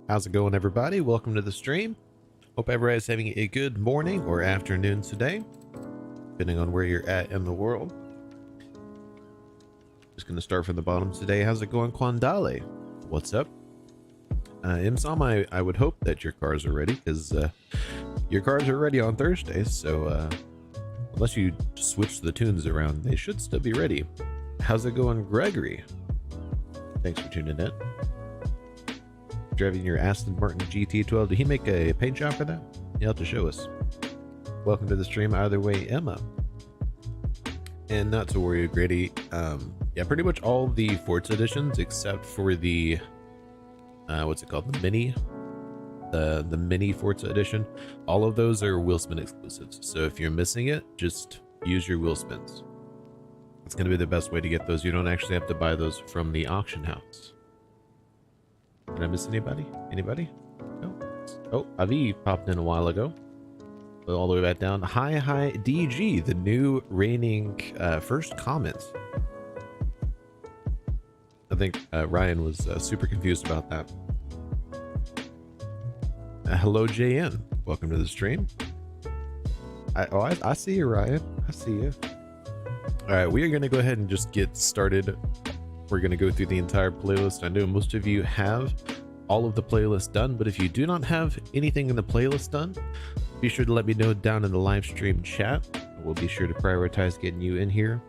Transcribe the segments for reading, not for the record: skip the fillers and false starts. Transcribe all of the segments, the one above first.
How's it going, everybody? Welcome to the stream. Hope everybody's having a good morning or afternoon today, depending on where you're at in the world. Just going to start from the bottom today. How's it going, Quandale? What's up? Imsam, I would hope that your cars are ready, because your cars are ready on Thursdays, so unless you switch the tunes around, they should still be ready. How's it going, Gregory? Thanks for tuning in. Driving your Aston Martin GT12. Did he make a paint job for that? You'll have to show us. Welcome to the stream either way, Emma. And not to worry, Grady. Yeah, pretty much all the Forza editions except for the what's it called? The mini. The mini Forza edition. All of those are wheel spin exclusives. So if you're missing it, just use your wheel spins. It's going to be the best way to get those. You don't actually have to buy those from the auction house. Did I miss anybody? Anybody? No. Oh, Avi popped in a while ago. All the way back down. Hi, DG, the new reigning first comment. I think Ryan was super confused about that. Hello, JN. Welcome to the stream. I see you, Ryan. I see you. All right, we are going to go ahead and just get started. We're going to go through the entire playlist. I know most of you have all of the playlist done, but if you do not have anything in the playlist done, be sure to let me know down in the live stream chat. We'll be sure to prioritize getting you in here.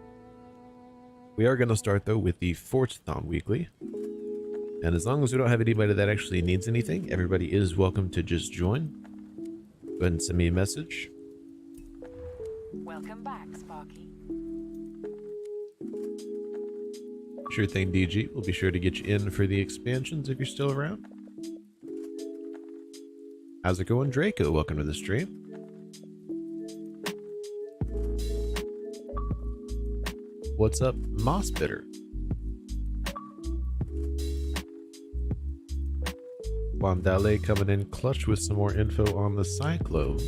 We are going to start, though, with the Forza-thon weekly. And as long as we don't have anybody that actually needs anything, everybody is welcome to just join. Go ahead and send me a message. Welcome back, Sparky. Sure thing, DG. We'll be sure to get you in for the expansions if you're still around. How's it going, Draco? Welcome to the stream. What's up, Mossbitter? Wandale coming in clutch with some more info on the Cyclone.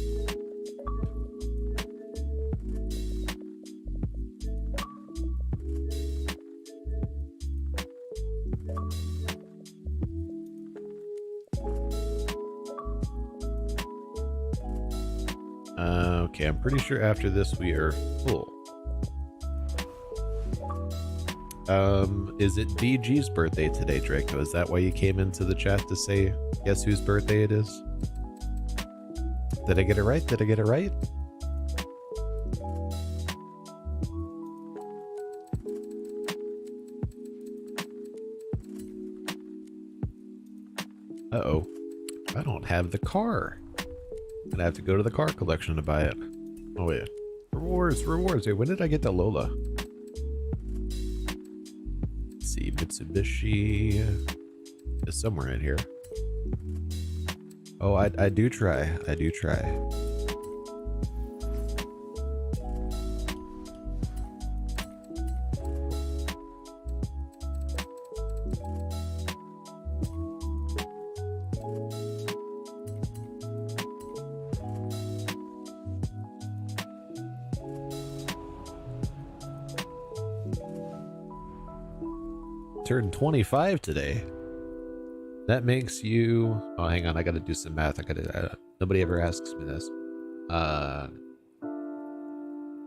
Okay, I'm pretty sure after this we are full. Is it DG's birthday today, Draco? Is that why you came into the chat to say, guess whose birthday it is? Did I get it right? Did I get it right? Uh-oh. I don't have the car. And I have to go to the car collection to buy it. Oh, wait. Rewards. Wait, when did I get the Lola? Let's see. Mitsubishi is somewhere in here. Oh, I do try. I do try. Turned 25 today. That makes you, oh, hang on, I gotta do some math. Nobody ever asks me this.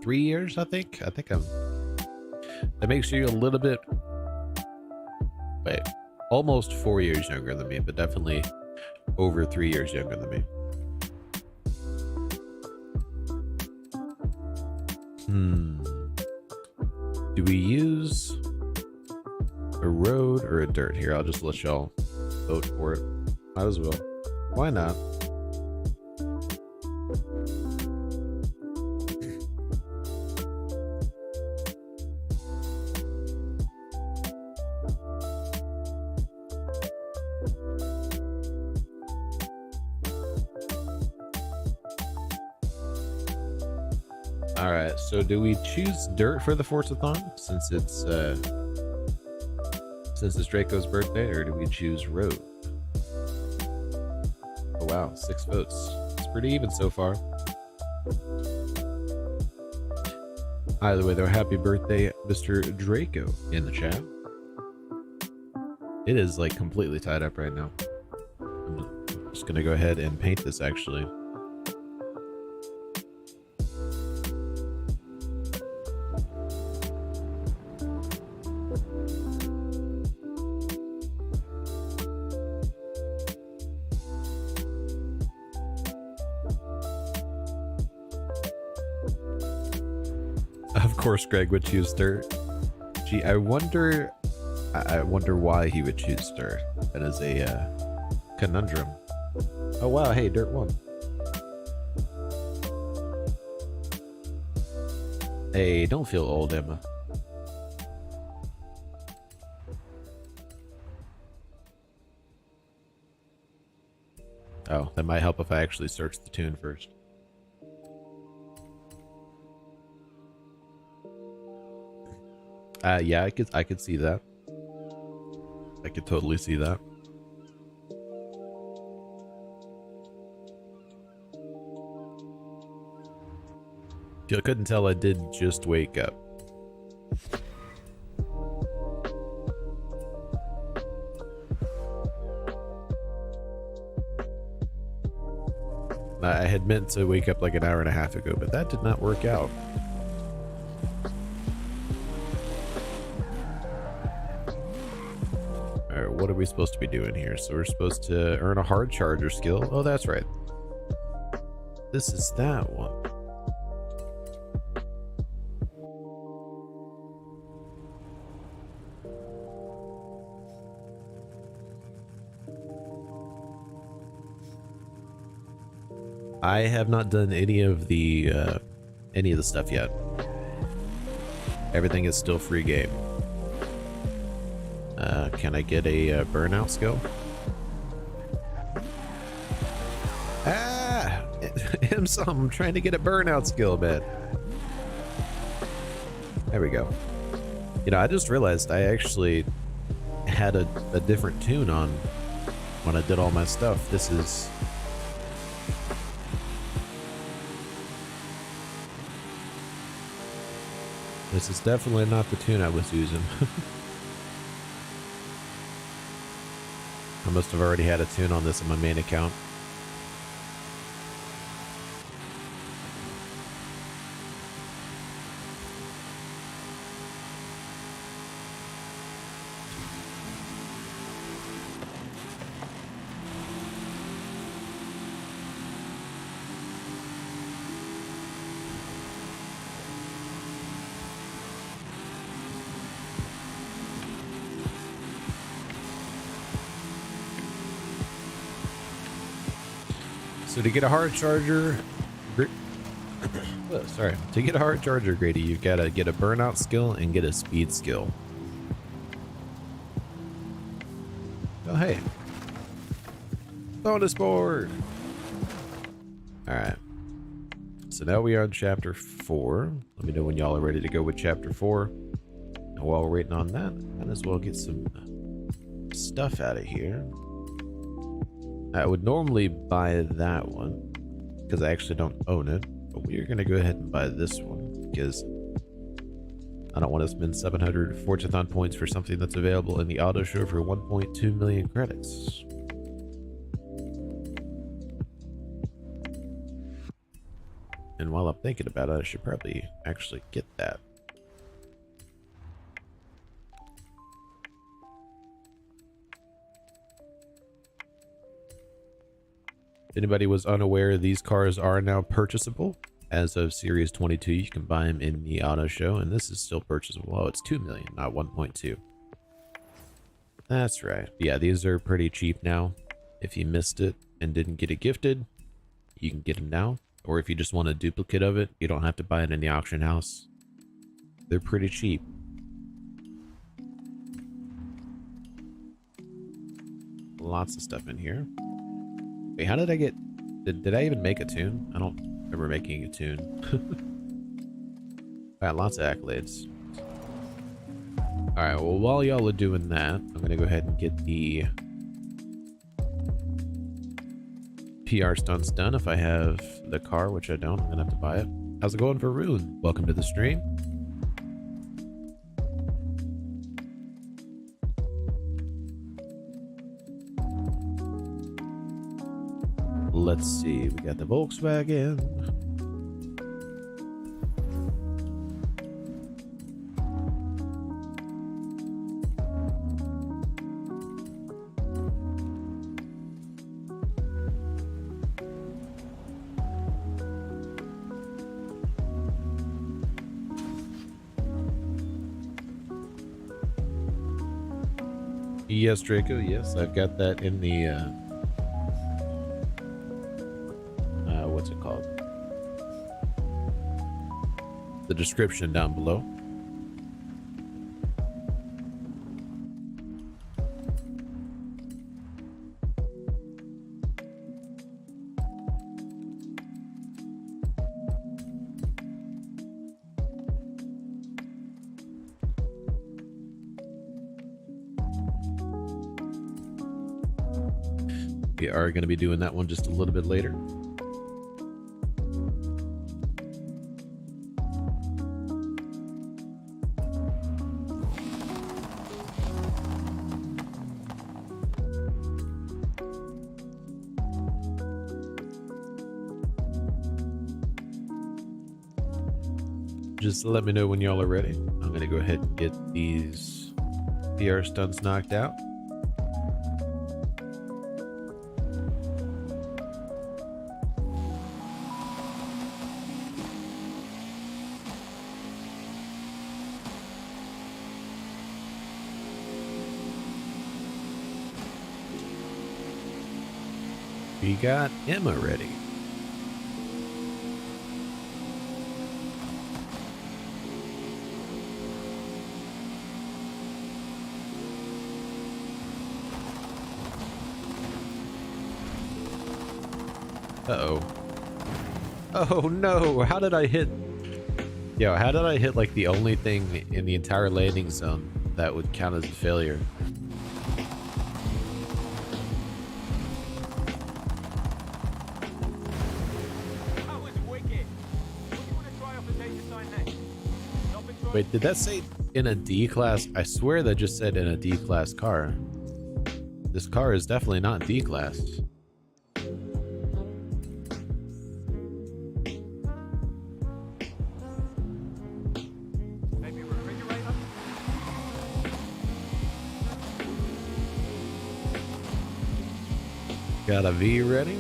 3 years, I think I'm, that makes you a little bit, wait, almost 4 years younger than me, but definitely over 3 years younger than me. Do we use a road or a dirt? Here, I'll just let y'all vote for it. Might as well. Why not? All right, so do we choose dirt for the Forza-thon since it's Draco's birthday, or do we choose road? Oh wow, 6 votes. It's pretty even so far. Either way, though, happy birthday, Mr. Draco, in the chat. It is like completely tied up right now. I'm just gonna go ahead and paint this actually. Of course, Greg would choose dirt. Gee, I wonder why he would choose dirt. That is a conundrum. Oh wow, hey, dirt won. Hey, don't feel old, Emma. Oh, that might help if I actually search the tune first. Yeah, I could see that. I could totally see that. If you couldn't tell, I did just wake up. I had meant to wake up like an hour and a half ago, but that did not work out. Alright, what are we supposed to be doing here? So we're supposed to earn a hard charger skill. Oh, that's right. This is that one. I have not done any of the stuff yet. Everything is still free game. Can I get a burnout skill? Ah! I'm trying to get a burnout skill, man. There we go. You know, I just realized I actually had a different tune on when I did all my stuff. This is... This is definitely not the tune I was using. I must have already had a tune on this on my main account. So to get a hard charger, to get a hard charger, Grady, you've got to get a burnout skill and get a speed skill. Oh, hey. Bonus board. All right. So now we are on chapter 4. Let me know when y'all are ready to go with chapter 4. And while we're waiting on that, might as well get some stuff out of here. I would normally buy that one because I actually don't own it, but we are going to go ahead and buy this one because I don't want to spend 700 Forza points for something that's available in the auto show for 1.2 million credits. And while I'm thinking about it, I should probably actually get that. If anybody was unaware, these cars are now purchasable. As of Series 22, you can buy them in the auto show, and this is still purchasable. Oh, it's 2 million, not 1.2. That's right. Yeah, these are pretty cheap now. If you missed it and didn't get it gifted, you can get them now. Or if you just want a duplicate of it, you don't have to buy it in the auction house. They're pretty cheap. Lots of stuff in here. Wait, how did I get... Did I even make a tune? I don't remember making a tune. Got lots of accolades. Alright, well, while y'all are doing that, I'm going to go ahead and get the PR stunts done. If I have the car, which I don't, I'm going to have to buy it. How's it going for Rune? Welcome to the stream. let's see. We got the Volkswagen. Yes, Draco. Yes, I've got that in the what's it called? The description down below. We are going to be doing that one just a little bit later. Just let me know when y'all are ready. I'm going to go ahead and get these PR stunts knocked out. We got Emma ready. Uh-oh. Oh no, how did I hit? Yo, how did I hit like the only thing in the entire landing zone that would count as a failure? Wait, did that say in a D class? I swear that just said in a D class car. This car is definitely not D class. Got a V ready?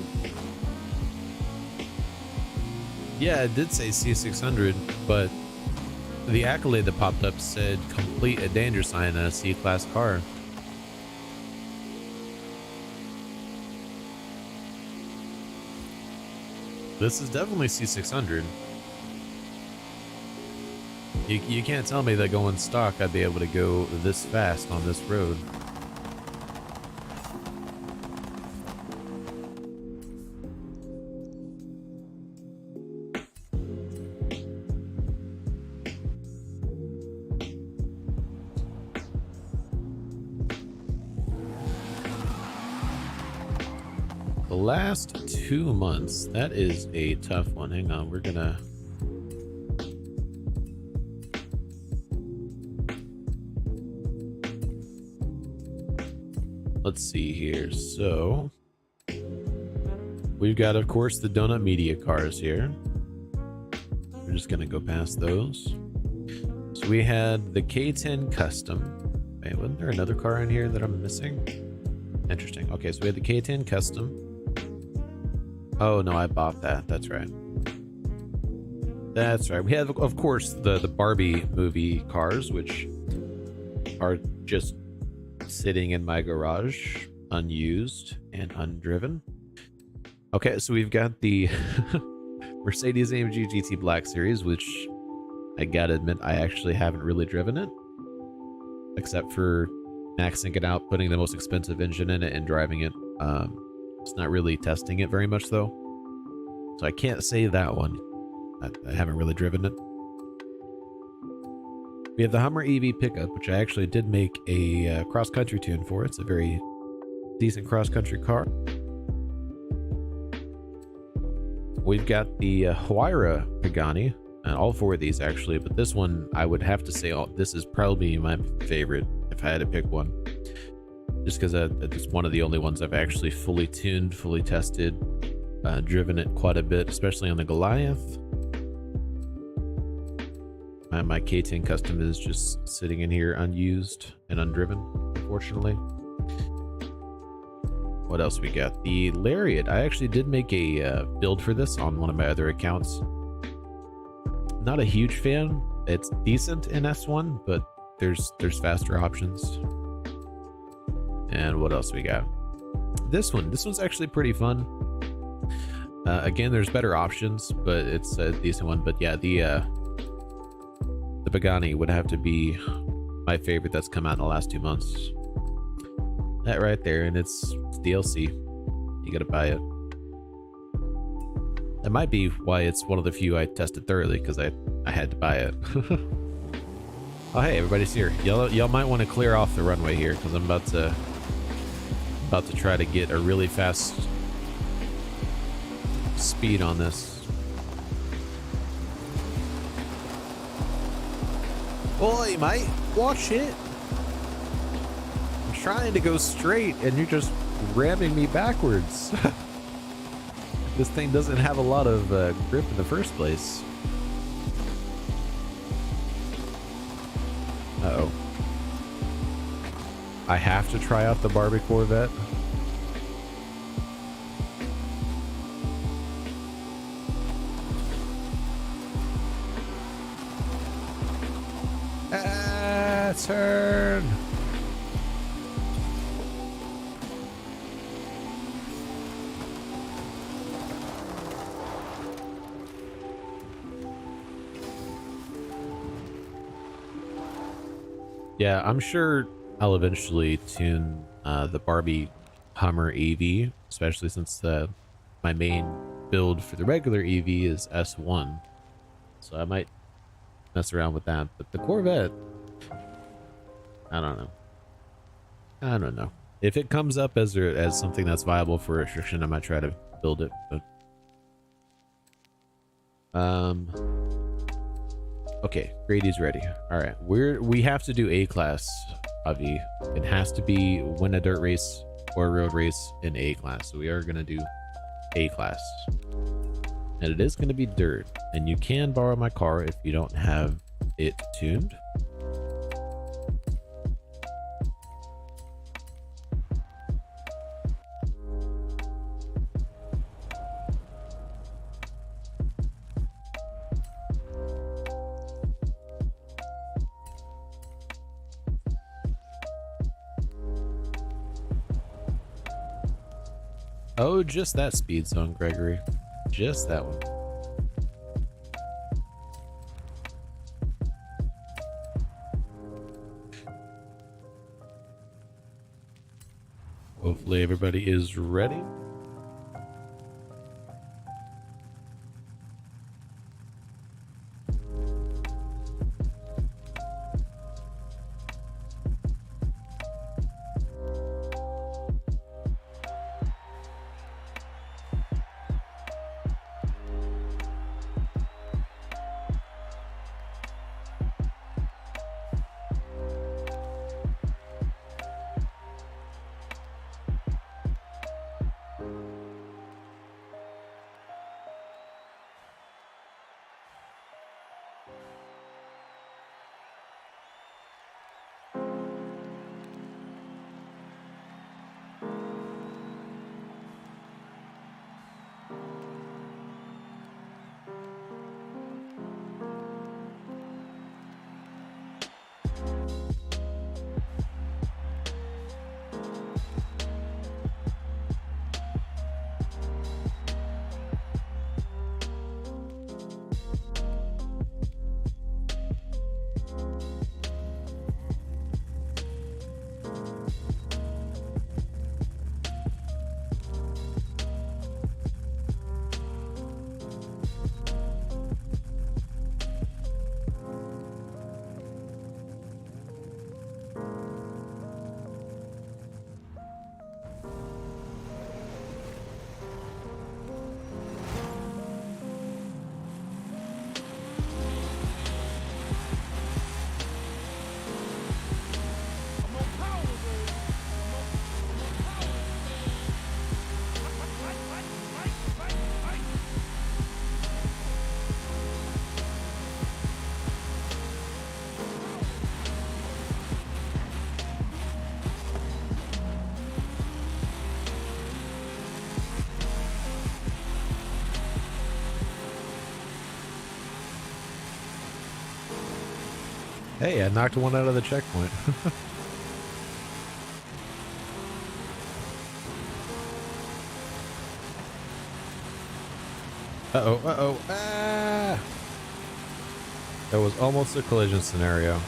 Yeah, it did say C600, but the accolade that popped up said complete a danger sign in a C-class car. This is definitely C600. You can't tell me that going stock I'd be able to go this fast on this road. The last 2 months, that is a tough one. Hang on, we're gonna... Let's see here. So, we've got, of course, the Donut Media cars here. We're just gonna go past those. So we had the K10 Custom. Wait, wasn't there another car in here that I'm missing? Interesting. Okay, so we had the K10 Custom. Oh no, I bought that. That's right. That's right. We have, of course, the Barbie movie cars, which are just sitting in my garage, unused and undriven. Okay, so we've got the Mercedes-AMG GT Black Series, which I gotta admit, I actually haven't really driven it, except for maxing it out, putting the most expensive engine in it, and driving it. It's not really testing it very much, though, so I can't say that one. I haven't really driven it. We have the Hummer EV pickup, which I actually did make a cross-country tune for. It's a very decent cross-country car. We've got the Huayra Pagani, and all four of these actually, but this one I would have to say this is probably my favorite if I had to pick one. Just because it's one of the only ones I've actually fully tuned, fully tested, driven it quite a bit, especially on the Goliath. My K10 Custom is just sitting in here unused and undriven, unfortunately. What else we got? The Lariat. I actually did make a build for this on one of my other accounts. Not a huge fan. It's decent in S1, but there's faster options. And what else we got? This one's actually pretty fun. Again, there's better options, but it's a decent one. But yeah, the Pagani would have to be my favorite that's come out in the last 2 months. That right there, and it's DLC. You gotta buy it. That might be why it's one of the few I tested thoroughly, because I had to buy it. Oh hey, everybody's here. Y'all might want to clear off the runway here, because I'm about to try to get a really fast speed on this. Oi, mate, watch it. I'm trying to go straight and you're just ramming me backwards. This thing doesn't have a lot of grip in the first place. Uh-oh. I have to try out the Barbie Corvette. Turn. Yeah, I'm sure I'll eventually tune the Barbie Hummer EV, especially since my main build for the regular EV is S1. So I might mess around with that. But the Corvette, I don't know. If it comes up as something that's viable for restriction, I might try to build it. But okay, Grady's ready. All right, we have to do A class, Avi. It has to be win a dirt race or a road race in A class. So we are gonna do A class, and it is gonna be dirt. And you can borrow my car if you don't have it tuned. Oh, just that speed zone, Gregory. Just that one. Hopefully everybody is ready. Hey, I knocked one out of the checkpoint. Uh-oh, uh-oh. Ah! That was almost a collision scenario.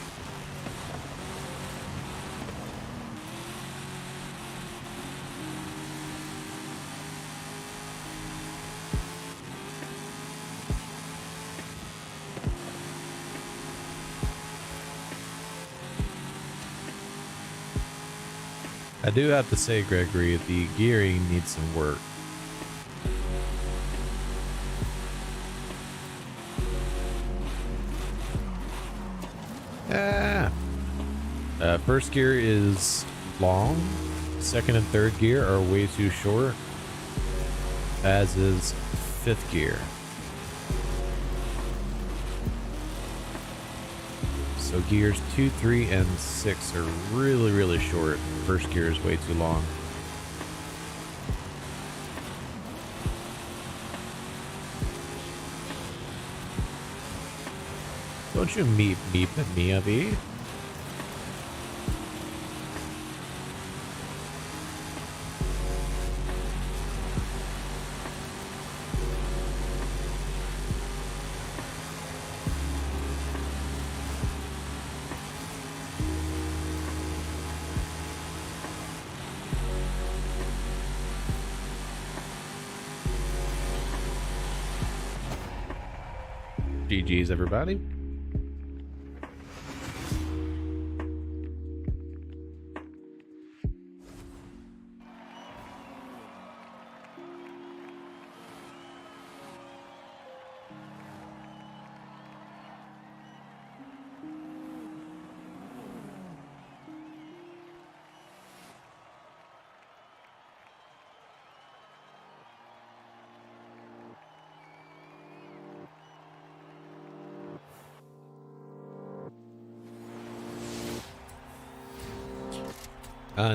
I do have to say, Gregory, the gearing needs some work. Ah! First gear is long. Second and third gear are way too short, as is fifth gear. So gears 2, 3, and 6 are really, really short. First gear is way too long. Don't you meep at me, Avi? GG's, everybody.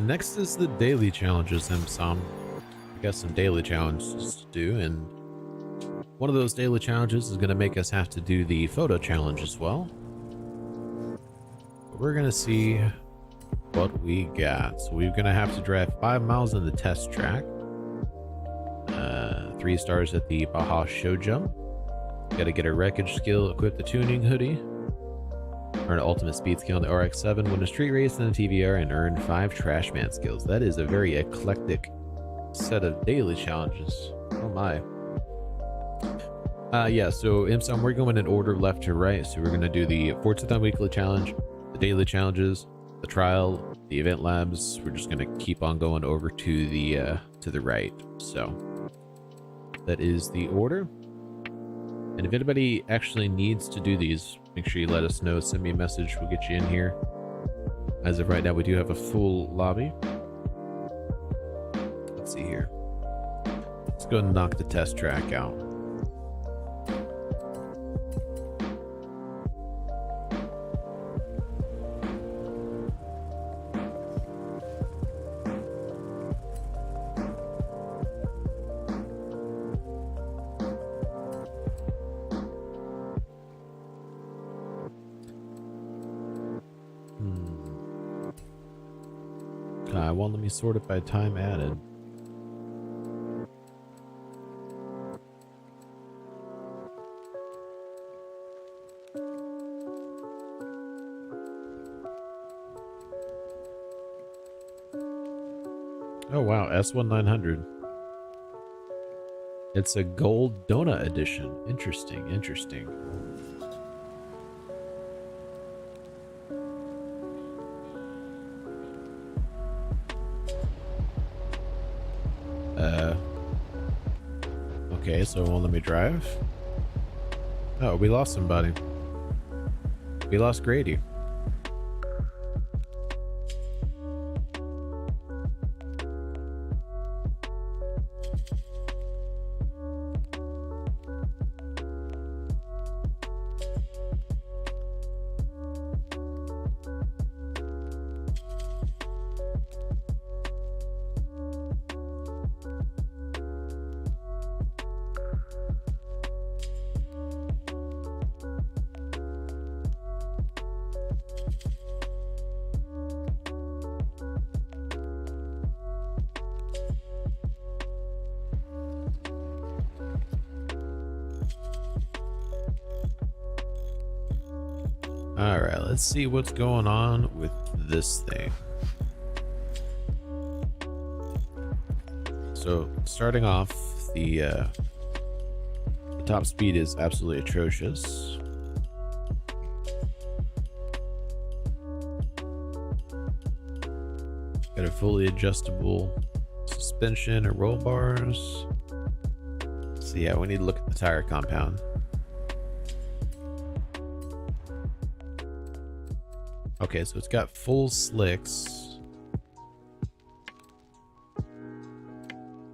Next is the daily challenges, Sam. I got some daily challenges to do, and one of those daily challenges is going to make us have to do the photo challenge as well. But we're going to see what we got. So we're going to have to drive 5 miles on the test track. 3 stars at the Baja Showjump. Got to get a wreckage skill, equip the tuning hoodie. Earn an ultimate speed skill on the RX-7, win a street race in the TVR, and earn 5 trash man skills. That is a very eclectic set of daily challenges. Oh my. Yeah, so Imsam, we're going in order left to right. So we're going to do the Forza weekly challenge, the daily challenges, the trial, the event labs. We're just going to keep on going over to the right. So that is the order. And if anybody actually needs to do these, make sure you let us know. Send me a message. We'll get you in here. As of right now, we do have a full lobby. Let's see here. Let's go and knock the test track out. Won't let me sort it by time added. Oh wow, S1900. It's a gold donut edition. Interesting, interesting. Okay, so it won't let me drive. Oh, we lost somebody. We lost Grady. All right, let's see what's going on with this thing. So starting off, the top speed is absolutely atrocious. Got a fully adjustable suspension or roll bars. So yeah, we need to look at the tire compound. Okay, so it's got full slicks.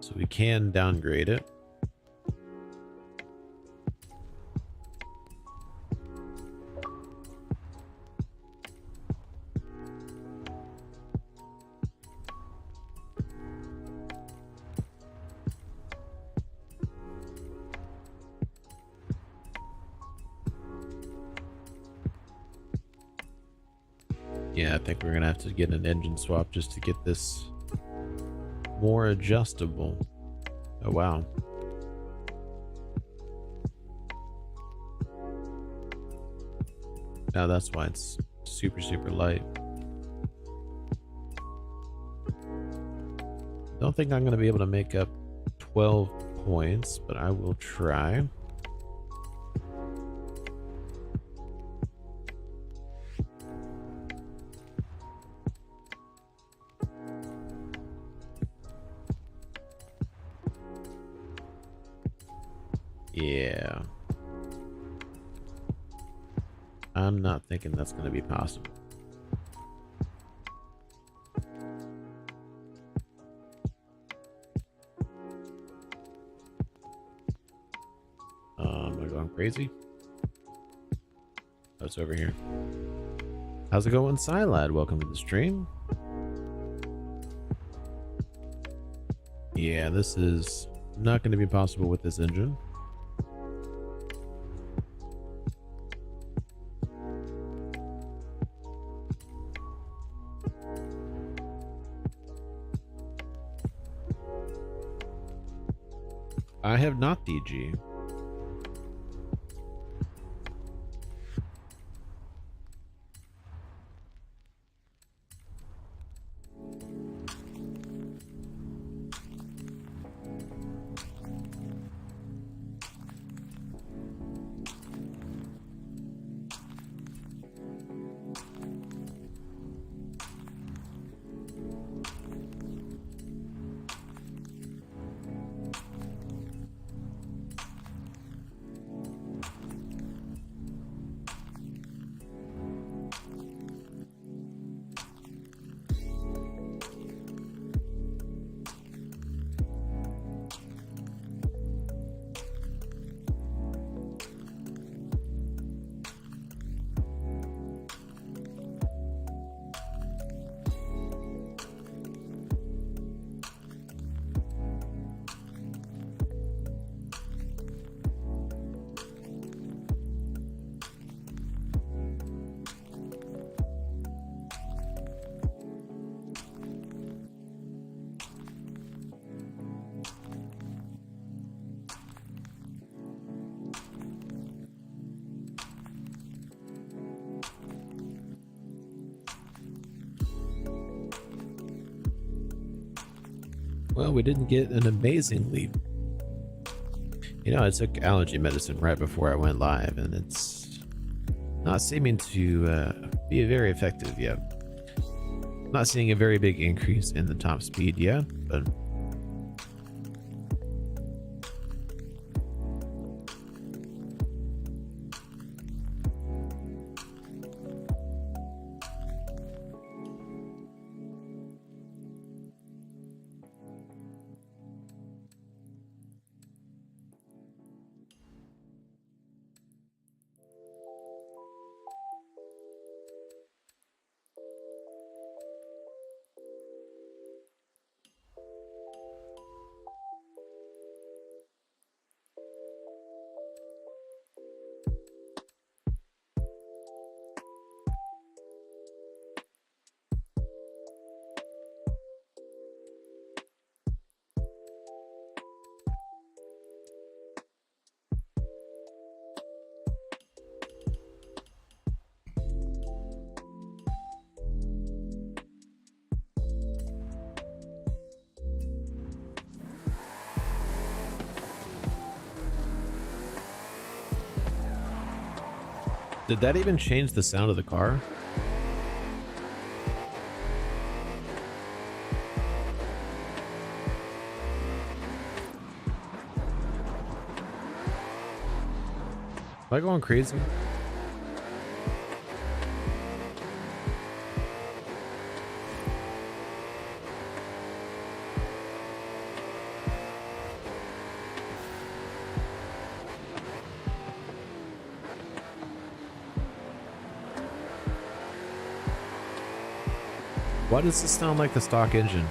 So we can downgrade it. Yeah, I think we're gonna have to get an engine swap just to get this more adjustable. Oh wow. Now that's why it's super light. Don't think I'm gonna be able to make up 12 points, but I will try. Yeah. I'm not thinking that's going to be possible. Am I going crazy? Oh, it's over here. How's it going, Silad? Welcome to the stream. Yeah, this is not going to be possible with this engine. I have not DG. Well, we didn't get an amazing lead. You know, I took allergy medicine right before I went live, and it's not seeming to be very effective yet. Not seeing a very big increase in the top speed yet, but Did that even change the sound of the car? Am I going crazy? Why does this sound like the stock engine?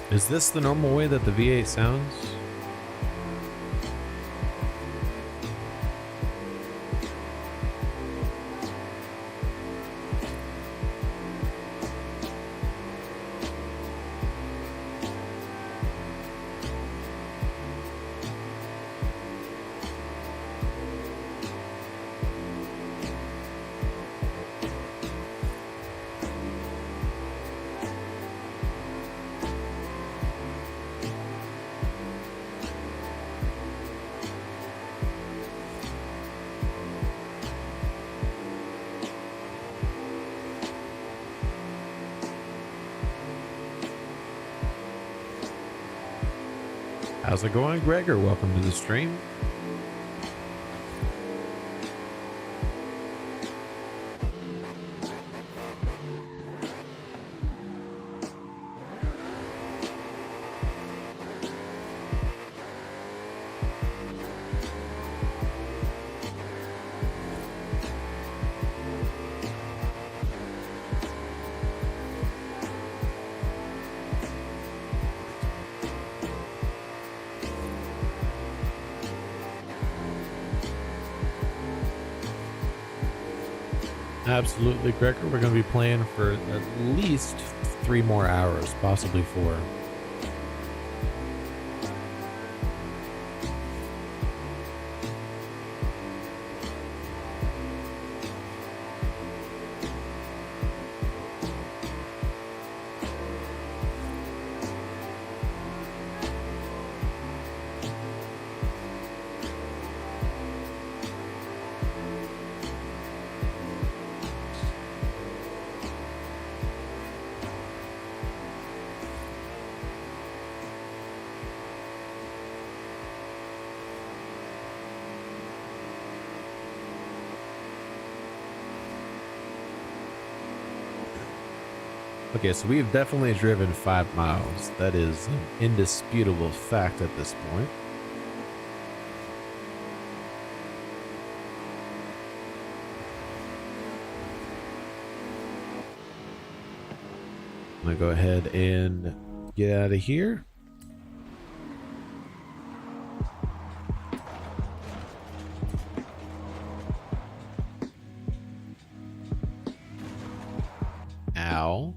Is this the normal way that the V8 sounds? How's it going, Gregor? Welcome to the stream. Absolutely, Gregor. We're going to be playing for at least 3 more hours, possibly 4. Okay, so we've definitely driven 5 miles. That is an indisputable fact at this point. I'm gonna go ahead and get out of here. Ow.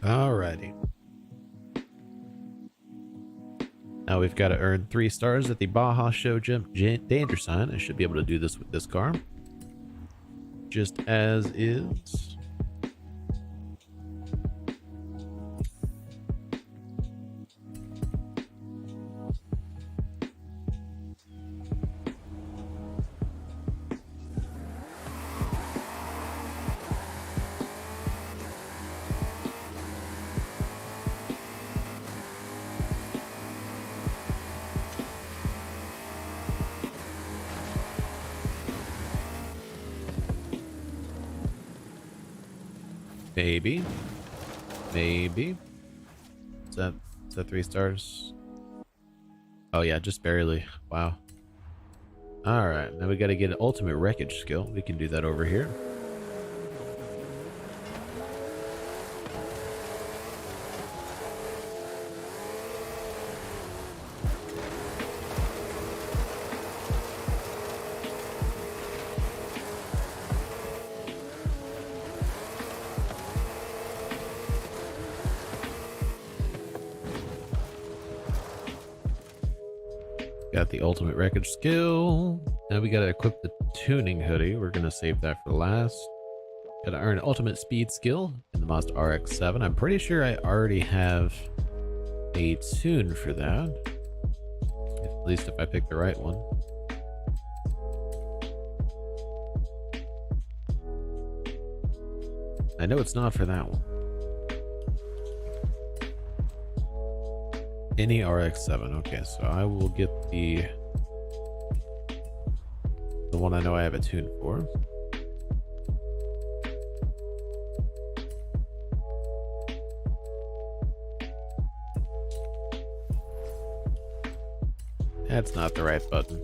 Alrighty. Now we've got to earn 3 stars at the Baja Showjump danger sign. I should be able to do this with this car. Just as is. Maybe. Maybe. Is that 3 stars? Oh yeah, just barely. Wow. Alright, now we gotta get an ultimate wreckage skill. We can do that over here. Got the ultimate wreckage skill. Now we gotta equip the tuning hoodie. We're gonna save that for last. Gotta earn ultimate speed skill in the Mazda RX-7. I'm pretty sure I already have a tune for that. At least if I pick the right one. I know it's not for that one. Any RX-7. Okay, so I will get the one I know I have a tune for. That's not the right button.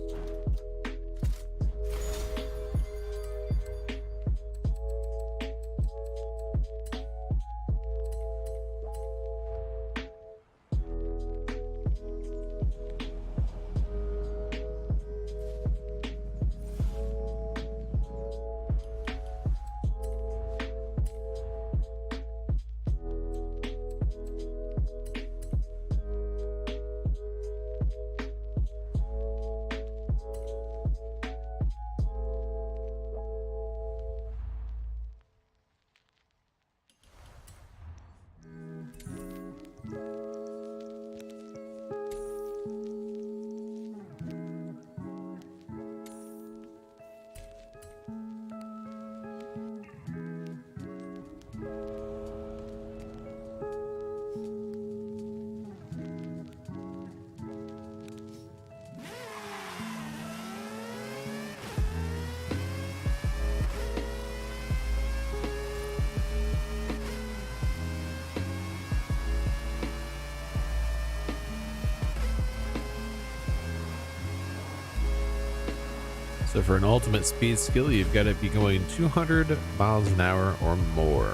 So for an ultimate speed skill, you've got to be going 200 miles an hour or more.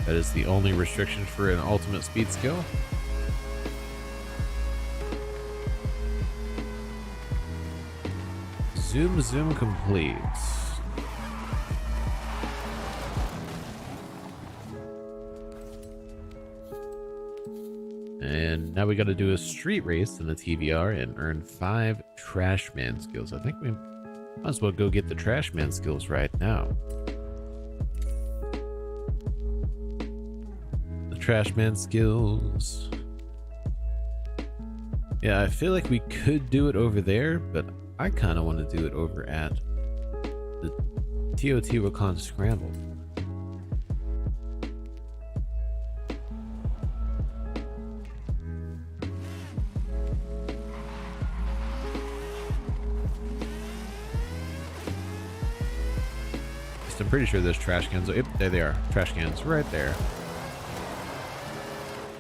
That is the only restriction for an ultimate speed skill. Zoom complete. And now we got to do a street race in the TVR and earn 5 trash man skills. I think we might as well go get the trash man skills right now. The trash man skills. Yeah, I feel like we could do it over there, but I kind of want to do it over at the Teotihuacan Scramble. I'm pretty sure there's trash cans. Yep, there they are. Trash cans right there.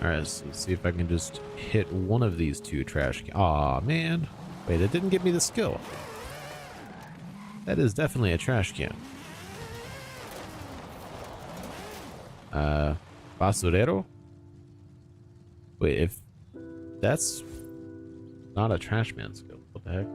Alright, so let's see if I can just hit one of these 2 trash cans. Aw, man. Wait, it didn't give me the skill. That is definitely a trash can. Basurero? Wait, if that's not a trash man skill, what the heck?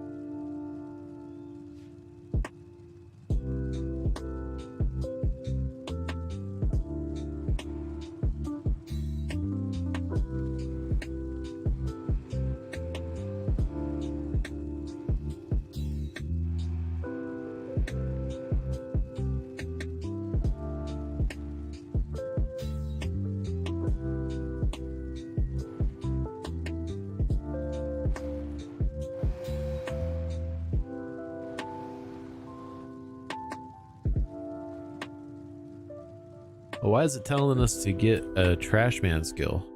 Well, why is it telling us to get a trash man skill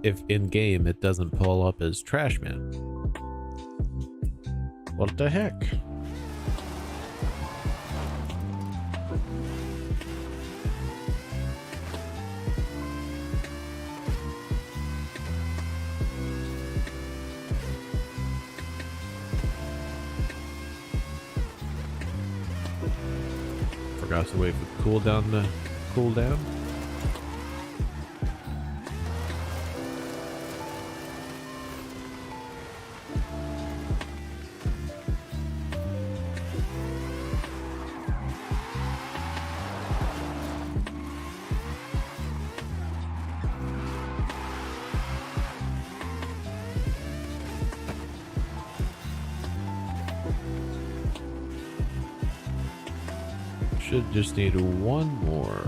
if in game it doesn't pull up as trash man? What the heck? Gotta wait for the cooldown to cool down. Should just need one more.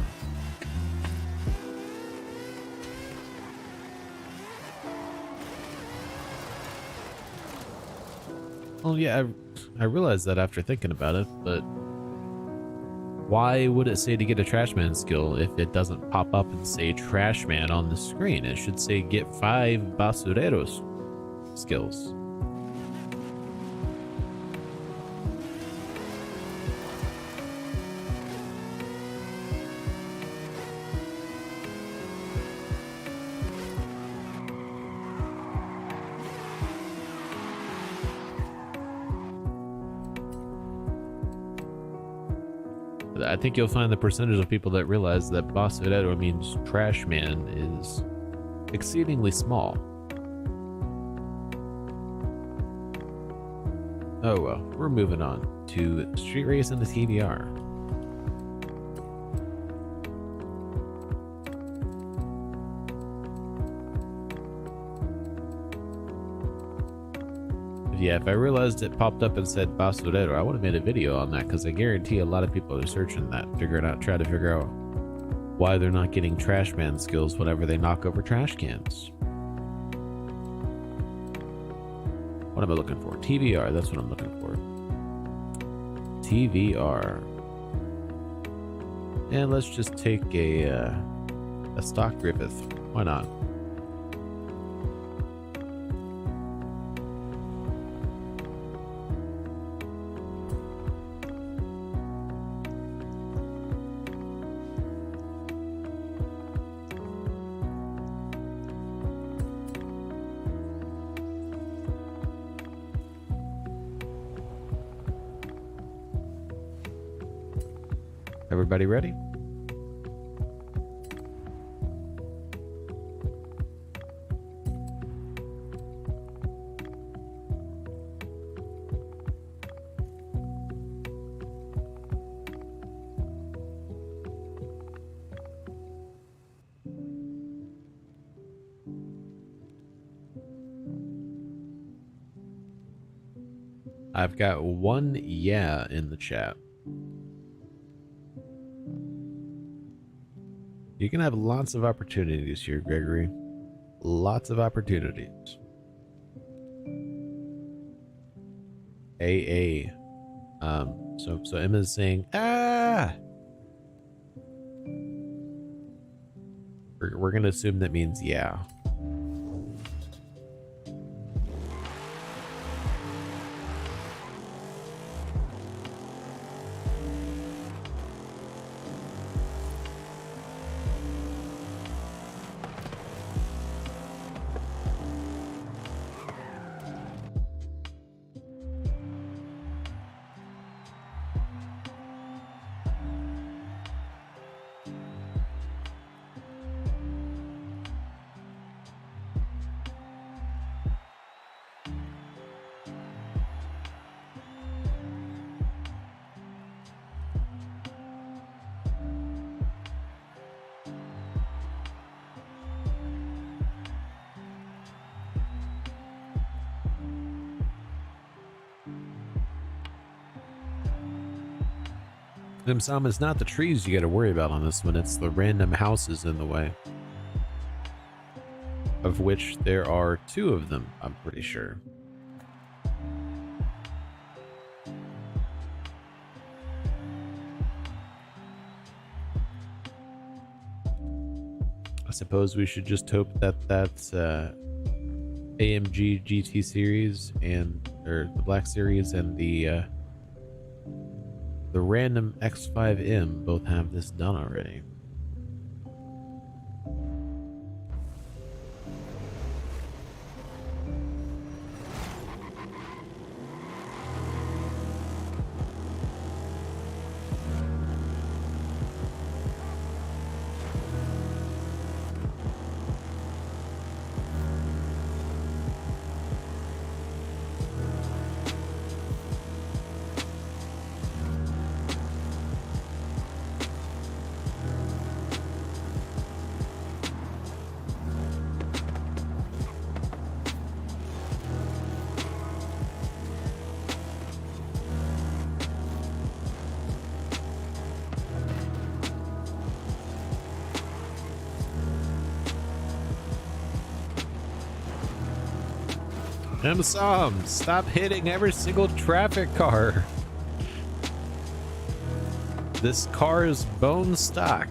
Well, yeah, I realized that after thinking about it, but why would it say to get a Trashman skill if it doesn't pop up and say Trashman on the screen? It should say get 5 Basureros skills. I think you'll find the percentage of people that realize that basurero means trash man is exceedingly small. Oh well, we're moving on to Street Race and the TBR. Yeah, if I realized it popped up and said basurero, I would have made a video on that, because I guarantee a lot of people are searching that, trying to figure out why they're not getting trash man skills whenever they knock over trash cans. What am I looking for? TVR, that's what I'm looking for. TVR. And let's just take a stock Griffith. Why not? Everybody ready? I've got one yeah in the chat. You can have lots of opportunities here, Gregory. Lots of opportunities. AA. So Emma's saying, ah! We're gonna assume that means yeah. Sam, it's not the trees you got to worry about on this one, it's the random houses in the way. Of which there are 2 of them, I'm pretty sure. I suppose we should just hope that that's AMG GT series or the Black Series and the random X5M both have this done already. Sam, stop hitting every single traffic car. This car is bone stock.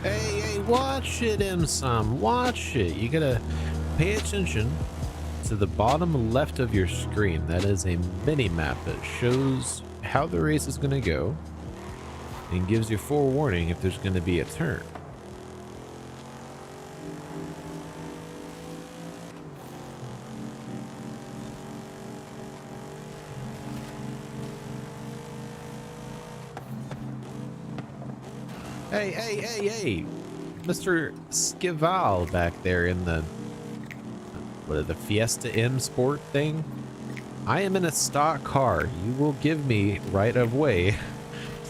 Hey, watch it, Sam. Watch it. You gotta pay attention to the bottom left of your screen. That is a mini map that shows how the race is gonna go and gives you forewarning if there's gonna be a turn. Hey, Mr. Skival back there in the, the Fiesta M Sport thing. I am in a stock car. You will give me right of way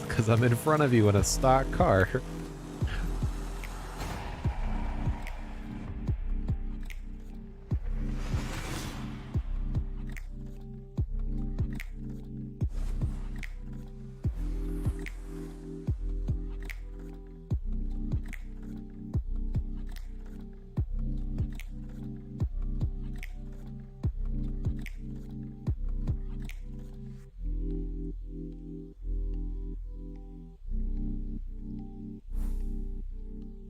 because I'm in front of you in a stock car.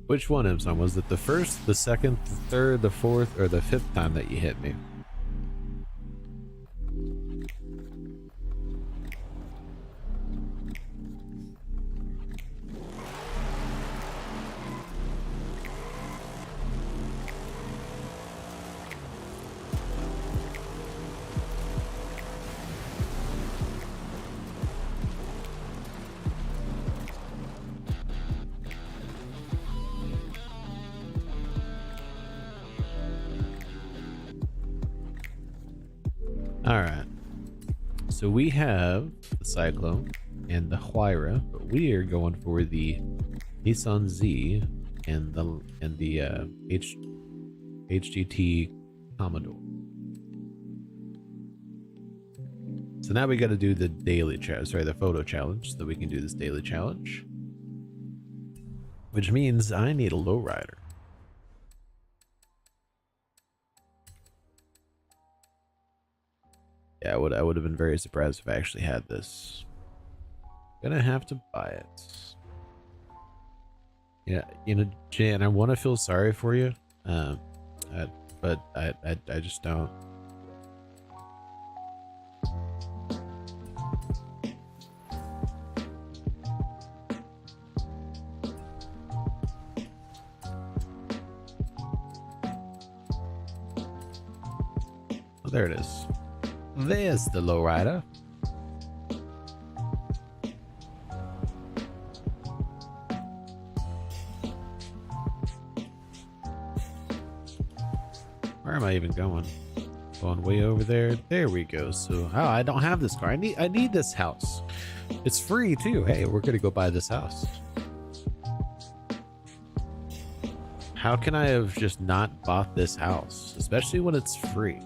Which one, Imson? Was it the first, the second, the third, the fourth, or the fifth time that you hit me? Alright, so we have the Cyclone and the Huayra, but we are going for the Nissan Z and the HGT Commodore. So now we got to do the daily challenge, sorry, the photo challenge, so that we can do this daily challenge, which means I need a lowrider. Yeah, I would have been very surprised if I actually had this. Gonna have to buy it. Yeah, you know, Jan, I want to feel sorry for you, but I just don't. Oh, there it is. There's the lowrider. Where am I even going? Going way over there. There we go. So, oh, I don't have this car. I need this house. It's free too. Hey, we're gonna go buy this house. How can I have just not bought this house, especially when it's free?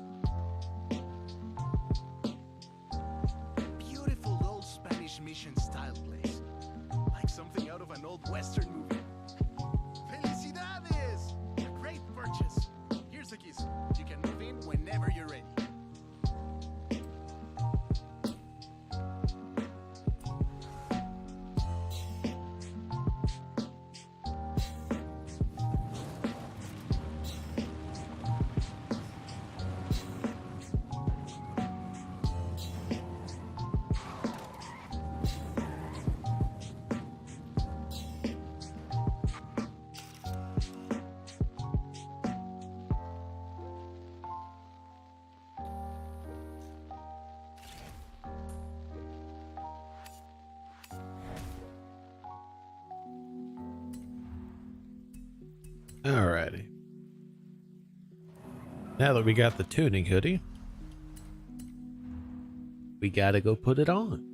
Alrighty. Now that we got the tuning hoodie, we gotta go put it on.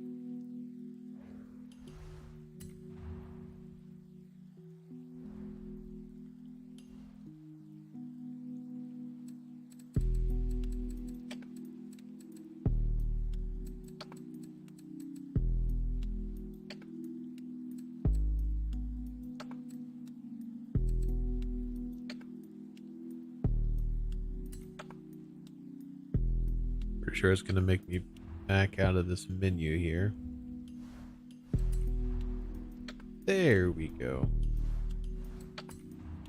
Pretty sure it's gonna make me back out of this menu here. There we go.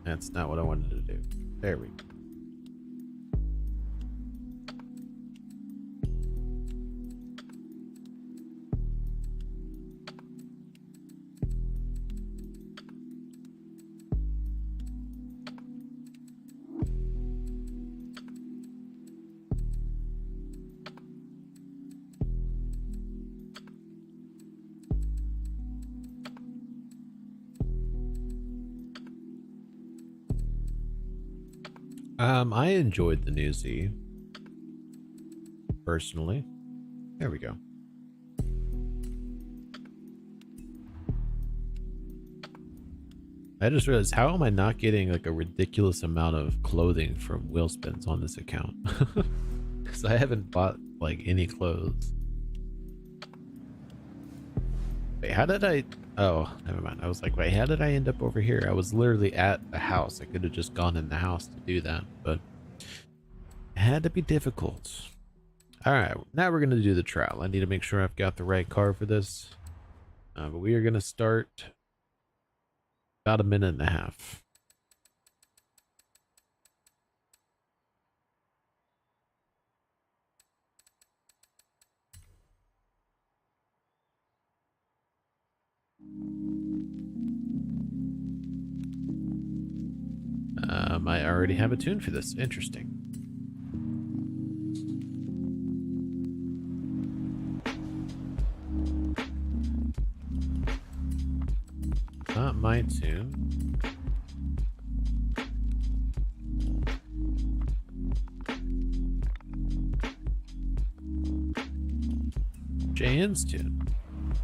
That's not what I wanted to do. There we go. I enjoyed the new Z personally. There we go. I just realized, how am I not getting like a ridiculous amount of clothing from wheel spins on this account? Because I haven't bought like any clothes. Wait, how did I... Oh, never mind. I was like, wait, how did I end up over here? I was literally at the house. I could have just gone in the house to do that, but it had to be difficult. All right, now we're going to do the trial. I need to make sure I've got the right car for this. But we are going to start about a minute and a half. I already have a tune for this. Interesting. Not my tune. JN's tune.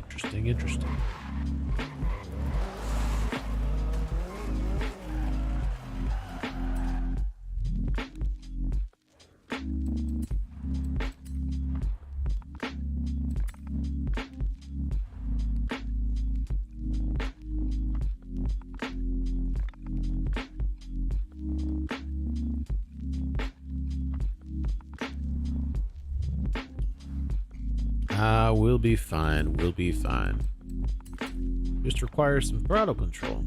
Interesting, interesting. We'll be fine. We'll be fine. Just requires some throttle control.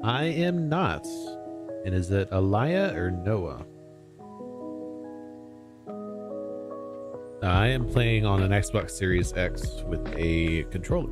I am not. And is it Alaya or Noah? I am playing on an Xbox Series X with a controller.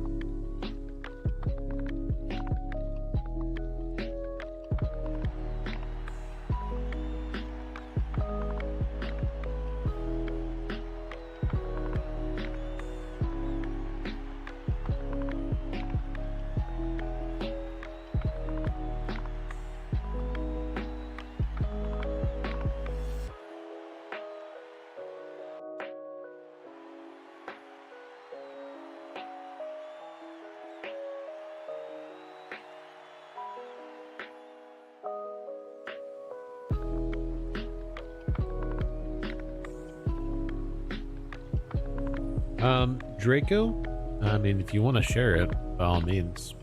Draco, I mean, if you want to share it, by all means.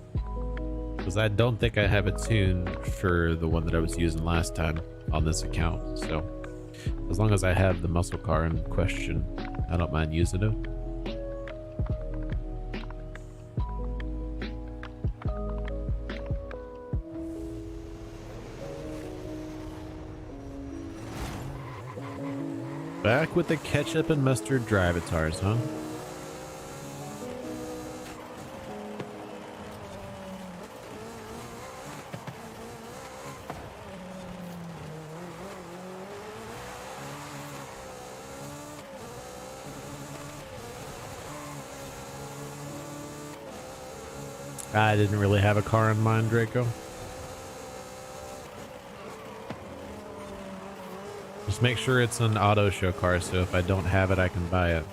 Because I don't think I have a tune for the one that I was using last time on this account. So as long as I have the muscle car in question, I don't mind using it. Back with the ketchup and mustard drivatars, huh? I didn't really have a car in mind, Draco. Just make sure it's an auto show car, so if I don't have it, I can buy it.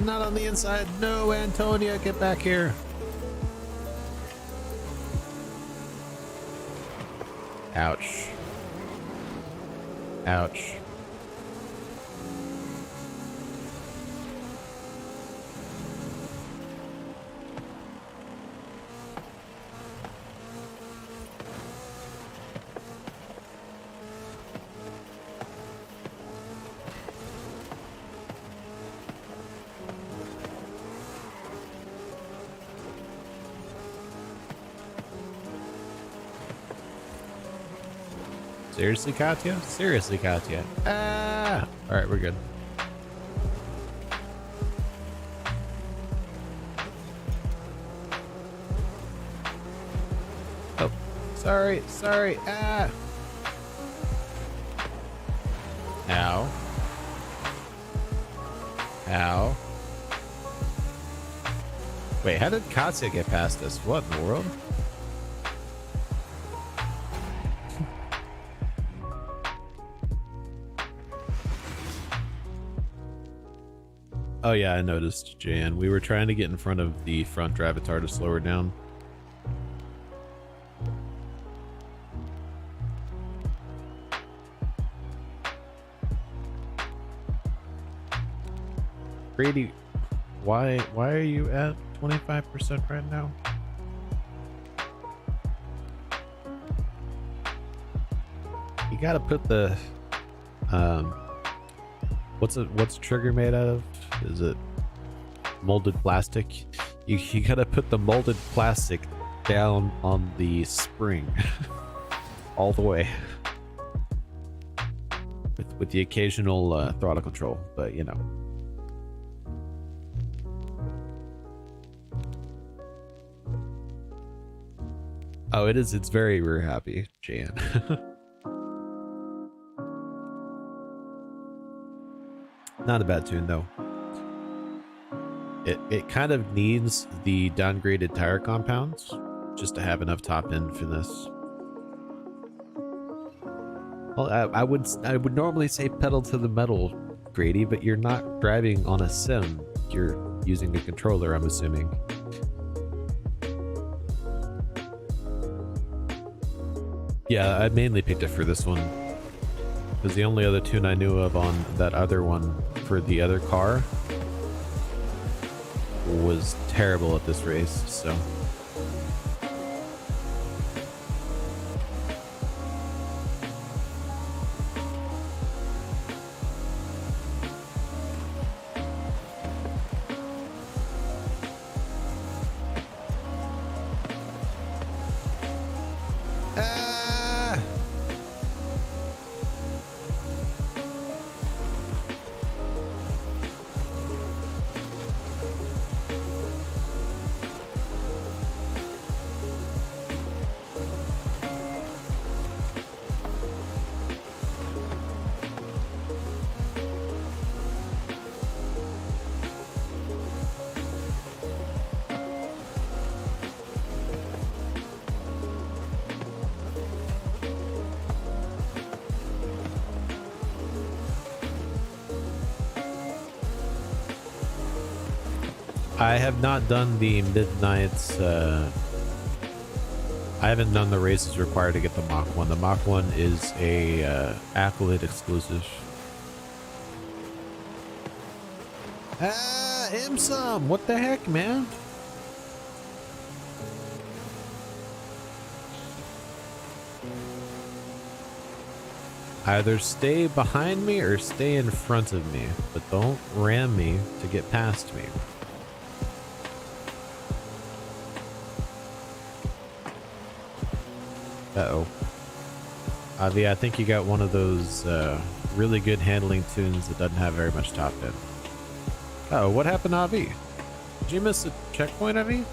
Not on the inside. No, Antonia, get back here. Ouch. Ouch. Seriously, Katya? Seriously, Katya? Ah! Alright, we're good. Oh, sorry, sorry. Ah! Ow. Ow. Wait, how did Katya get past us? What in the world? Oh yeah, I noticed, Jan. We were trying to get in front of the front drivatar to slow her down. Brady, why are you at 25% right now? You gotta put the what's trigger made out of? Is it molded plastic? You gotta put the molded plastic down on the spring all the way with the occasional throttle control, but you know. Oh, it is. It's very rear happy, Jan. Not a bad tune though. It kind of needs the downgraded tire compounds just to have enough top end for this. Well, I would normally say pedal to the metal, Grady, but you're not driving on a sim. You're using a controller, I'm assuming. Yeah, I mainly picked it for this one because the only other tune I knew of on that other one for the other car was terrible at this race, so. I have not done the midnights. I haven't done the races required to get the Mach 1. The Mach 1 is a Accolade exclusive. Imsum! What the heck, man? Either stay behind me or stay in front of me, but don't ram me to get past me. Uh-oh. Avi, I think you got one of those really good handling tunes that doesn't have very much top end. Uh-oh, what happened to Avi? Did you miss a checkpoint, Avi?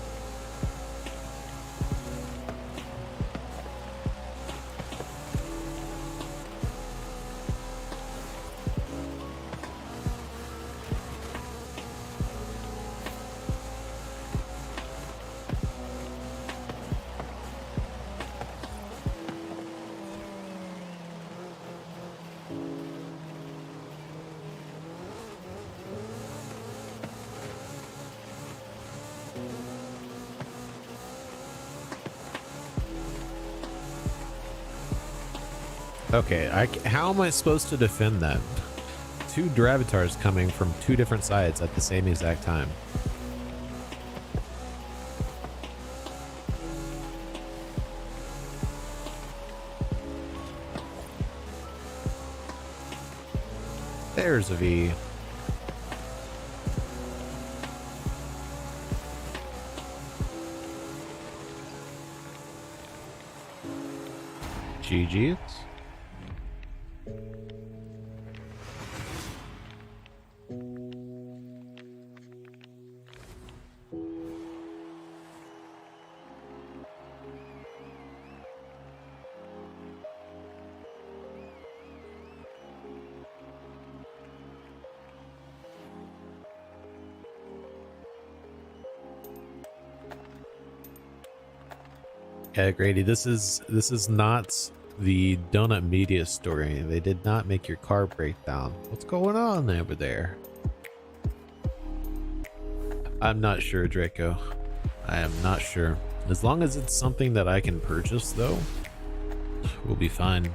Okay, how am I supposed to defend that? Two Dravitars coming from two different sides at the same exact time. There's a V. GG's. Yeah, Grady, this is not the Donut Media story. They did not make your car break down. What's going on over there? I'm not sure, Draco. I am not sure. As long as it's something that I can purchase, though, we'll be fine.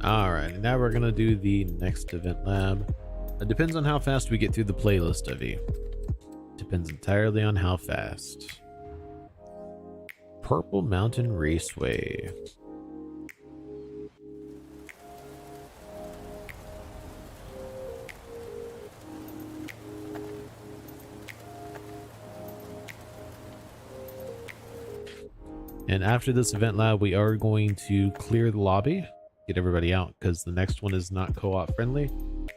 Alright, now we're gonna do the next event lab. It depends on how fast we get through the playlist, Evie. Depends entirely on how fast. Purple Mountain Raceway. And after this event lab, we are going to clear the lobby, get everybody out, because the next one is not co-op friendly.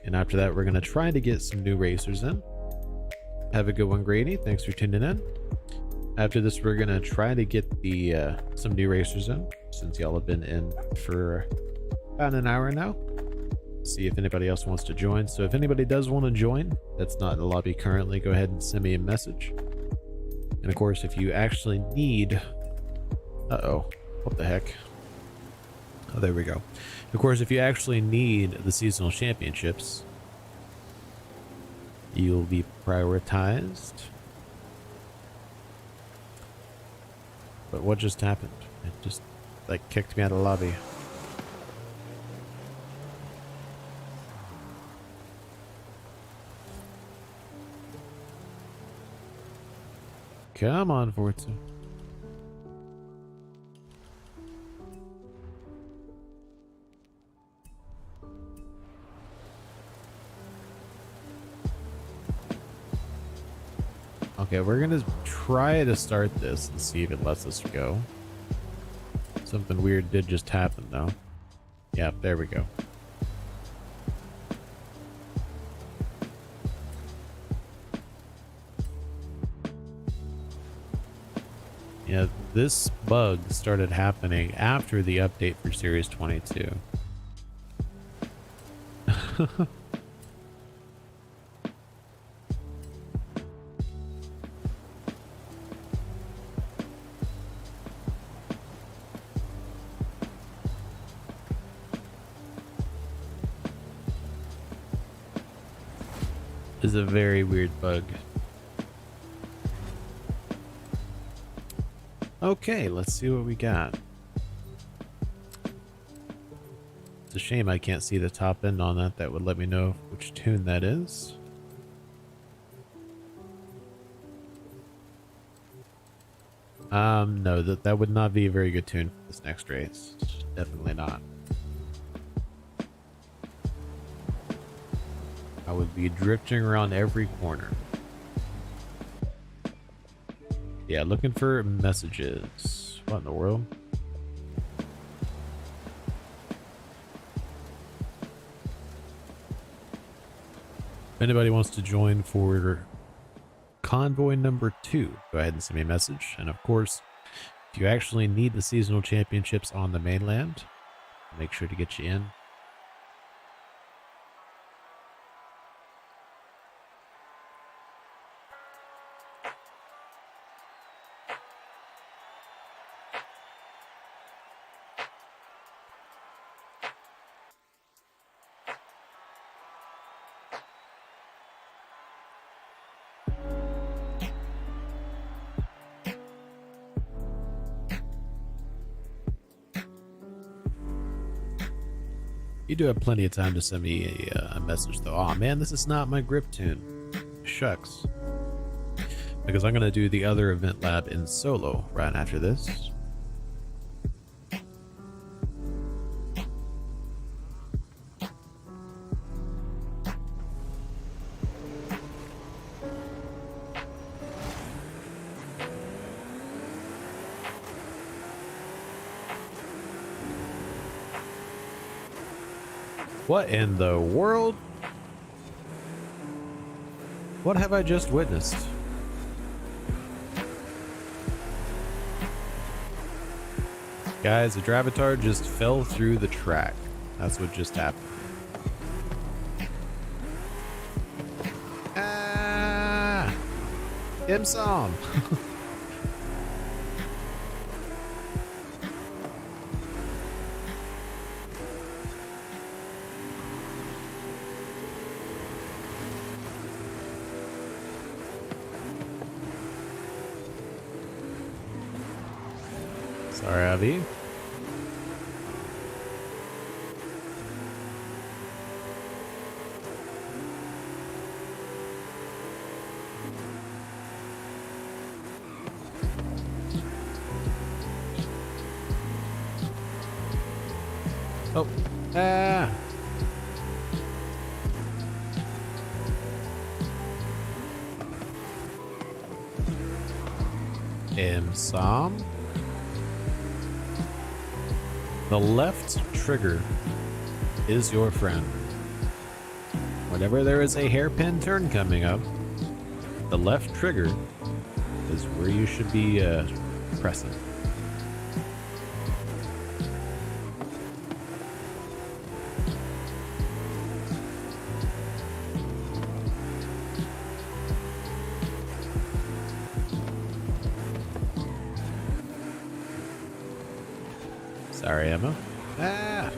And after that, we're going to try to get some new racers in. Have a good one, Grady. Thanks for tuning in. After this, we're gonna try to get the some new racers in, since y'all have been in for about an hour now. See if anybody else wants to join. So if anybody does want to join that's not in the lobby currently, go ahead and send me a message. And of course, if you actually need... what the heck? Oh, there we go. Of course, if you actually need the seasonal championships, you'll be prioritized. But what just happened? It just like kicked me out of the lobby. Come on, Forza. Okay, we're gonna try to start this and see if it lets us go. Something weird did just happen though. Yeah, there we go. Yeah, this bug started happening after the update for Series 22. Is a very weird bug. Okay, let's see what we got. It's a shame I can't see the top end on that. That would let me know which tune that is. No, that would not be a very good tune for this next race. Definitely not. I would be drifting around every corner. Yeah, looking for messages. What in the world? If anybody wants to join for convoy number 2, go ahead and send me a message. And of course, if you actually need the seasonal championships on the mainland, make sure to get you in. You do have plenty of time to send me a message though. Aw man, this is not my grip tune. Shucks. Because I'm going to do the other event lab in solo right after this. What in the world? What have I just witnessed? Guys, the Dravatar just fell through the track. That's what just happened. Ah! Imsom! Sorry, Avi. Oh, ah. Imsom. The left trigger is your friend. Whenever there is a hairpin turn coming up, the left trigger is where you should be pressing. Sorry, Emma. Ah!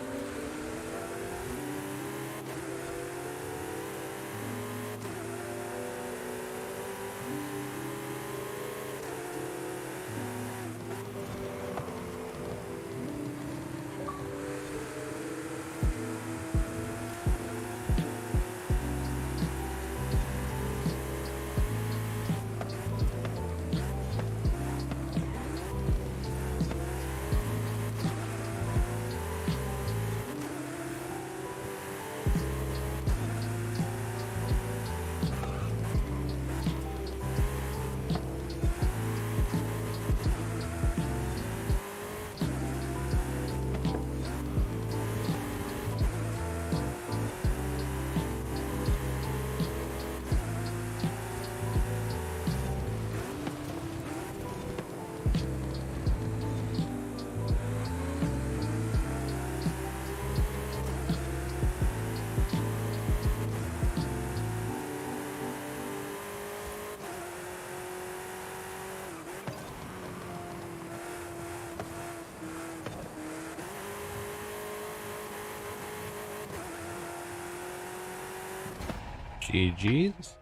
GG's.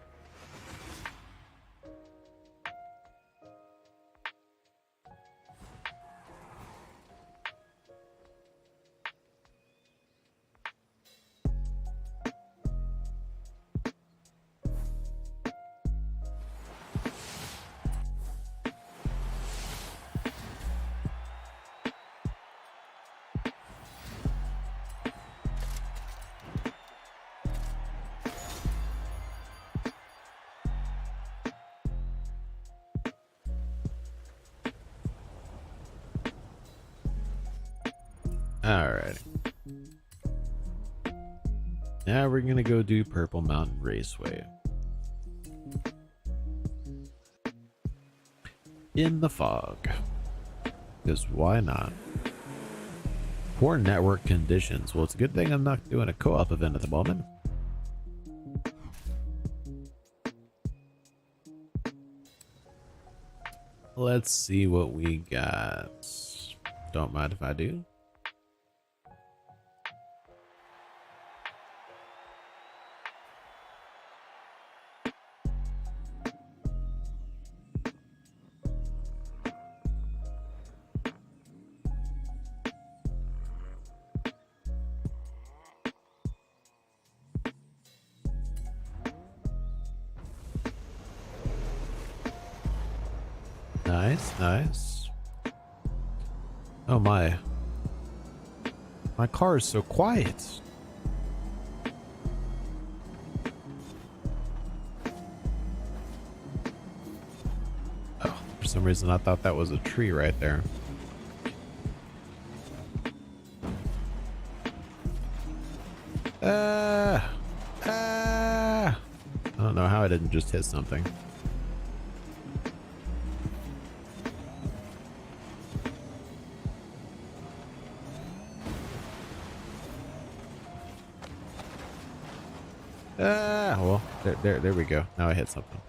Alright. Now we're gonna go do Purple Mountain Raceway. In the fog. Because why not? Poor network conditions. Well, it's a good thing I'm not doing a co-op event at the moment. Let's see what we got. Don't mind if I do. Nice, nice. Oh my. My car is so quiet. Oh, for some reason I thought that was a tree right there. I don't know how I didn't just hit something. Well, there we go. Now I hit something.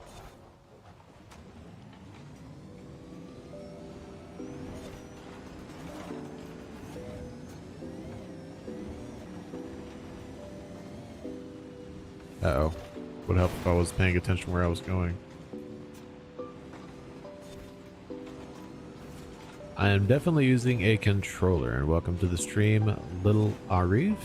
Uh-oh. Would help if I was paying attention where I was going. I am definitely using a controller, and welcome to the stream, Little Arif.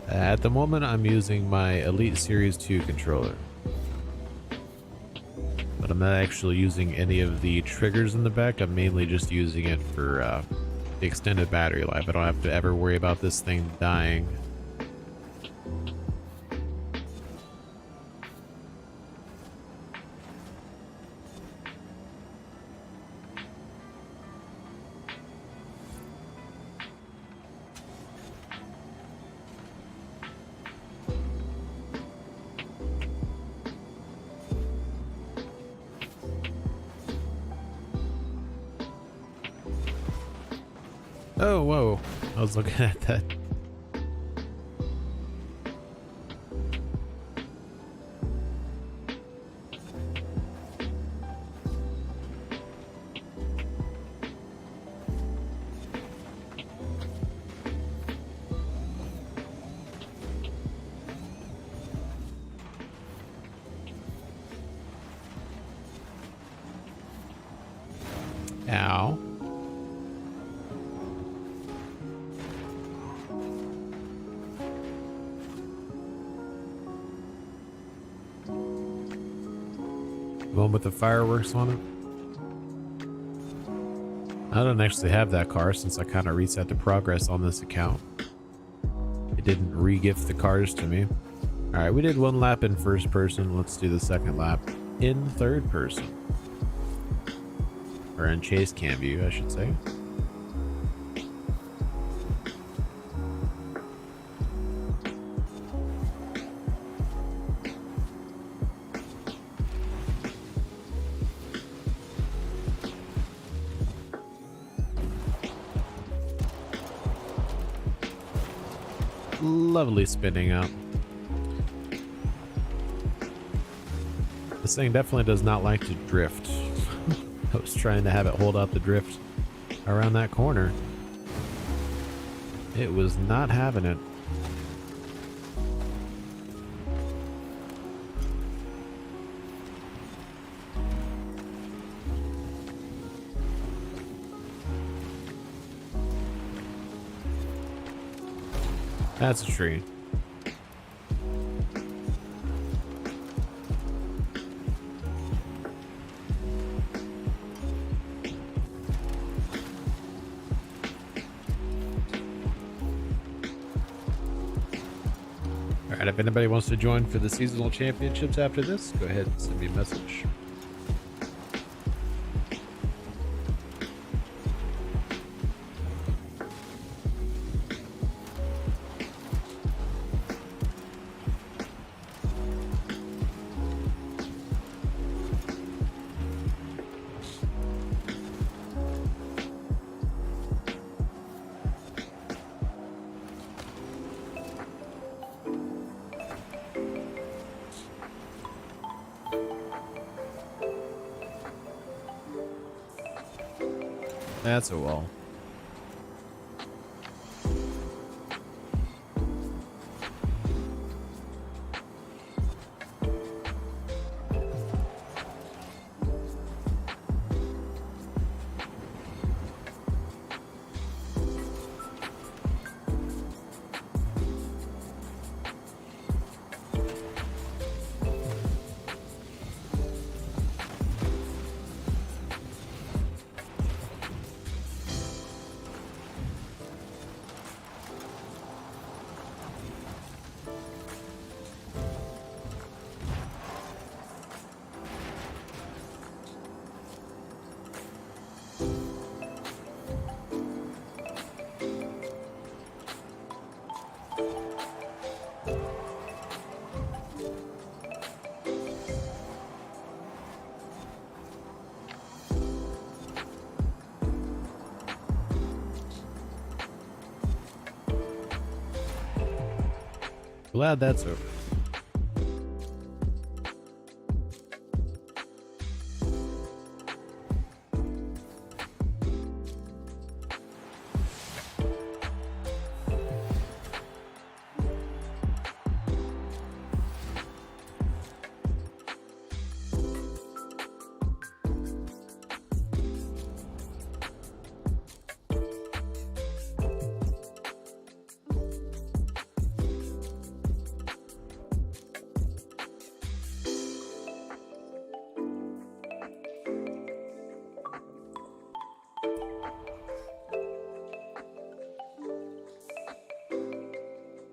At the moment, I'm using my Elite Series 2 controller. But I'm not actually using any of the triggers in the back. I'm mainly just using it for the extended battery life. I don't have to ever worry about this thing dying. Oh, whoa. I was looking at that. Ow. The one with the fireworks on it? I don't actually have that car since I kind of reset the progress on this account. It didn't re-gift the cars to me. Alright, we did one lap in first person. Let's do the second lap in third person. Or in chase cam view, I should say. Lovely spinning out. This thing definitely does not like to drift. I was trying to have it hold out the drift around that corner. It was not having it. That's a tree. Alright, if anybody wants to join for the seasonal championships after this, go ahead and send me a message. That's a wall. Glad that's over.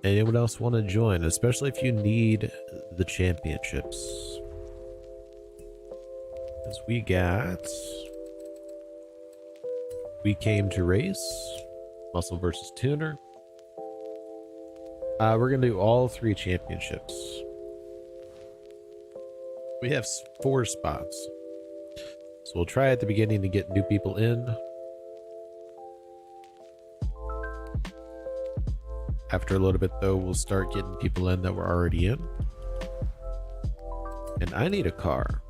Anyone else want to join, especially if you need the championships? Because we came to race, muscle versus tuner. We're gonna do all 3 championships. We have 4 spots, so we'll try at the beginning to get new people in. After a little bit though, we'll start getting people in that were already in. And I need a car.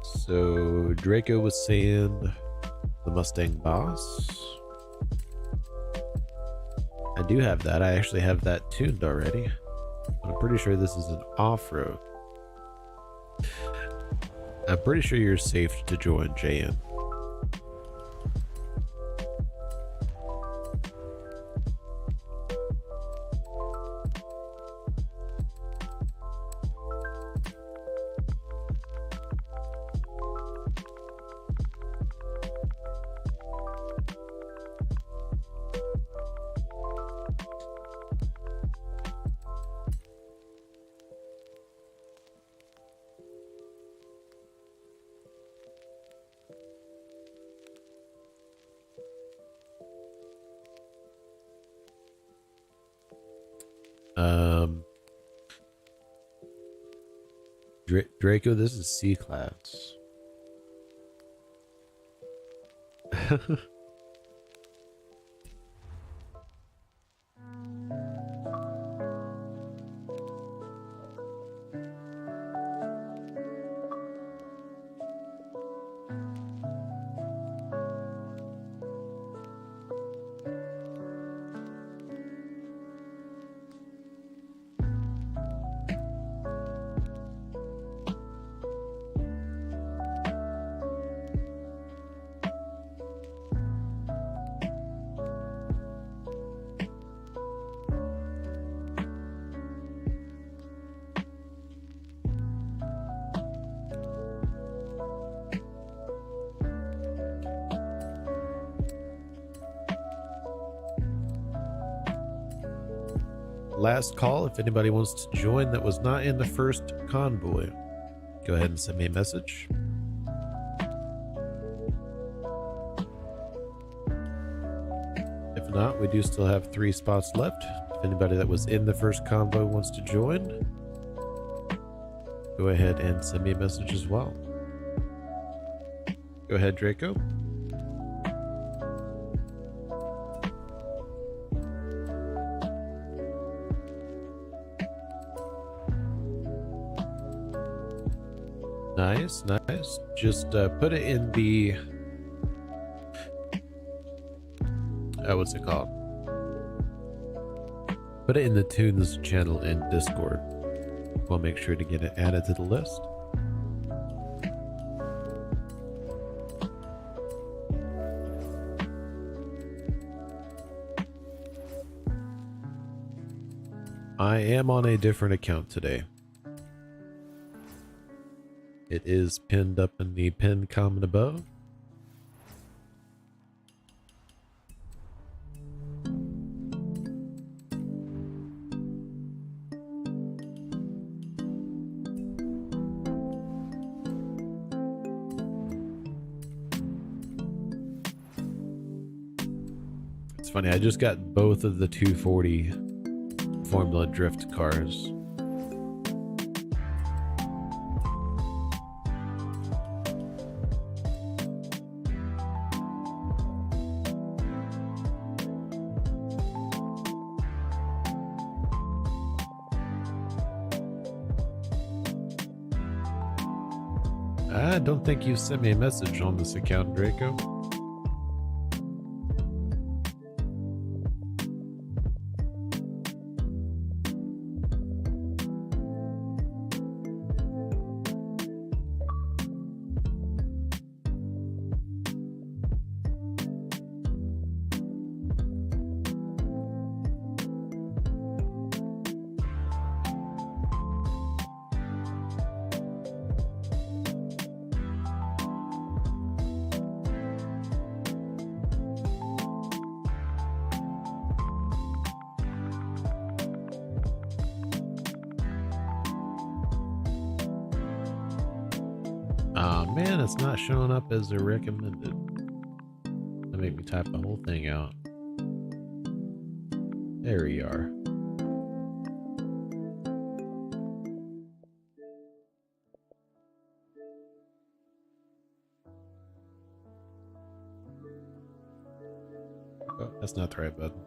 So Draco was saying the Mustang Boss. I do have that. I actually have that tuned already. I'm pretty sure this is an off-road. I'm pretty sure you're safe to join JN. Draco, this is C-Class. Last call, if anybody wants to join that was not in the first convoy, go ahead and send me a message. If not, we do still have 3 spots left. If anybody that was in the first convoy wants to join, go ahead and send me a message as well. Go ahead, Draco. Nice, nice. Just put it in the... what's it called? Put it in the Tunes channel in Discord. We'll make sure to get it added to the list. I am on a different account today. It is pinned up in the pinned comment above. It's funny, I just got both of the 240 Formula Drift cars. I don't think you sent me a message on this account, Draco. Aw, man, it's not showing up as a recommended. That made me type the whole thing out. There we are. Oh, that's not the right button.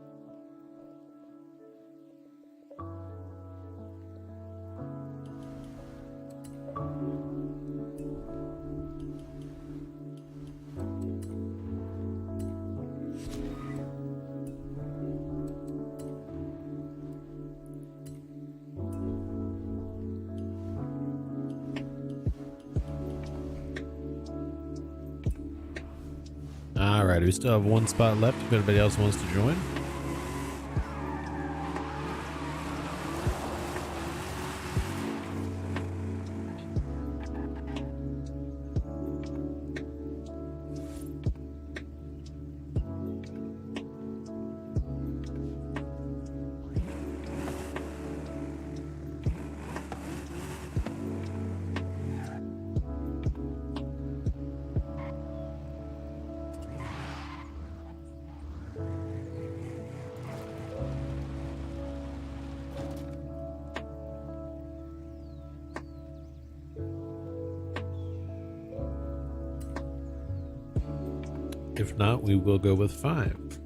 Alright, we still have one spot left if anybody else wants to join. If not, we will go with 5.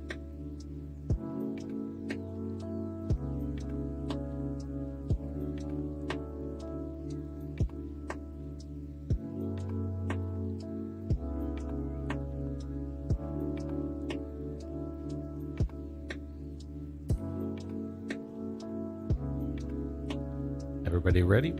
Everybody ready?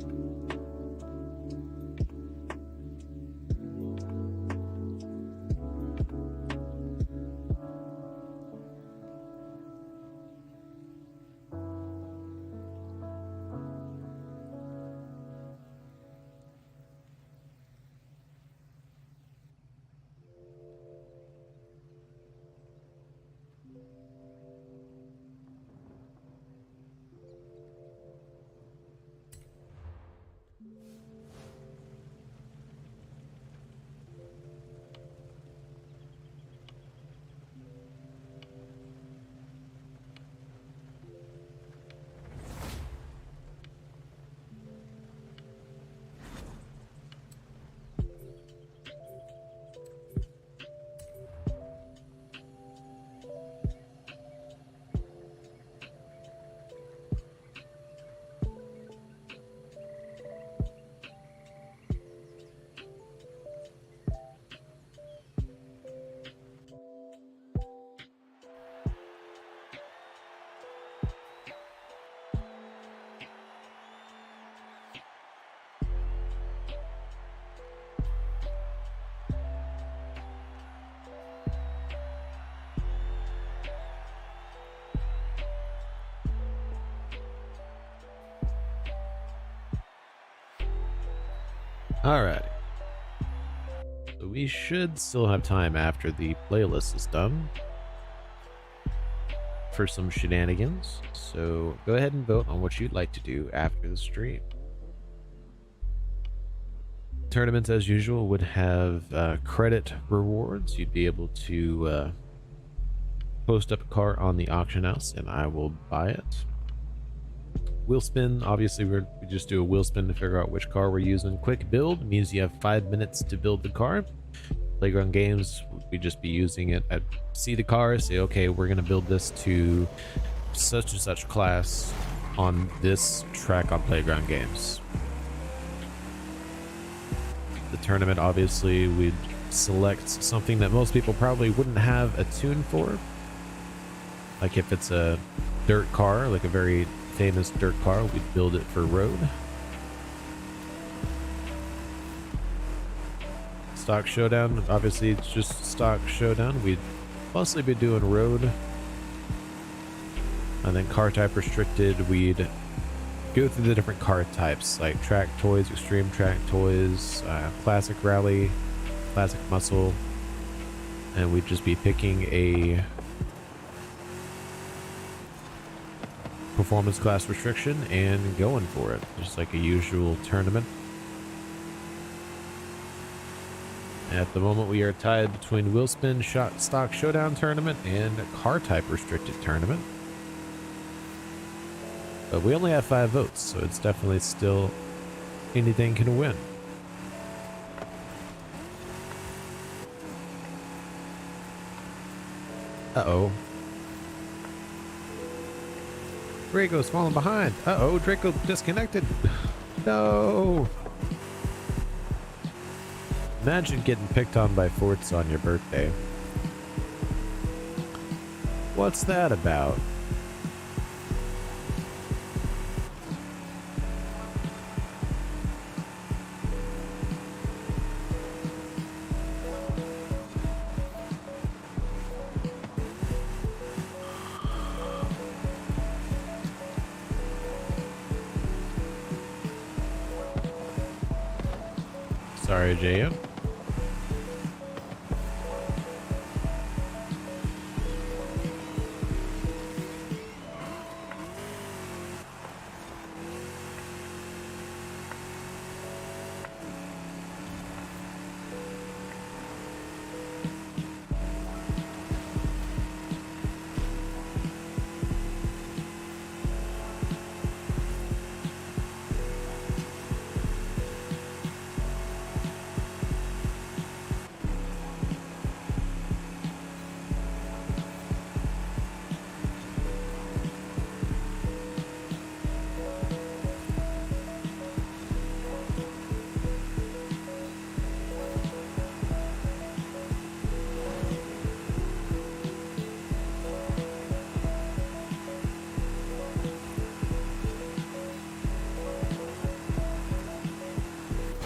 Alrighty. So we should still have time after the playlist is done for some shenanigans. So go ahead and vote on what you'd like to do after the stream. Tournaments, as usual, would have credit rewards. You'd be able to post up a car on the auction house and I will buy it. Wheel spin, obviously we just do a wheel spin to figure out which car we're using. Quick build means you have 5 minutes to build the car. Playground games, we just be using it at see the car, say okay, we're gonna build this to such and such class on this track on Playground Games. The tournament, obviously we'd select something that most people probably wouldn't have a tune for. Like if it's a dirt car, like a very famous dirt car, we'd build it for road. Stock Showdown, obviously it's just Stock Showdown. We'd mostly be doing road. And then car type restricted, we'd go through the different car types like track toys, extreme track toys, classic rally, classic muscle, and we'd just be picking a performance class restriction and going for it, just like a usual tournament. At the moment we are tied between wheel spin stock showdown tournament and car type restricted tournament, but we only have 5 votes, so it's definitely still anything can win. Uh-oh, Draco's falling behind. Uh-oh, Draco disconnected. No. Imagine getting picked on by Forza on your birthday. What's that about? Sorry, JM.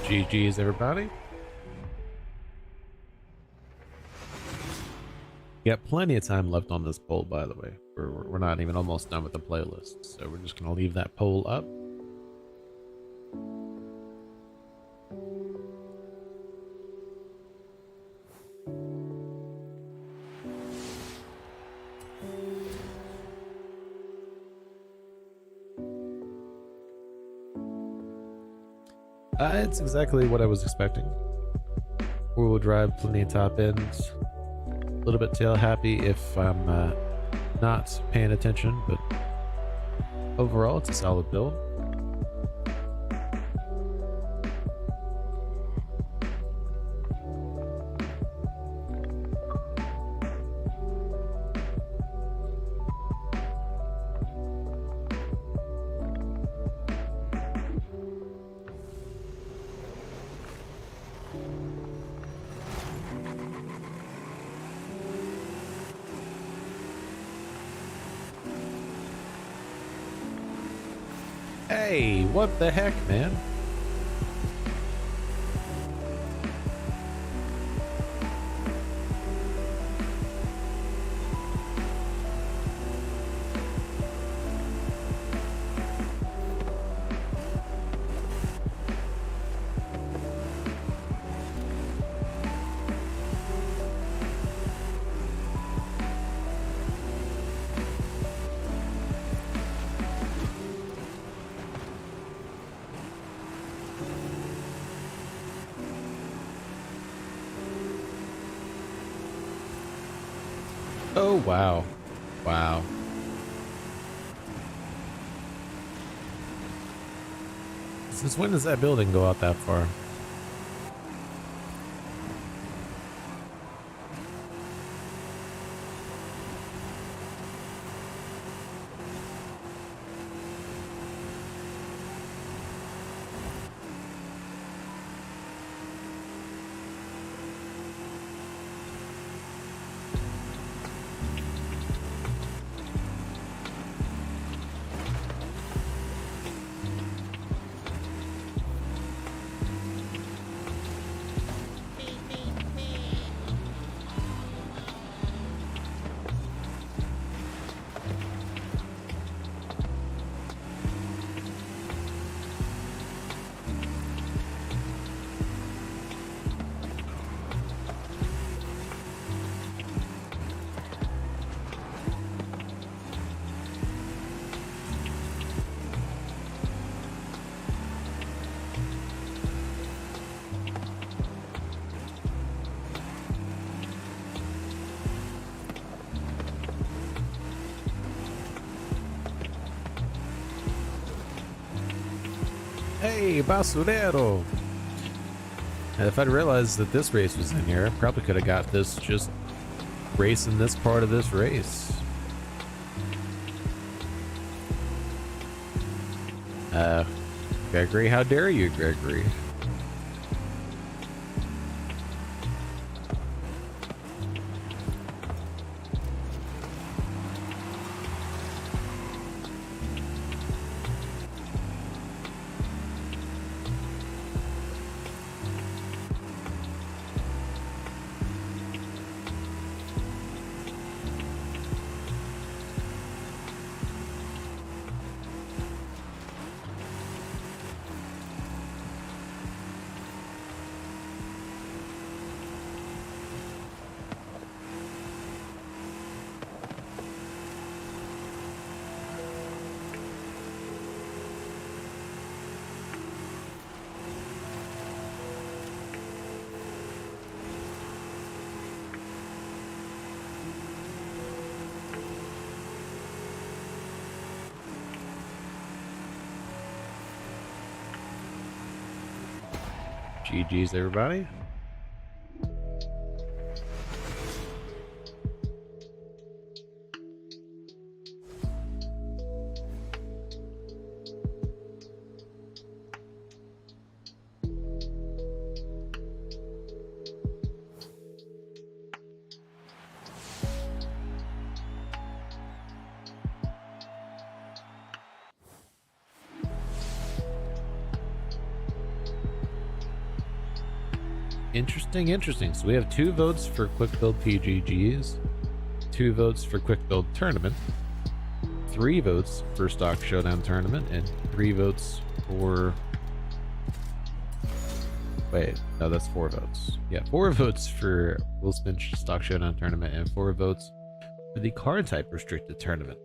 GG's, everybody. Got plenty of time left on this poll, by the way. We're not even almost done with the playlist, so we're just gonna leave that poll up. It's exactly what I was expecting. Four-wheel drive, plenty of top ends. A little bit tail happy if I'm not paying attention, but overall it's a solid build. Hey, what the heck, man? Oh, wow. Wow. Since when does that building go out that far? Hey, basurero! And if I'd realized that this race was in here, I probably could have got this just racing this part of this race. Uh, Gregory, how dare you, Gregory? GG's, everybody. Interesting. So we have 2 votes for Quick Build PGGs, 2 votes for Quick Build Tournament, 3 votes for Stock Showdown Tournament, and 3 votes for... Wait, no, that's 4 votes. Yeah, 4 votes for Will Spin Stock Showdown Tournament, and 4 votes for the Car Type Restricted Tournament.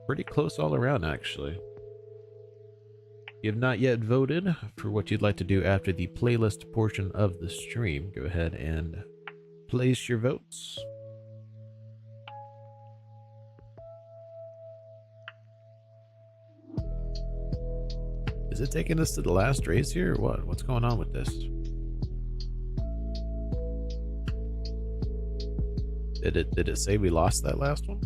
Pretty close all around, actually. If you have not yet voted for what you'd like to do after the playlist portion of the stream, go ahead and place your votes. Is it taking us to the last race here or what? What's going on with this? Did it say we lost that last one?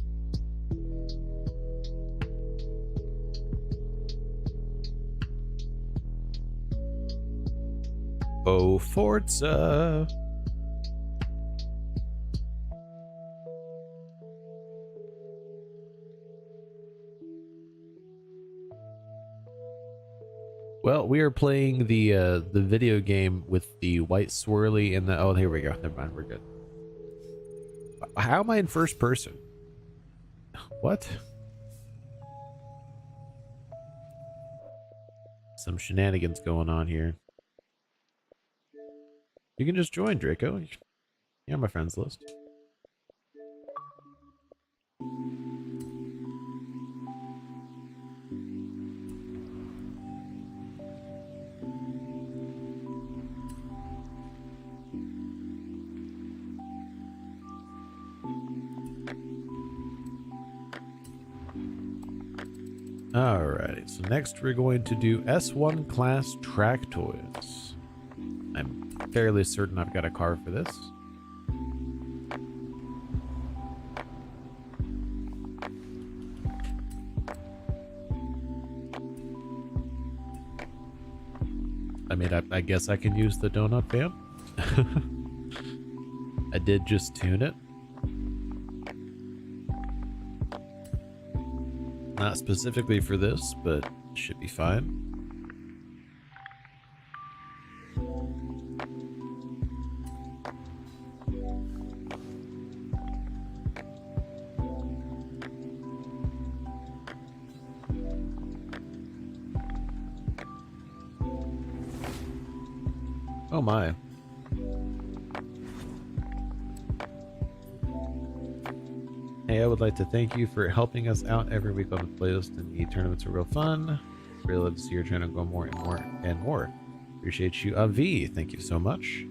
Oh, Forza! Well, we are playing the video game with the white swirly and the... Oh, here we go. Never mind, we're good. How am I in first person? What? Some shenanigans going on here. You can just join, Draco. You're on my friends list. Alrighty, so next we're going to do S1 class track toys. I'm fairly certain I've got a car for this. I mean, I guess I can use the donut fan. I did just tune it. Not specifically for this, but it should be fine. Oh my. Hey, I would like to thank you for helping us out every week on the playlist, and the tournaments are real fun. Really love to see your channel go more and more and more. Appreciate you, Avi. Thank you so much.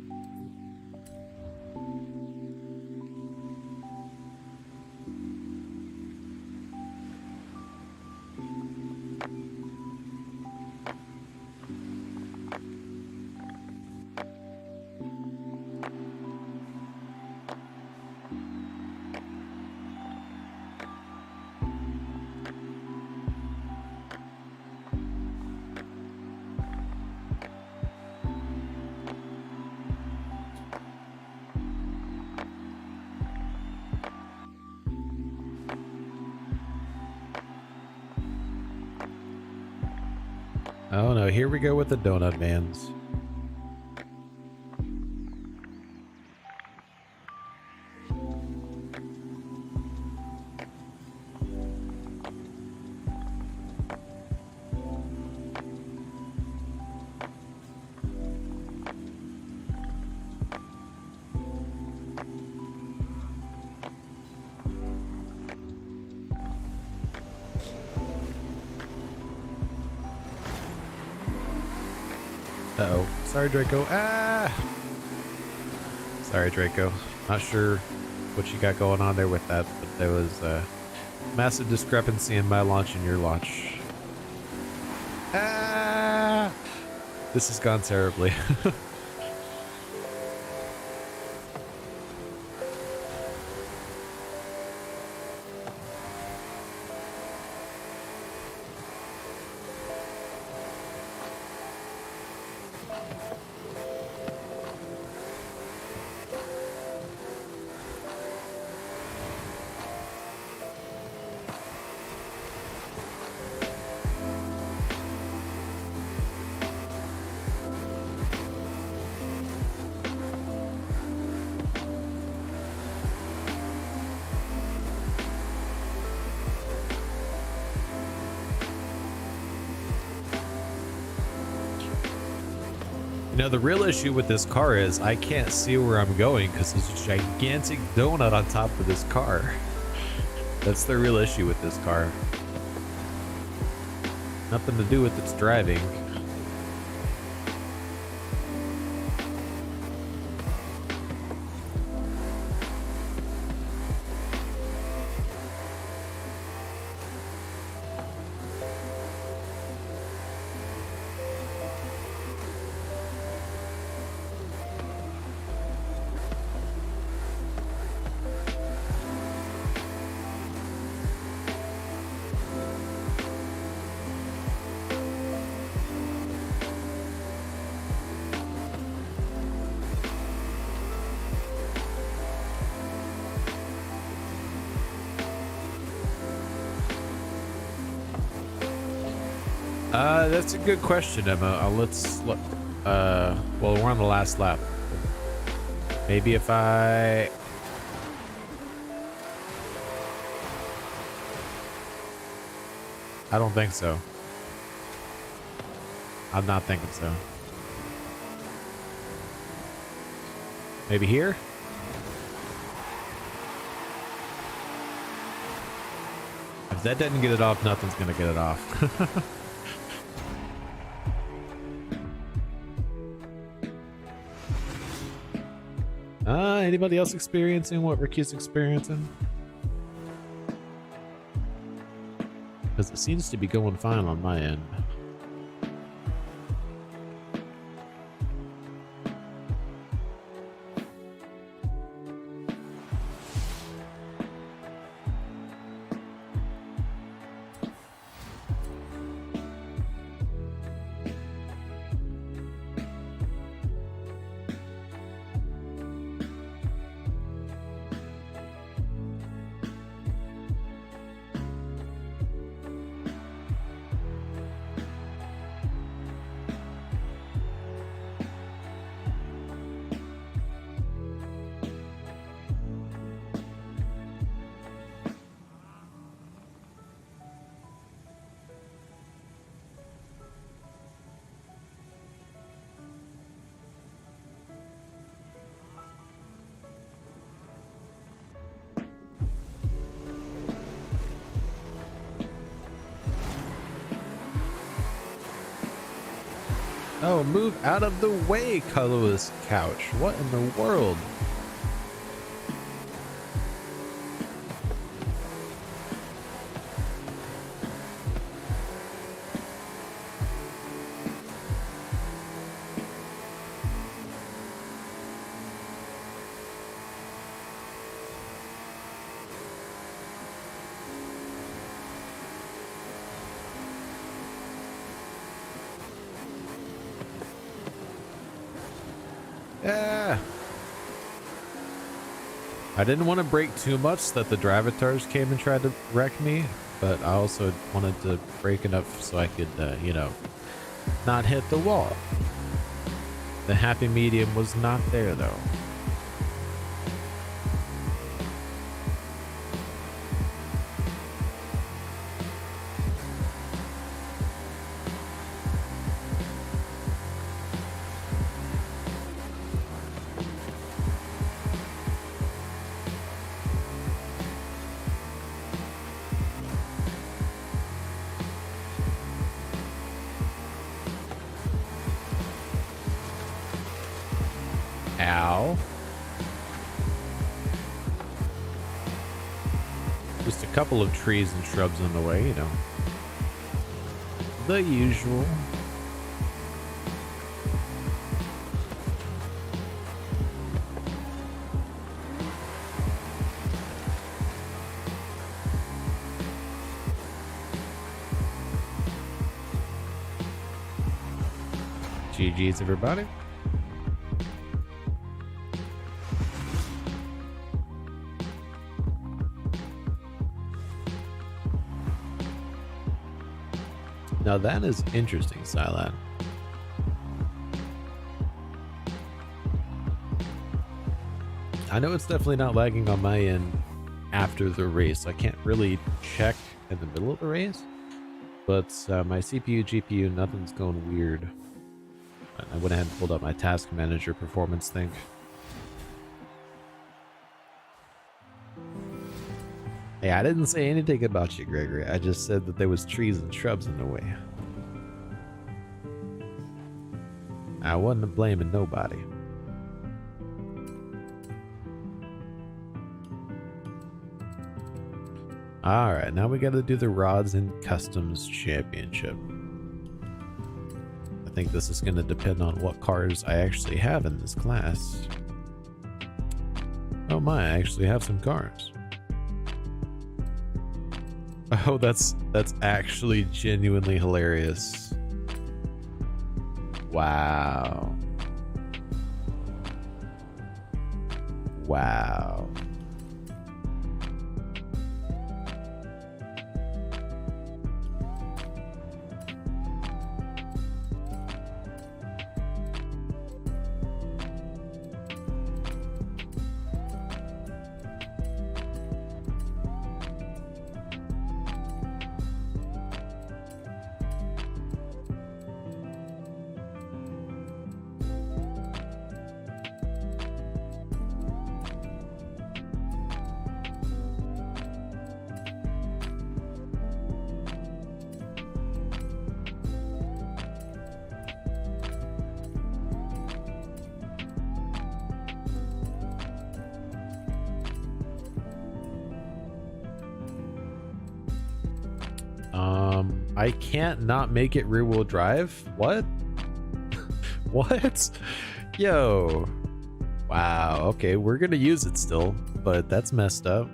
Oh no, here we go with the donut vans. Uh-oh. Sorry, Draco. Ah! Sorry, Draco. Not sure what you got going on there with that, but there was a massive discrepancy in my launch and your launch. Ah! This has gone terribly. You know, the real issue with this car is I can't see where I'm going because there's a gigantic donut on top of this car. That's the real issue with this car. Nothing to do with its driving. That's a good question, Emma. Let's look. Well, we're on the last lap. Maybe if I don't think so. I'm not thinking so. Maybe here? If that doesn't get it off, nothing's gonna get it off. Anybody else experiencing what Ricky's experiencing? Because it seems to be going fine on my end. Oh, move out of the way, colorless couch. What in the world? Yeah. I didn't want to break too much that the drivatars came and tried to wreck me, but I also wanted to break enough so I could, you know, not hit the wall. The happy medium was not there though. Ow. Just a couple of trees and shrubs in the way, you know. The usual. GG's everybody. Now that is interesting, Silat. I know it's definitely not lagging on my end after the race. I can't really check in the middle of the race, but my CPU, GPU, nothing's going weird. I went ahead and pulled up my task manager performance thing. Hey, I didn't say anything about you, Gregory. I just said that there was trees and shrubs in the way. I wasn't blaming nobody. Alright, now we gotta do the Rods and Customs Championship. I think this is gonna depend on what cars I actually have in this class. Oh my, I actually have some cars. Oh, that's actually genuinely hilarious. Wow. Wow. I can't not make it rear wheel drive? What? What? Yo. Wow, okay, we're gonna use it still, but that's messed up.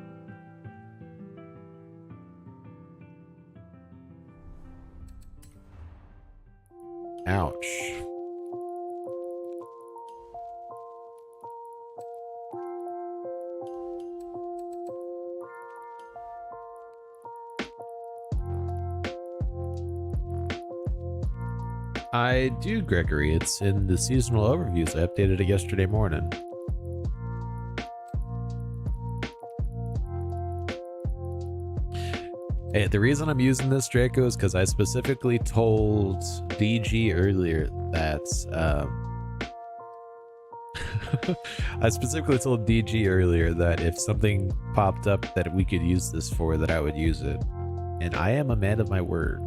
Ouch. I do, Gregory. It's in the seasonal overviews. I updated it yesterday morning. Hey, the reason I'm using this, Draco, is because I specifically told DG earlier that I specifically told DG earlier that if something popped up that we could use this for, that I would use it. And I am a man of my word.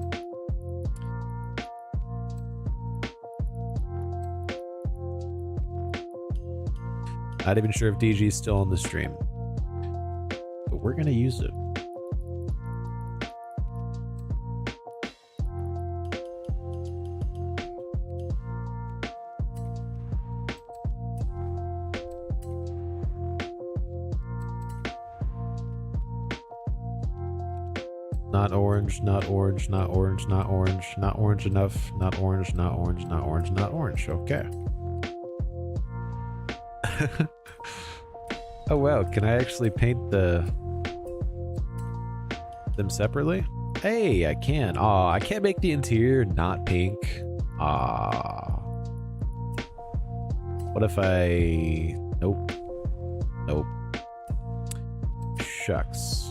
Not even sure if DG is still on the stream, but we're gonna use it. Not orange, not orange, not orange, not orange, not orange enough, not orange, not orange, not orange, not orange. Okay. Oh wow, can I actually paint them separately? Hey, I can. Aw, I can't make the interior not pink. Ah. What if I... Nope. Nope. Shucks.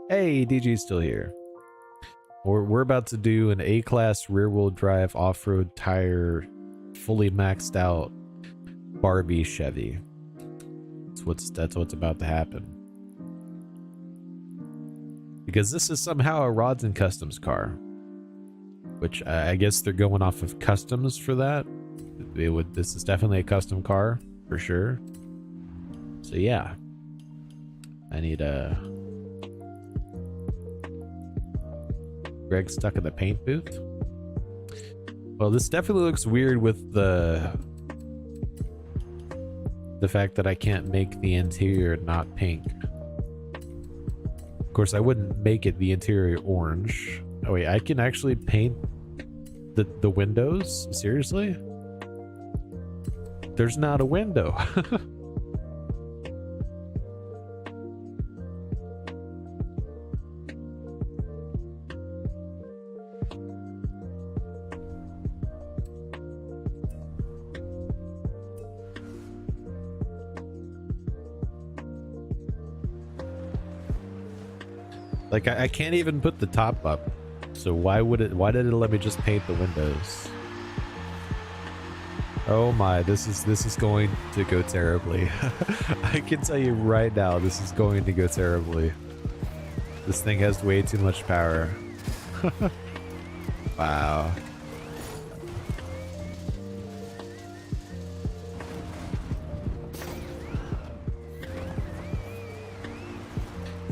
Hey, DG's still here. We're about to do an A-class rear-wheel drive off-road tire, fully maxed out Barbie Chevy. That's what's about to happen. Because this is somehow a Rods and Customs car, which I guess they're going off of customs for that. This is definitely a custom car for sure. So yeah, I need a. Greg stuck in the paint booth. Well, this definitely looks weird with the fact that I can't make the interior not pink. Of course, I wouldn't make it the interior orange. Oh wait, I can actually paint the windows? Seriously? There's not a window. Like I can't even put the top up. So why did it let me just paint the windows? Oh my, this is going to go terribly. I can tell you right now, this is going to go terribly. This thing has way too much power. Wow.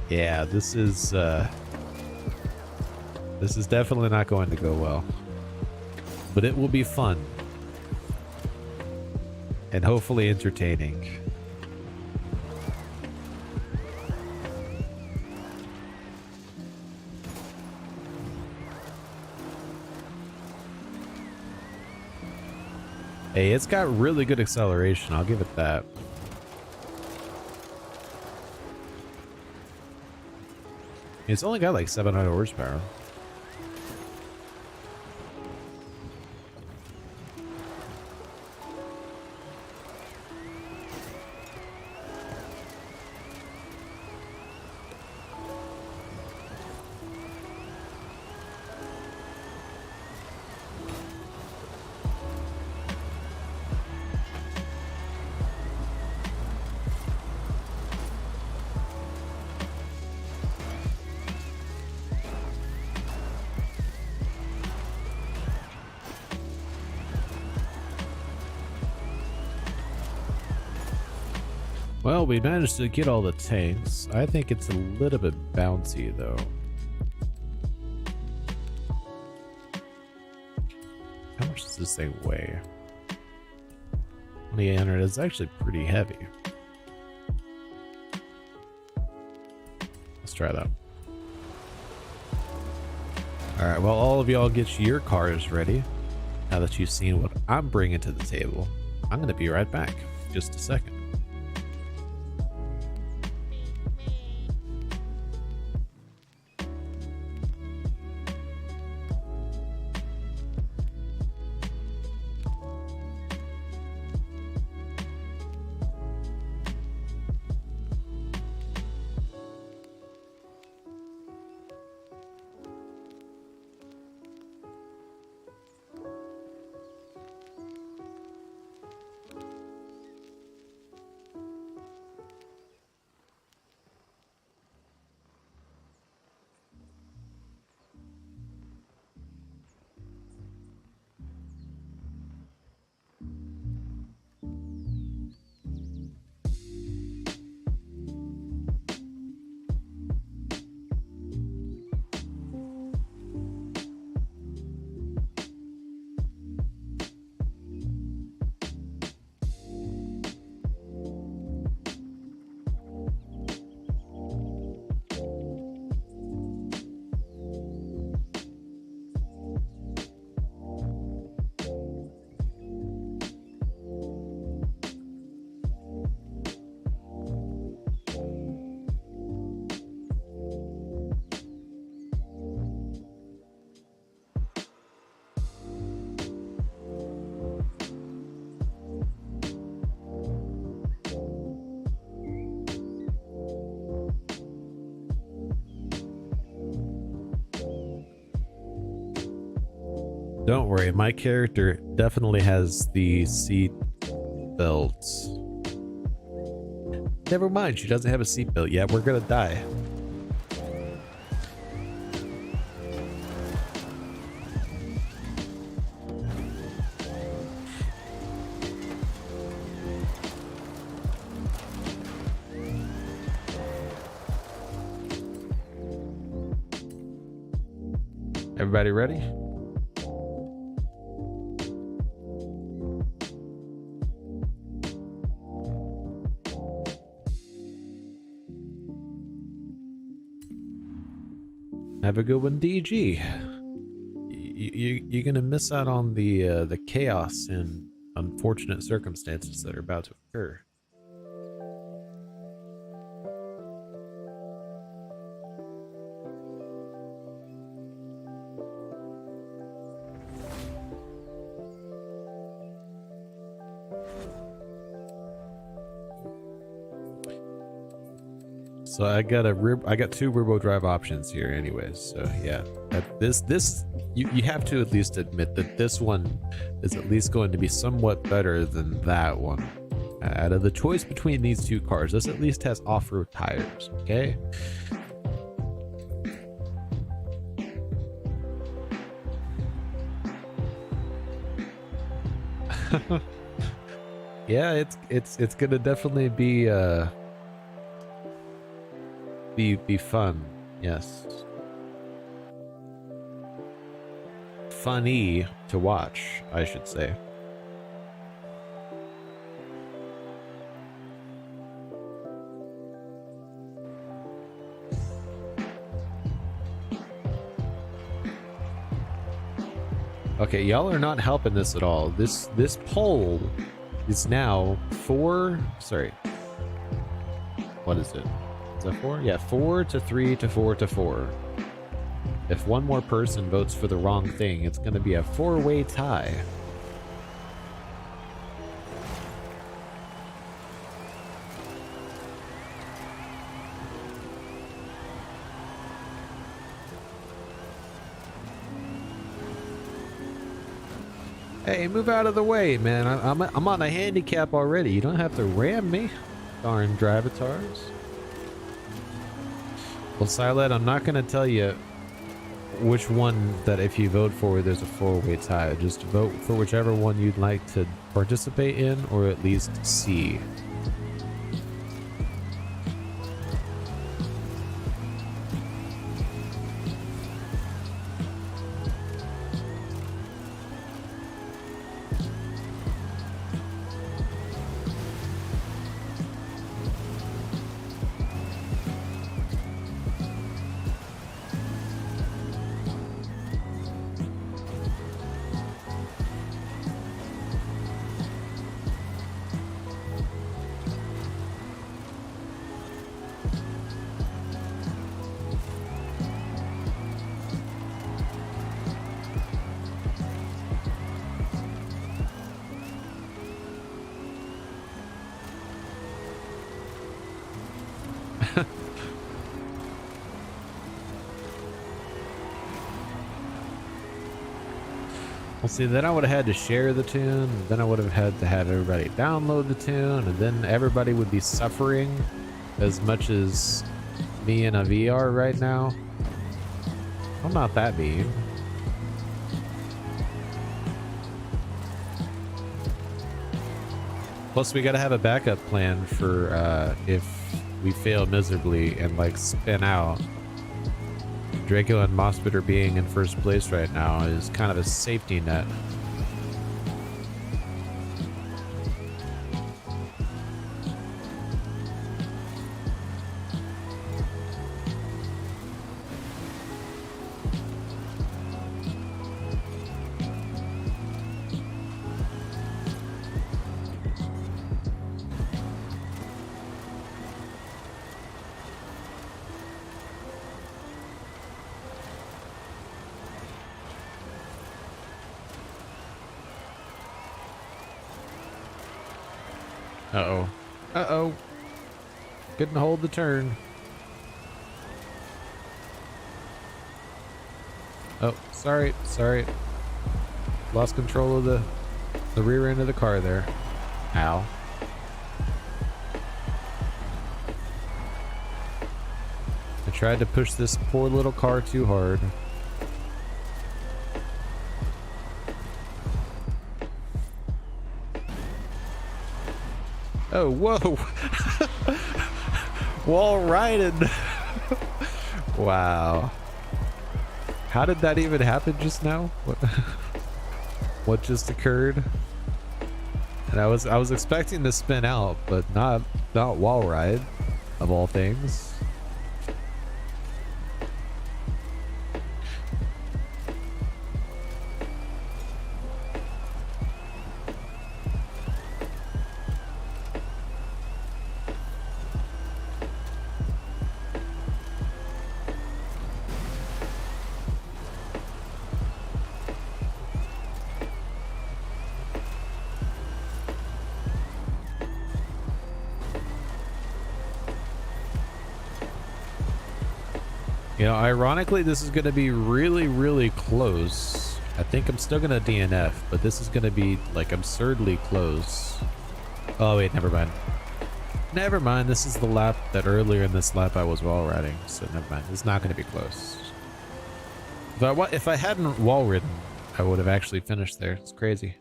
Yeah, this is definitely not going to go well. But it will be fun. And hopefully entertaining. Hey, it's got really good acceleration, I'll give it that. It's only got like 700 horsepower. Well, we managed to get all the tanks. I think it's a little bit bouncy, though. How much does this thing weigh? 2,800. It's actually pretty heavy. Let's try that. Alright, well, all of y'all get your cars ready. Now that you've seen what I'm bringing to the table, I'm going to be right back. Just a second. Don't worry, my character definitely has the seat belts. Never mind, she doesn't have a seatbelt yet. We're gonna die. Everybody ready? Have a good one, DG. You're gonna miss out on the chaos and unfortunate circumstances that are about to occur. So I got two turbo drive options here anyways. So yeah, this you have to at least admit that this one is at least going to be somewhat better than that one. Out of the choice between these two cars, this at least has off-road tires, okay? Yeah, it's gonna definitely be fun. Yes, funny to watch, I should say. Okay, y'all are not helping this at all. This poll is now 4. Sorry, what is it? Is that 4? Yeah, 4 to 3 to 4 to 4. If one more person votes for the wrong thing, it's going to be a 4-way tie. Hey, move out of the way, man. I'm on a handicap already. You don't have to ram me, darn drivatars. Well, Silent, I'm not going to tell you which one that if you vote for, there's a 4-way tie. Just vote for whichever one you'd like to participate in or at least see. Well, see, then I would have had to share the tune, and then I would have had to have everybody download the tune, and then everybody would be suffering as much as me in a VR right now. I'm not that mean. Plus, we gotta have a backup plan for if we fail miserably and like spin out. Draco and Mospiter being in first place right now is kind of a safety net. Uh-oh. Uh-oh. Couldn't hold the turn. Oh, sorry. Sorry. Lost control of the rear end of the car there. Ow. I tried to push this poor little car too hard. Oh, whoa. Wall riding. Wow. How did that even happen just now? What just occurred? And I was expecting to spin out, but not wall ride, of all things. You know, ironically, this is going to be really, really close. I think I'm still going to DNF, but this is going to be, like, absurdly close. Oh, wait, never mind. Never mind, this is the lap that earlier in this lap I was wall riding, so never mind. It's not going to be close. If I hadn't wall ridden, I would have actually finished there. It's crazy.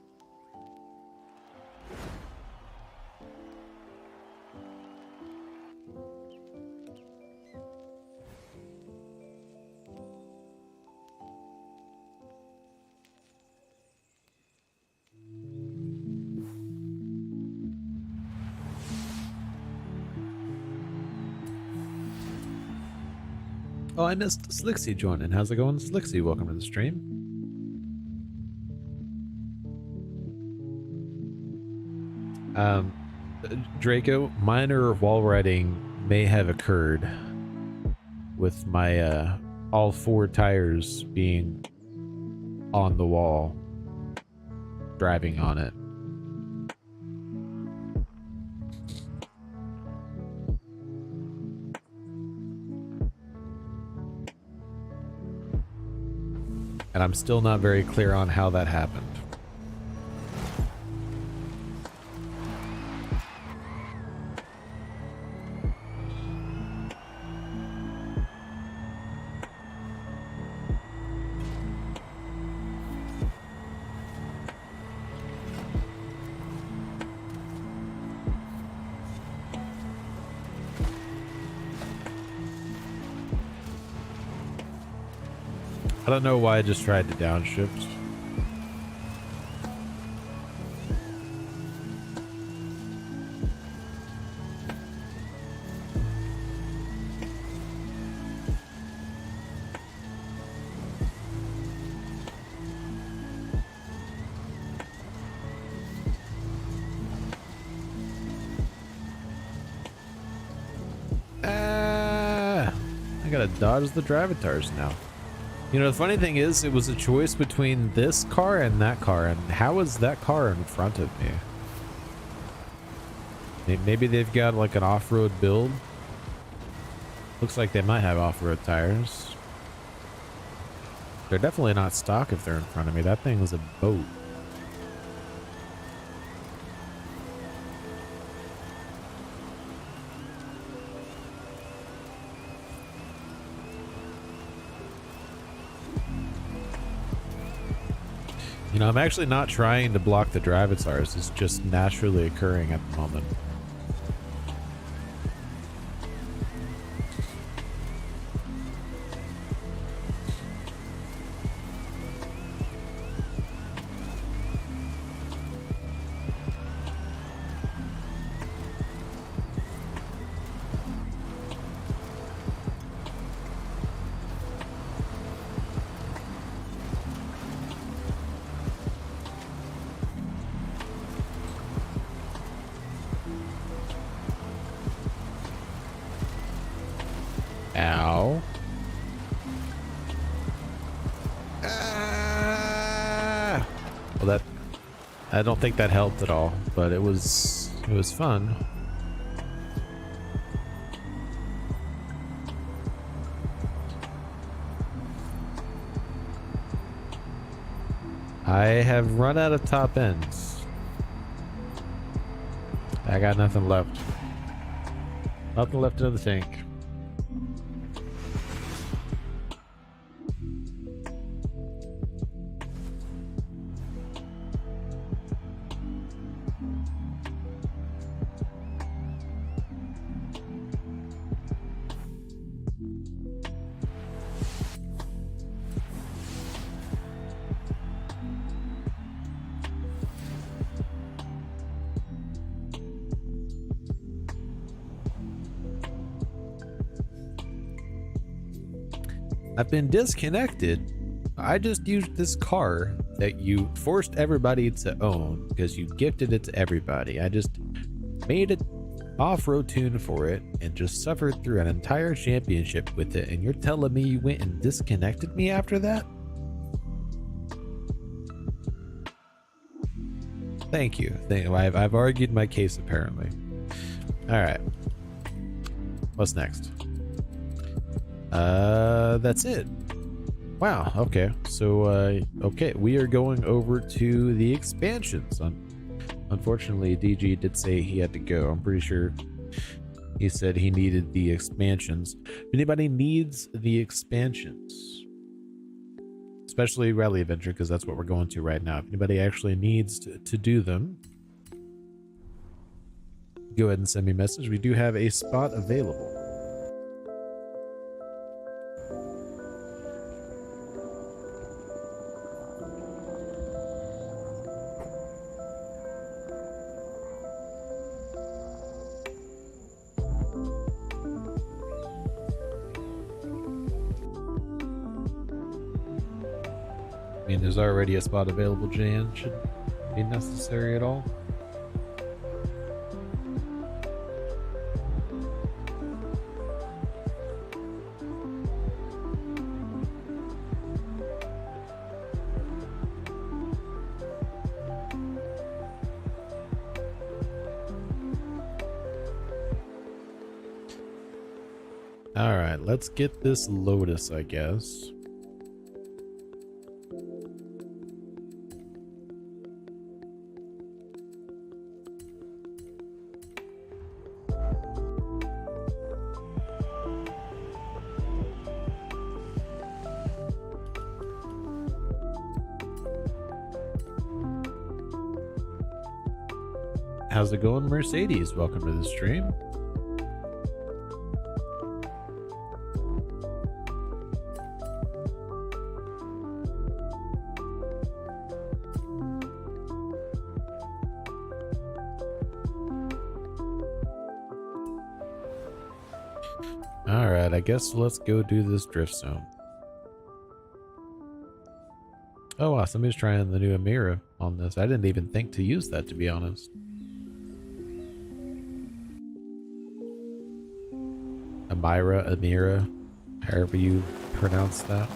Oh, I missed Slixie joining. How's it going, Slixie? Welcome to the stream. Draco, minor wall riding may have occurred with my all four tires being on the wall, driving on it. And I'm still not very clear on how that happened. I don't know why I just tried to downshift. I gotta dodge the drivatars now. You know, the funny thing is, it was a choice between this car and that car, and how is that car in front of me? Maybe they've got like an off-road build. Looks like they might have off-road tires. They're definitely not stock if they're in front of me. That thing is a boat. You know, I'm actually not trying to block the drivatars. It's just naturally occurring at the moment. Ow. Ah! Well, I don't think that helped at all, but it was fun. I have run out of top ends. I got nothing left. Nothing left in the tank. I've been disconnected. I just used this car that you forced everybody to own because you gifted it to everybody. I just made an off-road tune for it and just suffered through an entire championship with it, and you're telling me you went and disconnected me after that? Thank you. I've argued my case apparently. All right. What's next? That's it. Wow. Okay. So, okay, we are going over to the expansions. Unfortunately, DG did say he had to go. I'm pretty sure he said he needed the expansions. If anybody needs the expansions, especially Rally Adventure, because that's what we're going to right now. If anybody actually needs to do them, go ahead and send me a message. We do have a spot available. I mean, there's already a spot available, Jan. Shouldn't be necessary at all. All right, let's get this Lotus, I guess. How's it going, Mercedes? Welcome to the stream. All right, I guess let's go do this drift zone. Oh wow, somebody's trying the new Amira on this. I didn't even think to use that, to be honest. Amira, however you pronounce that.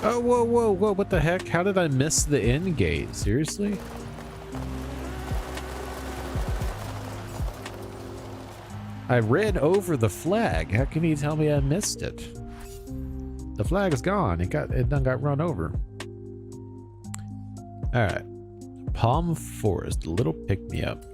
Oh, whoa, what the heck? How did I miss the end gate? Seriously? I ran over the flag. How can you tell me I missed it? The flag is gone. It done got run over. All right. Palm Forest, a little pick-me-up.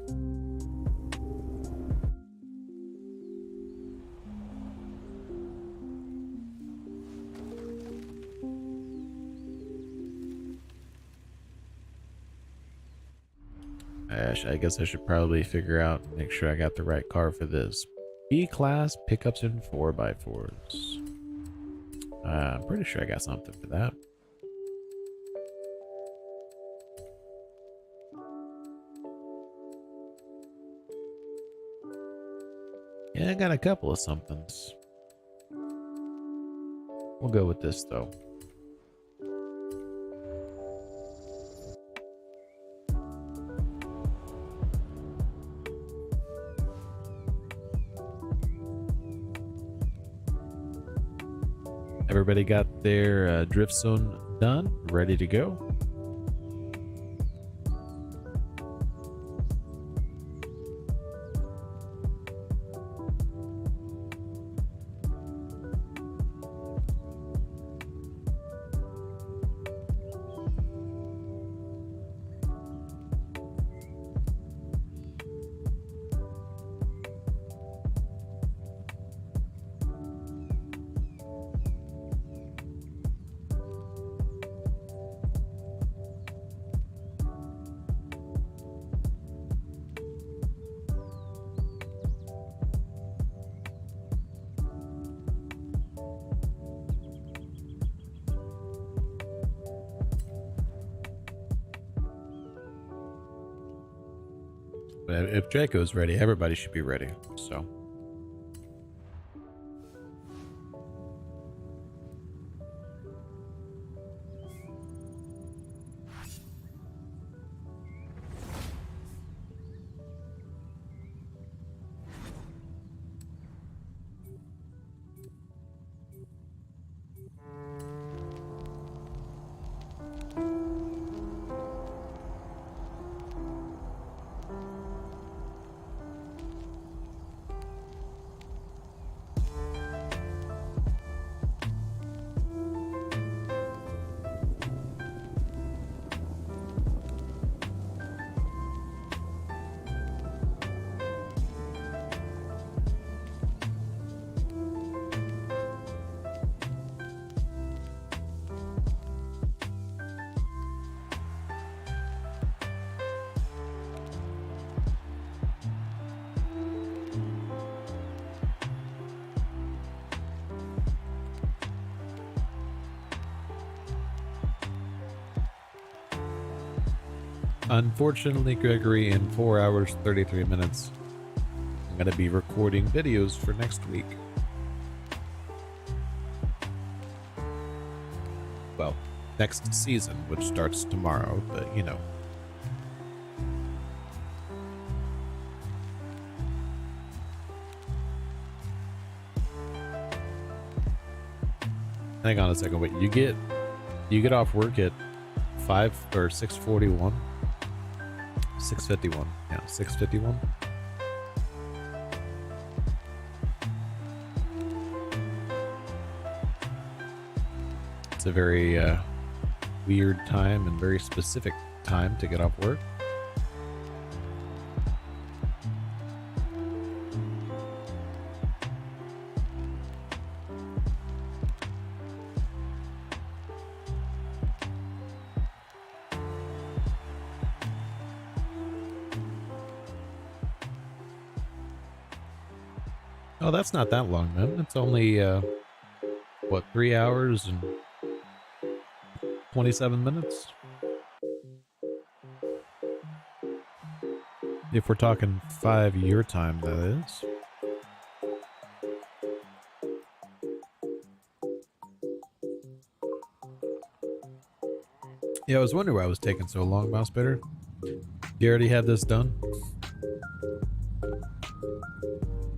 I guess I should probably figure out, make sure I got the right car for this. B-class pickups and 4x4s. I'm pretty sure I got something for that. Yeah, I got a couple of somethings. We'll go with this though. Everybody got their drift zone done, ready to go. But if Draco's ready, everybody should be ready. So. Unfortunately, Gregory, in 4 hours, 33 minutes, I'm going to be recording videos for next week. Well, next season, which starts tomorrow, but you know. Hang on a second, wait, you get off work at 5 or 6:41? 6:51. Yeah, 6:51. It's a very weird time and very specific time to get off work. Oh, that's not that long, man. It's only, what, 3 hours and 27 minutes? If we're talking 5-year time, that is. Yeah, I was wondering why it was taking so long, Mousebitter. You already have this done?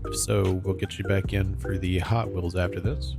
If so, we'll get you back in for the Hot Wheels after this.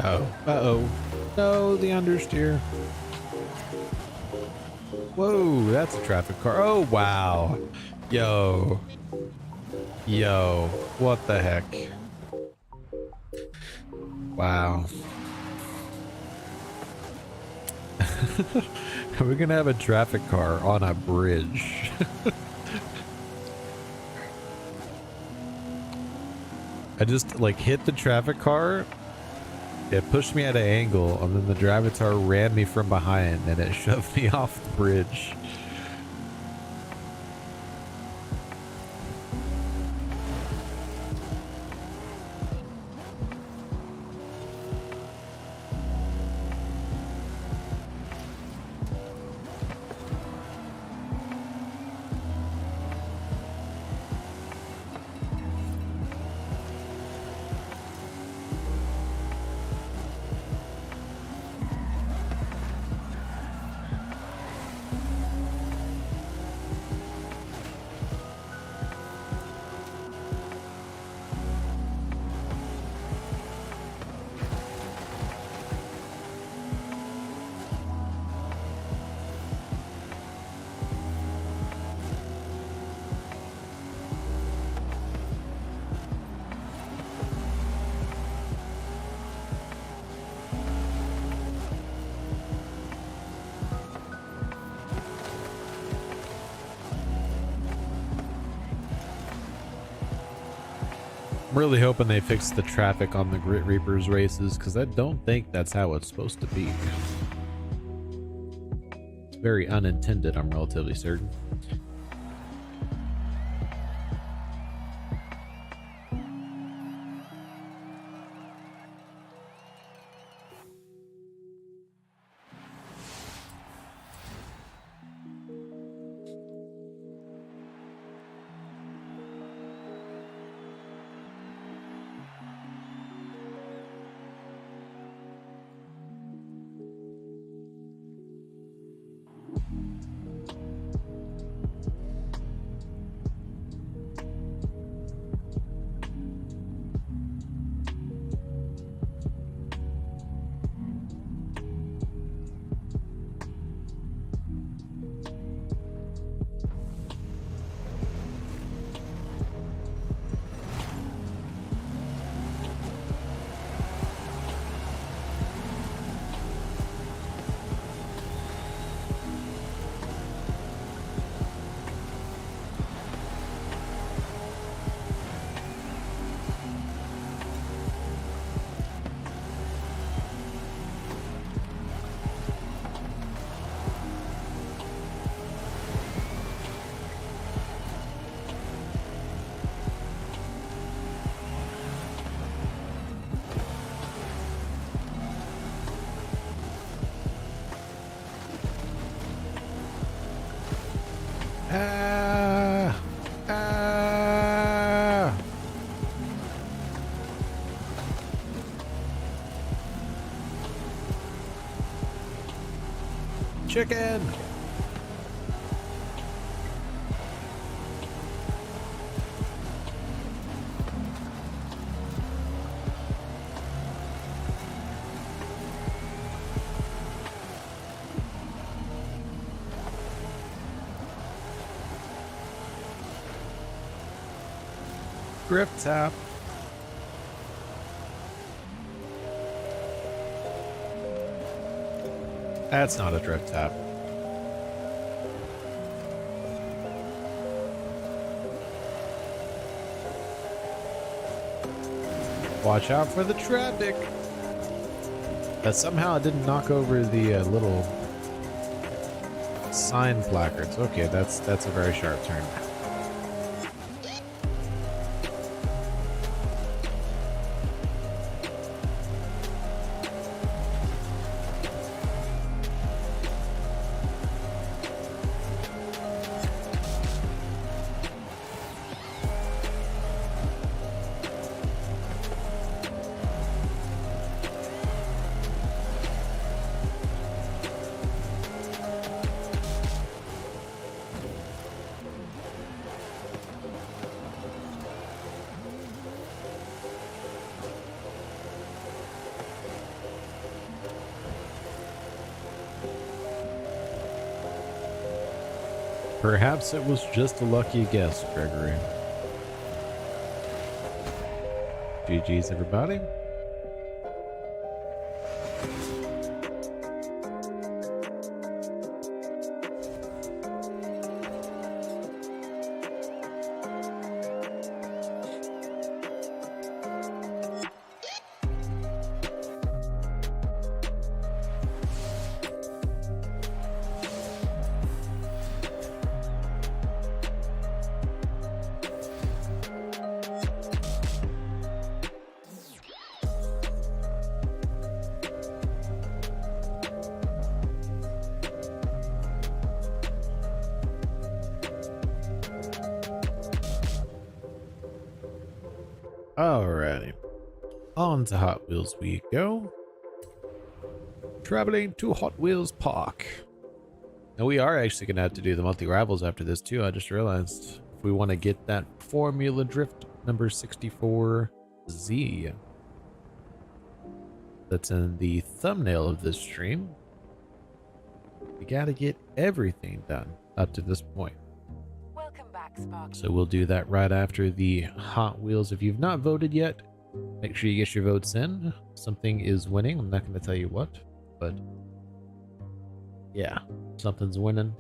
Oh. Uh-oh. No, the understeer. Whoa, that's a traffic car. Oh, wow. Yo. Yo. What the heck? Wow. Are we gonna have a traffic car on a bridge? I just like hit the traffic car. It pushed me at an angle, and then the Drivatar ran me from behind, and it shoved me off the bridge. I'm really hoping they fix the traffic on the Grit Reapers races, because I don't think that's how it's supposed to be. It's very unintended, I'm relatively certain. Chicken! Grift tap. That's not a drift tap. Watch out for the traffic. But somehow it didn't knock over the little sign placards. Okay, that's a very sharp turn. Perhaps it was just a lucky guess, Gregory. GG's, everybody. Alrighty, on to Hot Wheels we go. Traveling to Hot Wheels Park. Now we are actually going to have to do the monthly rivals after this too. I just realized if we want to get that Formula Drift number 64Z that's in the thumbnail of this stream, we got to get everything done up to this point. So we'll do that right after the Hot Wheels. If you've not voted yet, make sure you get your votes in. Something is winning. I'm not going to tell you what, but yeah, something's winning.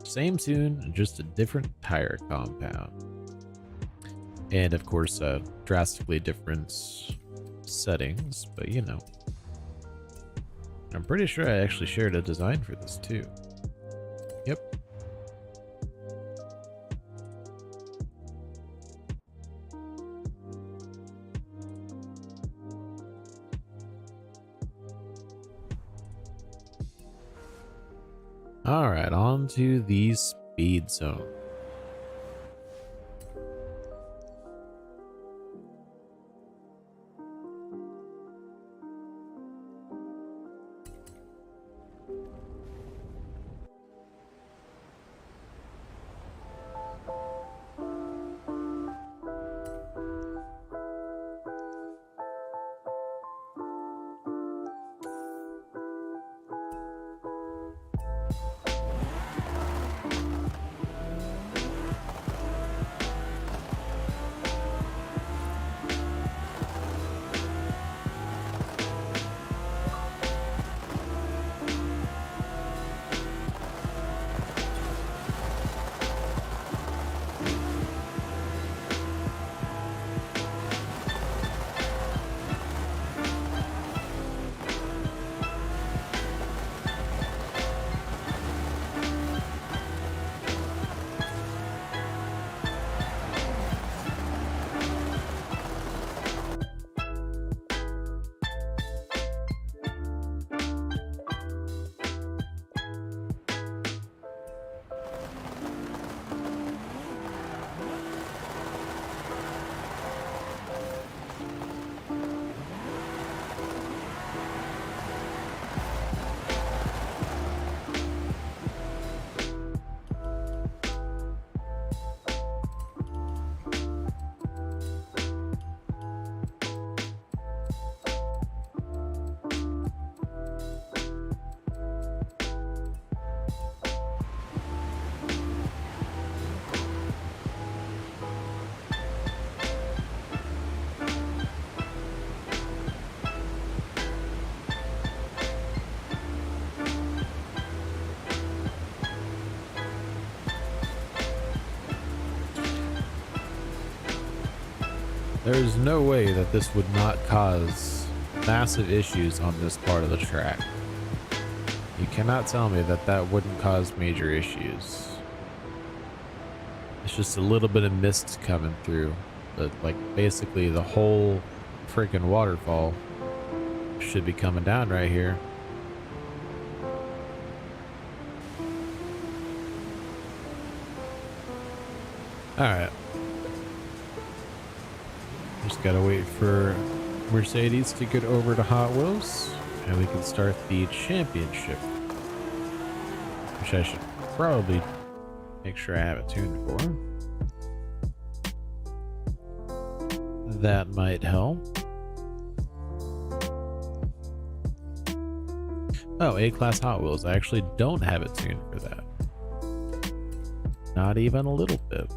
Same tune, just a different tire compound. And of course, drastically different settings, but you know. I'm pretty sure I actually shared a design for this too. Yep. All right, on to the speed zone. There's no way that this would not cause massive issues on this part of the track. You cannot tell me that that wouldn't cause major issues. It's just a little bit of mist coming through, but like basically the whole freaking waterfall should be coming down right here. Alright. Just gotta wait for Mercedes to get over to Hot Wheels, and we can start the championship. Which I should probably make sure I have it tuned for. That might help. Oh, A-Class Hot Wheels. I actually don't have it tuned for that. Not even a little bit.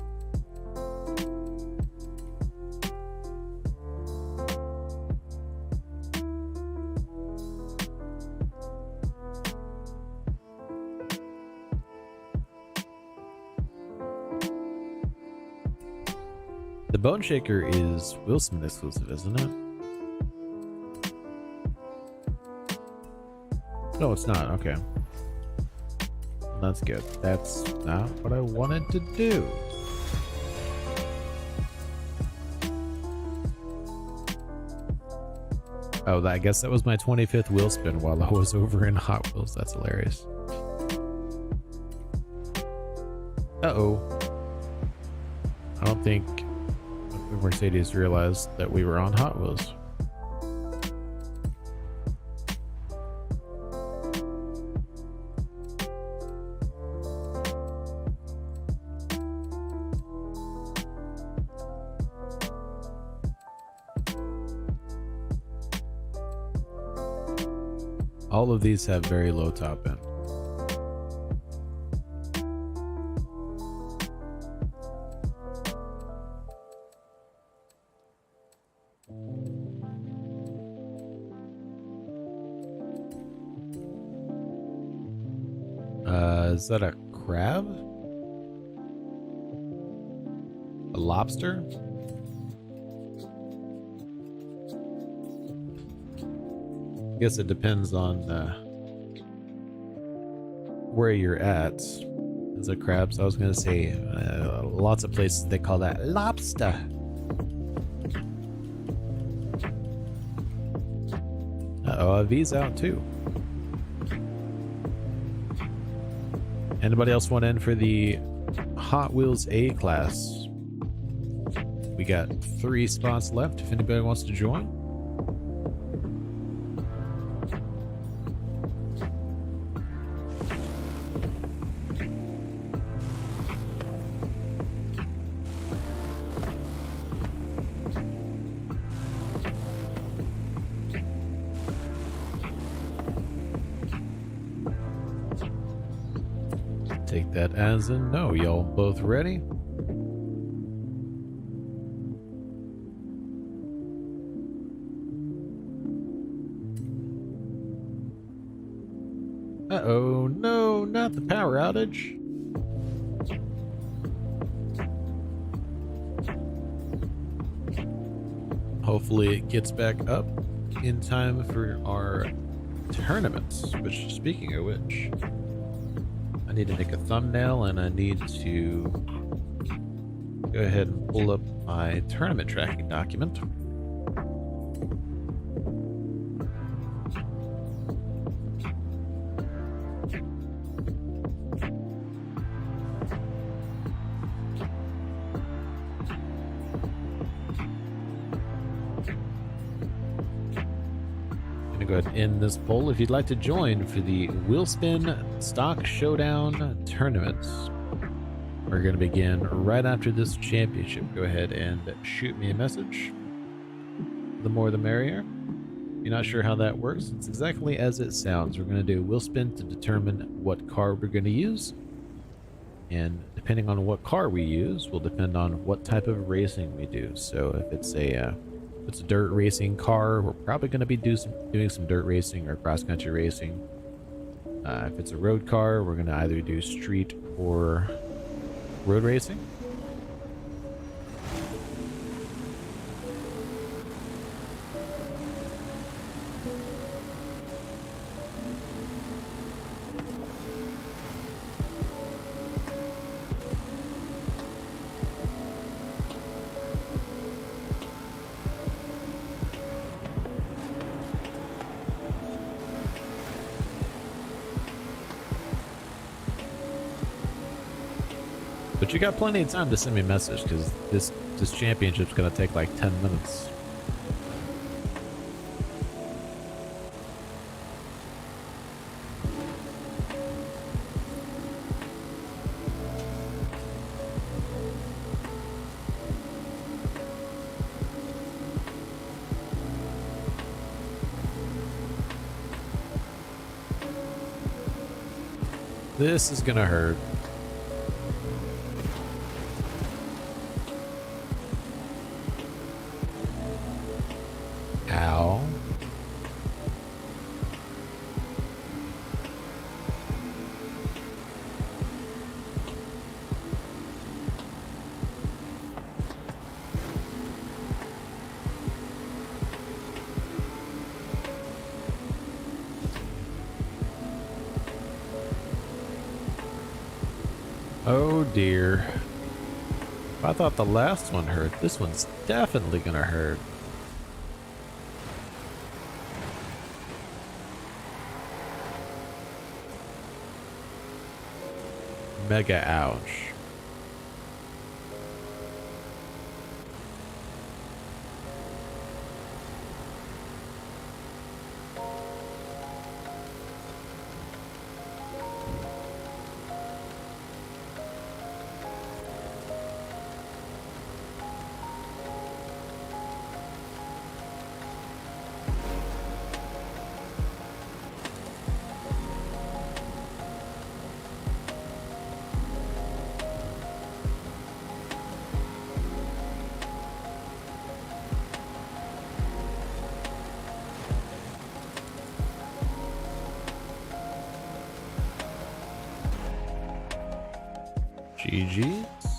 The Bone Shaker is Wilson exclusive, isn't it? No, it's not. Okay. That's good. That's not what I wanted to do. Oh, I guess that was my 25th wheel spin while I was over in Hot Wheels. That's hilarious. Uh-oh. I don't think Mercedes realized that we were on Hot Wheels. All of these have very low top end. Is that a crab? A lobster? I guess it depends on where you're at. Is it crabs? I was gonna say lots of places they call that lobster. Uh-oh, a V's out too. Anybody else want in for the Hot Wheels A-Class? We got 3 spots left if anybody wants to join. Take that as a no. Y'all both ready? Uh-oh, no, not the power outage. Hopefully it gets back up in time for our tournaments, which, speaking of which, I need to make a thumbnail and I need to go ahead and pull up my tournament tracking document. Go ahead and end this poll. If you'd like to join for the Wheel Spin Stock Showdown tournaments, we're going to begin right after this championship. Go ahead and shoot me a message. The more the merrier. If you're not sure how that works, it's exactly as it sounds. We're going to do a wheel spin to determine what car we're going to use, and depending on what car we use will depend on what type of racing we do. So if it's a dirt racing car, we're probably going to be doing some dirt racing or cross-country racing. If it's a road car, we're going to either do street or road racing. But you got plenty of time to send me a message because this championship's gonna take like 10 minutes. This is gonna hurt. Ow. Oh dear. I thought the last one hurt. This one's definitely gonna hurt. Mega ouch. GG's.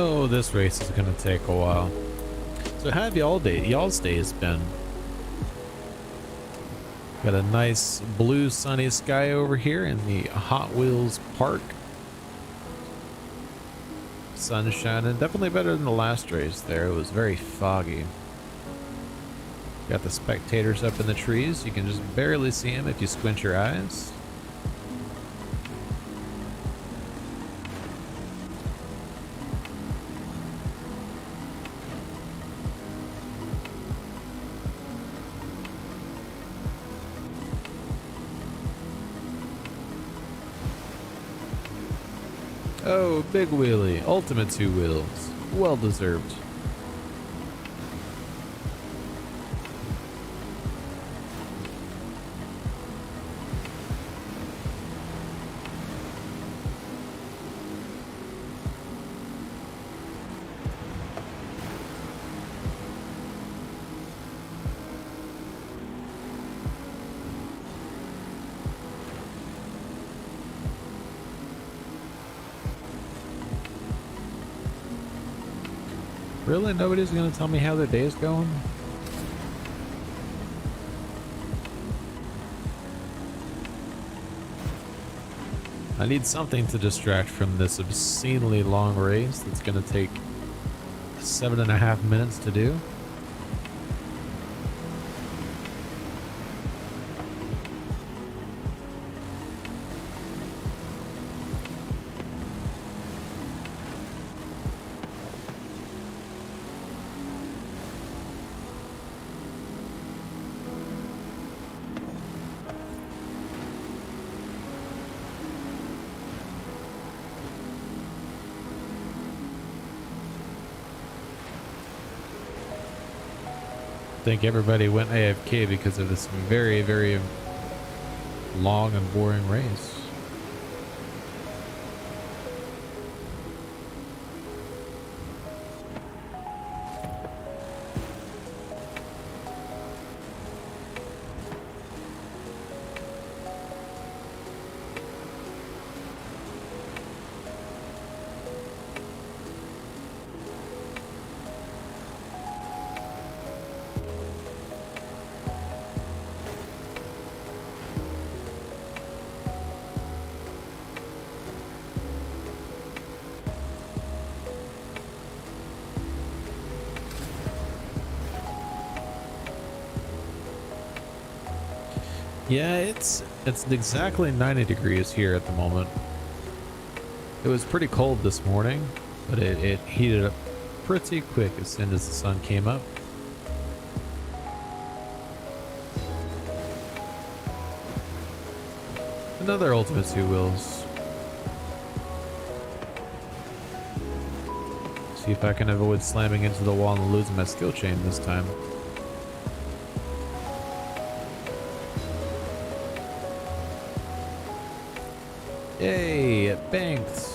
Oh, this race is gonna take a while. So how have y'all's days been? Got a nice blue sunny sky over here in the Hot Wheels park. Sun shining, definitely better than the last race there. It was very foggy. Got the spectators up in the trees. You can just barely see them if you squint your eyes. Oh, big wheelie. Ultimate two wheels. Well deserved. Really? Nobody's gonna tell me how their day's going? I need something to distract from this obscenely long race that's gonna take 7.5 minutes to do. I think everybody went AFK because of this very, very long and boring race. Yeah, it's exactly 90 degrees here at the moment. It was pretty cold this morning, but it heated up pretty quick as soon as the sun came up. Another Ultimate two wheels. See if I can avoid slamming into the wall and losing my skill chain this time. Yay, it banked.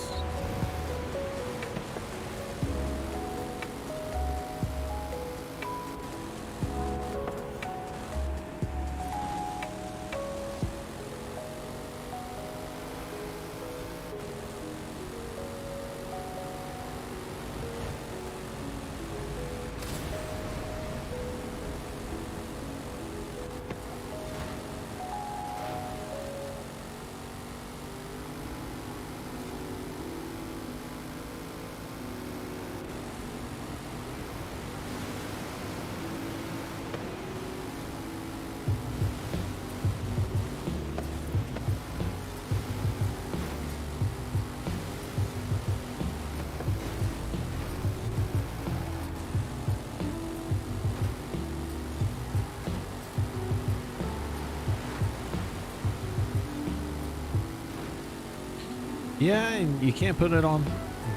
Yeah, and you can't put it on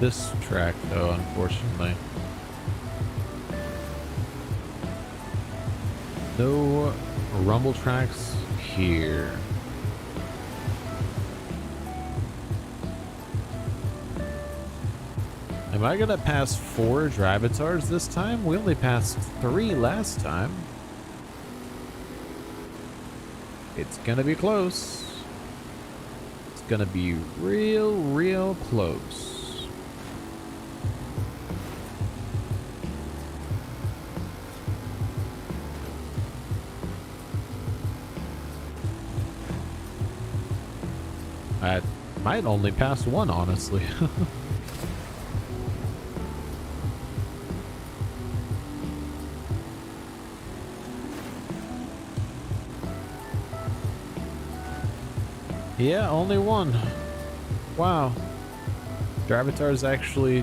this track though, unfortunately. No rumble tracks here. Am I gonna pass 4 Drivatars this time? We only passed 3 last time. It's gonna be close. It's gonna be real close. I might only pass one, honestly. Yeah, only one. Wow. Drivatars actually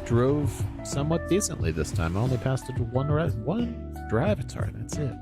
drove somewhat decently this time. I only passed it to one Drivatar, that's it.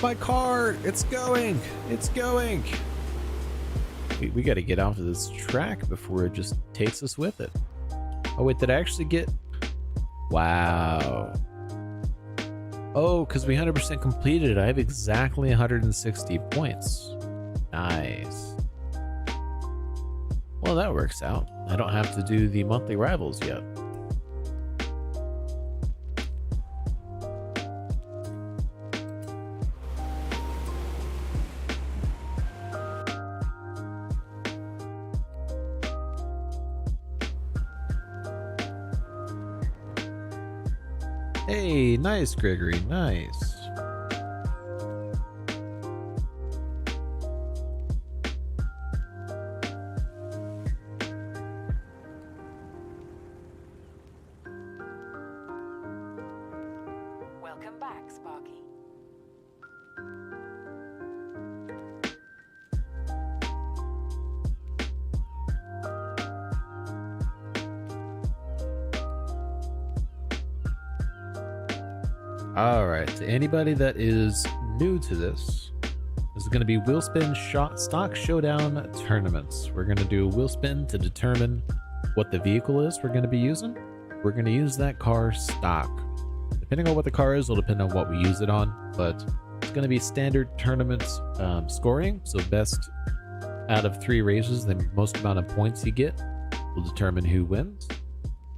My car, it's going. We got to get off of this track before it just takes us with it. Oh wait, did I actually get? Wow. Oh, because we 100% completed it. I have exactly 160 points. Nice. Well, that works out. I don't have to do the monthly rivals yet. Hey, nice, Gregory, nice. Welcome back, Sparky. Alright, to anybody that is new to this is going to be wheel spin stock showdown tournaments. We're going to do a wheel spin to determine what the vehicle is we're going to be using. We're going to use that car stock. Depending on what the car is, will depend on what we use it on, but it's going to be standard tournament scoring. So best out of 3 races, the most amount of points you get will determine who wins.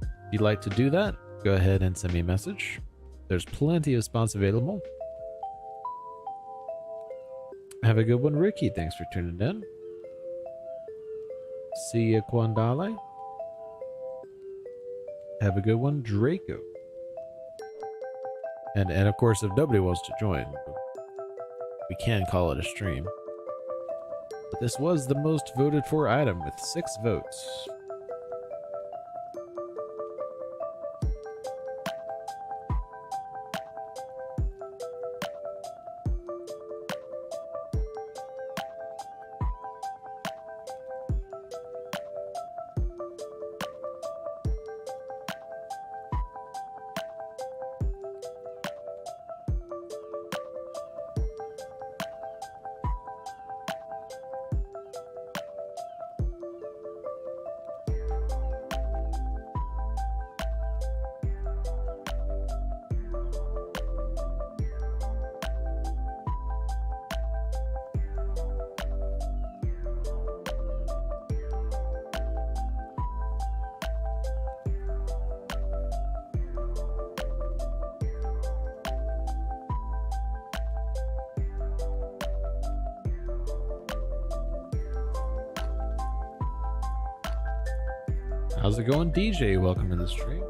If you'd like to do that, go ahead and send me a message. There's plenty of spots available. Have a good one, Ricky. Thanks for tuning in. See ya, Quandale. Have a good one, Draco. And of course, if nobody wants to join, we can call it a stream. But this was the most voted for item with 6 votes. How's it going, DJ? Welcome to the stream.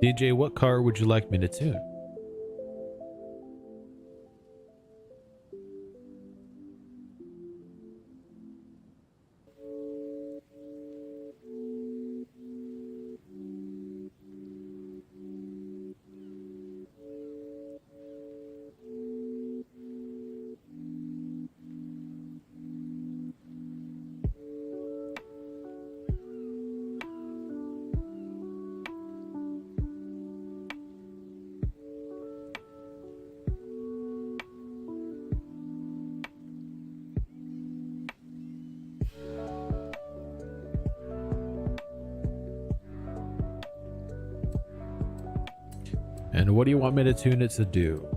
DJ, what car would you like me to tune? And what do you want me to tune it to do?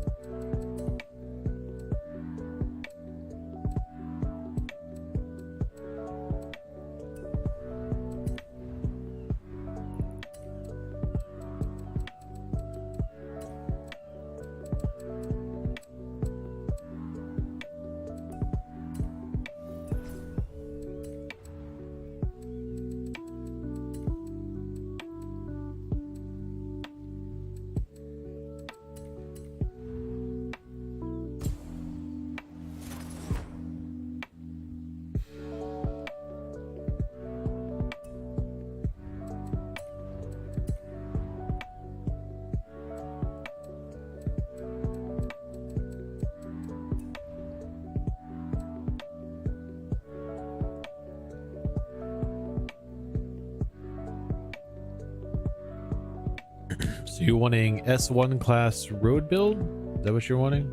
So you're wanting S1 class road build? Is that what you're wanting?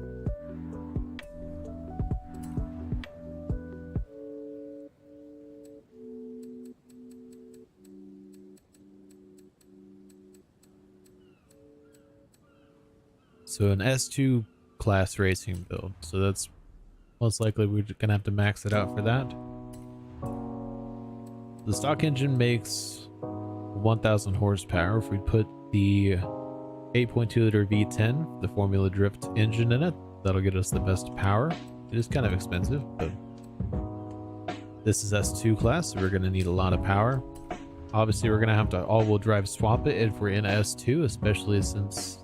So an S2 class racing build. So that's most likely we're gonna have to max it out for that. The stock engine makes 1,000 horsepower. If we put the 8.2 liter V10, the Formula Drift engine in it, that'll get us the best power. It is kind of expensive, but this is S2 class, so we're going to need a lot of power. Obviously, we're going to have to all-wheel drive swap it if we're in S2, especially since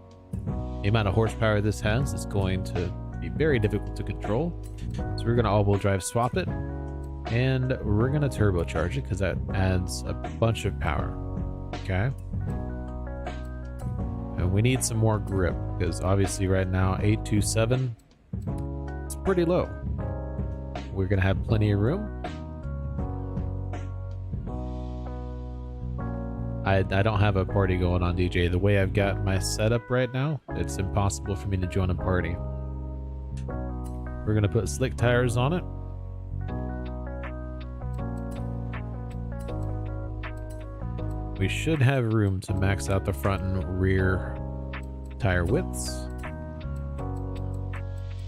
the amount of horsepower this has is going to be very difficult to control. So we're going to all-wheel drive swap it, and we're going to turbocharge it because that adds a bunch of power. Okay. And we need some more grip because obviously right now 827 it's pretty low. We're gonna have plenty of room. I don't have a party going on, DJ. The way I've got my setup right now, it's impossible for me to join a party. We're gonna put slick tires on it. We should have room to max out the front and rear tire widths.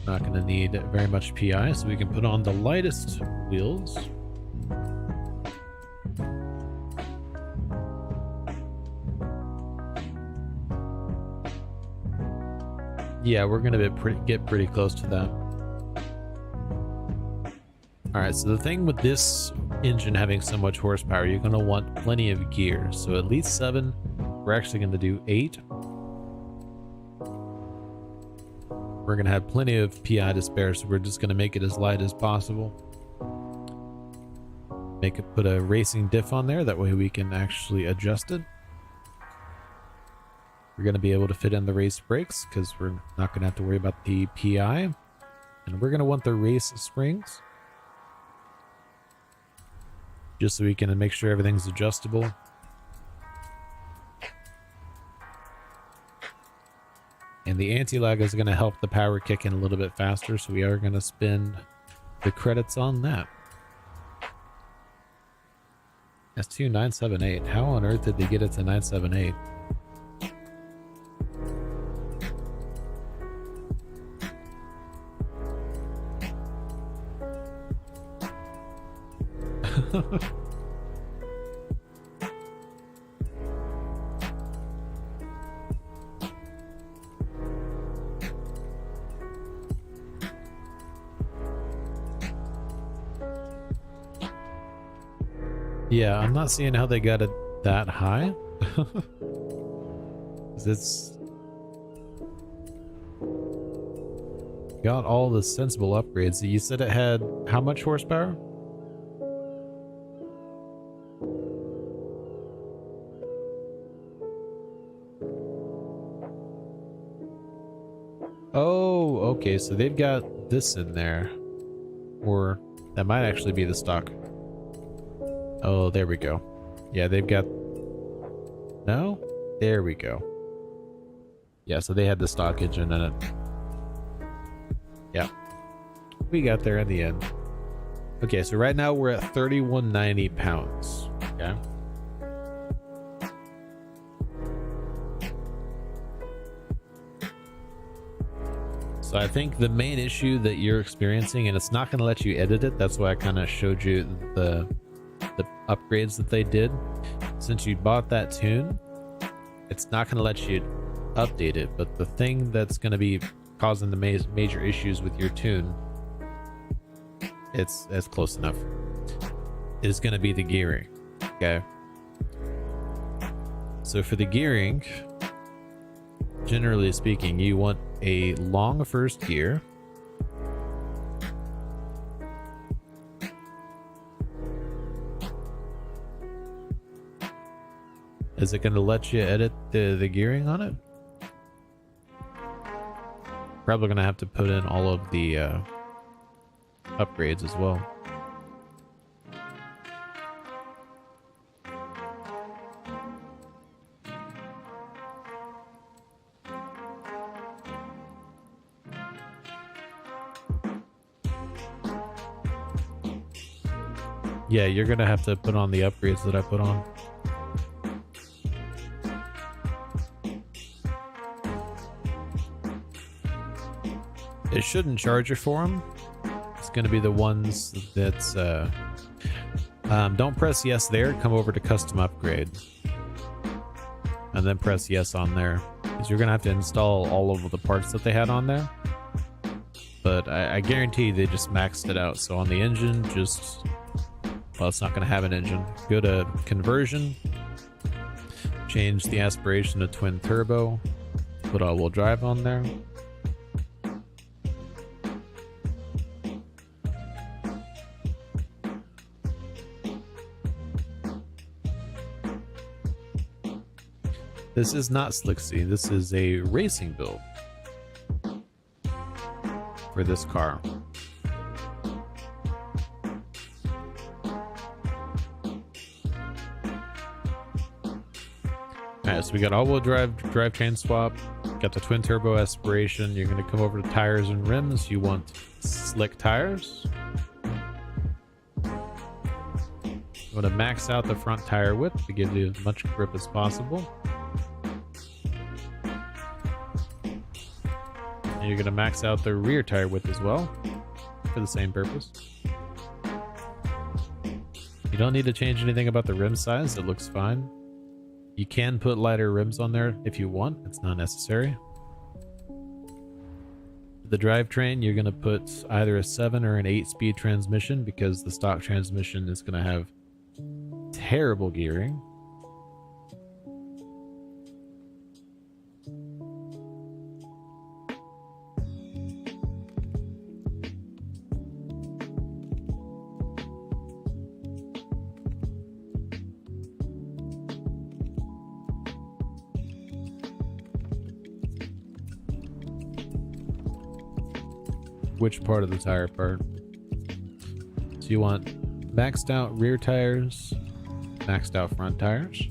Not going to need very much PI, so we can put on the lightest wheels. Yeah, we're going to get pretty close to that. Alright, so the thing with this engine having so much horsepower, you're going to want plenty of gears. So at least 7. We're actually going to do 8. We're going to have plenty of PI to spare, so we're just going to make it as light as possible. Put a racing diff on there, that way we can actually adjust it. We're going to be able to fit in the race brakes because we're not going to have to worry about the PI. And we're going to want the race springs, just so we can make sure everything's adjustable. And the anti-lag is going to help the power kick in a little bit faster, so we are going to spend the credits on that. S2 978. How on earth did they get it to 978? Yeah, I'm not seeing how they got it that high. It's got all the sensible upgrades. You said it had how much horsepower? Oh, okay, so they've got this in there. Or that might actually be the stock. Oh, there we go. Yeah, they've got... No? There we go. Yeah, so they had the stock engine in it. Yeah. We got there in the end. Okay, so right now we're at 3190 pounds. Okay. So I think the main issue that you're experiencing, and it's not going to let you edit it, that's why I kind of showed you the upgrades that they did. Since you bought that tune, it's not going to let you update it, but the thing that's going to be causing the major issues with your tune, it's close enough, is going to be the gearing. Okay, so for the gearing, generally speaking, you want a long first gear. Is it going to let you edit the gearing on it? Probably going to have to put in all of the upgrades as well. Yeah, you're going to have to put on the upgrades that I put on. It shouldn't charge you for them. It's going to be the ones that's don't press yes there, come over to custom upgrade and then press yes on there, because you're going to have to install all of the parts that they had on there. But I guarantee they just maxed it out. So on the engine, just, well, it's not going to have an engine. Go to conversion, change the aspiration to twin turbo, put all-wheel drive on there. This is not Slicksy, this is a racing build for this car. Alright, so we got all-wheel drive, drivetrain swap, got the twin turbo aspiration. You're going to come over to tires and rims. You want slick tires. You want to max out the front tire width to give you as much grip as possible. And you're going to max out the rear tire width as well for the same purpose. You don't need to change anything about the rim size. It looks fine. You can put lighter rims on there if you want. It's not necessary. The drivetrain, you're going to put either a 7 or an 8-speed transmission, because the stock transmission is going to have terrible gearing. Which part of the tire part? So you want maxed out rear tires, maxed out front tires,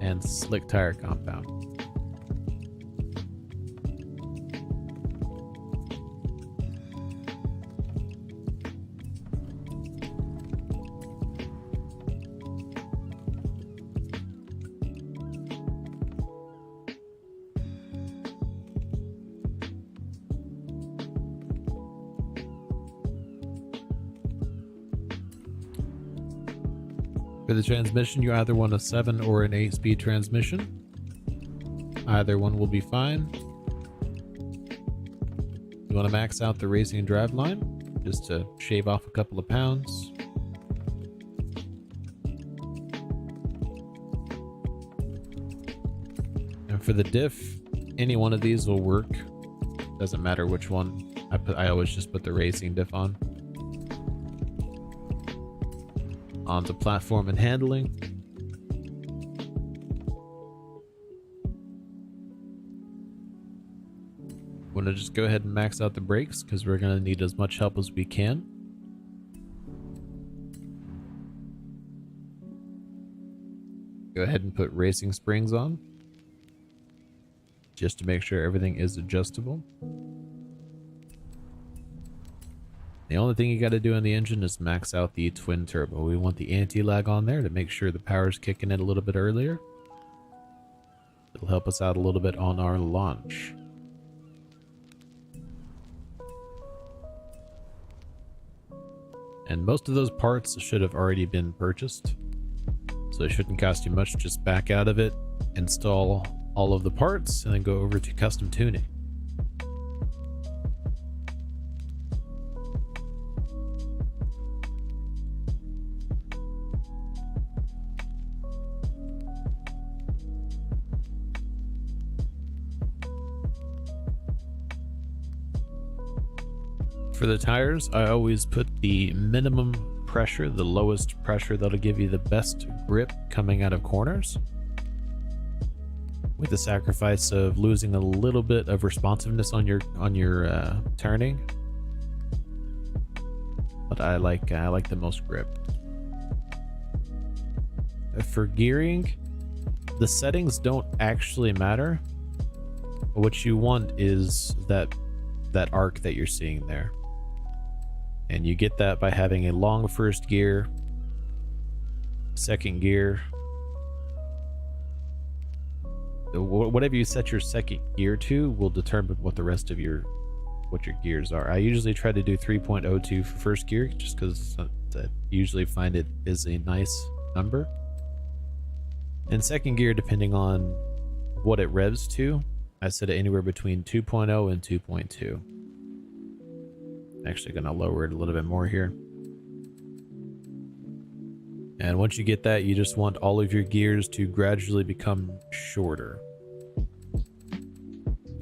and slick tire compound. For the transmission, you either want a 7 or an 8-speed transmission. Either one will be fine. You want to max out the racing driveline, just to shave off a couple of pounds. And for the diff, any one of these will work. Doesn't matter which one. I always just put the racing diff on. Onto platform and handling. Want to just go ahead and max out the brakes, because we're going to need as much help as we can. Go ahead and put racing springs on, just to make sure everything is adjustable. The only thing you got to do in the engine is max out the twin turbo. We want the anti-lag on there to make sure the power's kicking in a little bit earlier. It'll help us out a little bit on our launch. And most of those parts should have already been purchased, so it shouldn't cost you much. Just back out of it, install all of the parts, and then go over to custom tuning. For the tires, I always put the minimum pressure, the lowest pressure that'll give you the best grip coming out of corners, with the sacrifice of losing a little bit of responsiveness on your turning. But I like the most grip. For gearing, the settings don't actually matter. What you want is that arc that you're seeing there. And you get that by having a long first gear, second gear. Whatever you set your second gear to will determine what the rest of your gears are. I usually try to do 3.02 for first gear, just because I usually find it is a nice number. And second gear, depending on what it revs to, I set it anywhere between 2.0 and 2.2. Actually gonna lower it a little bit more here. And once you get that, you just want all of your gears to gradually become shorter.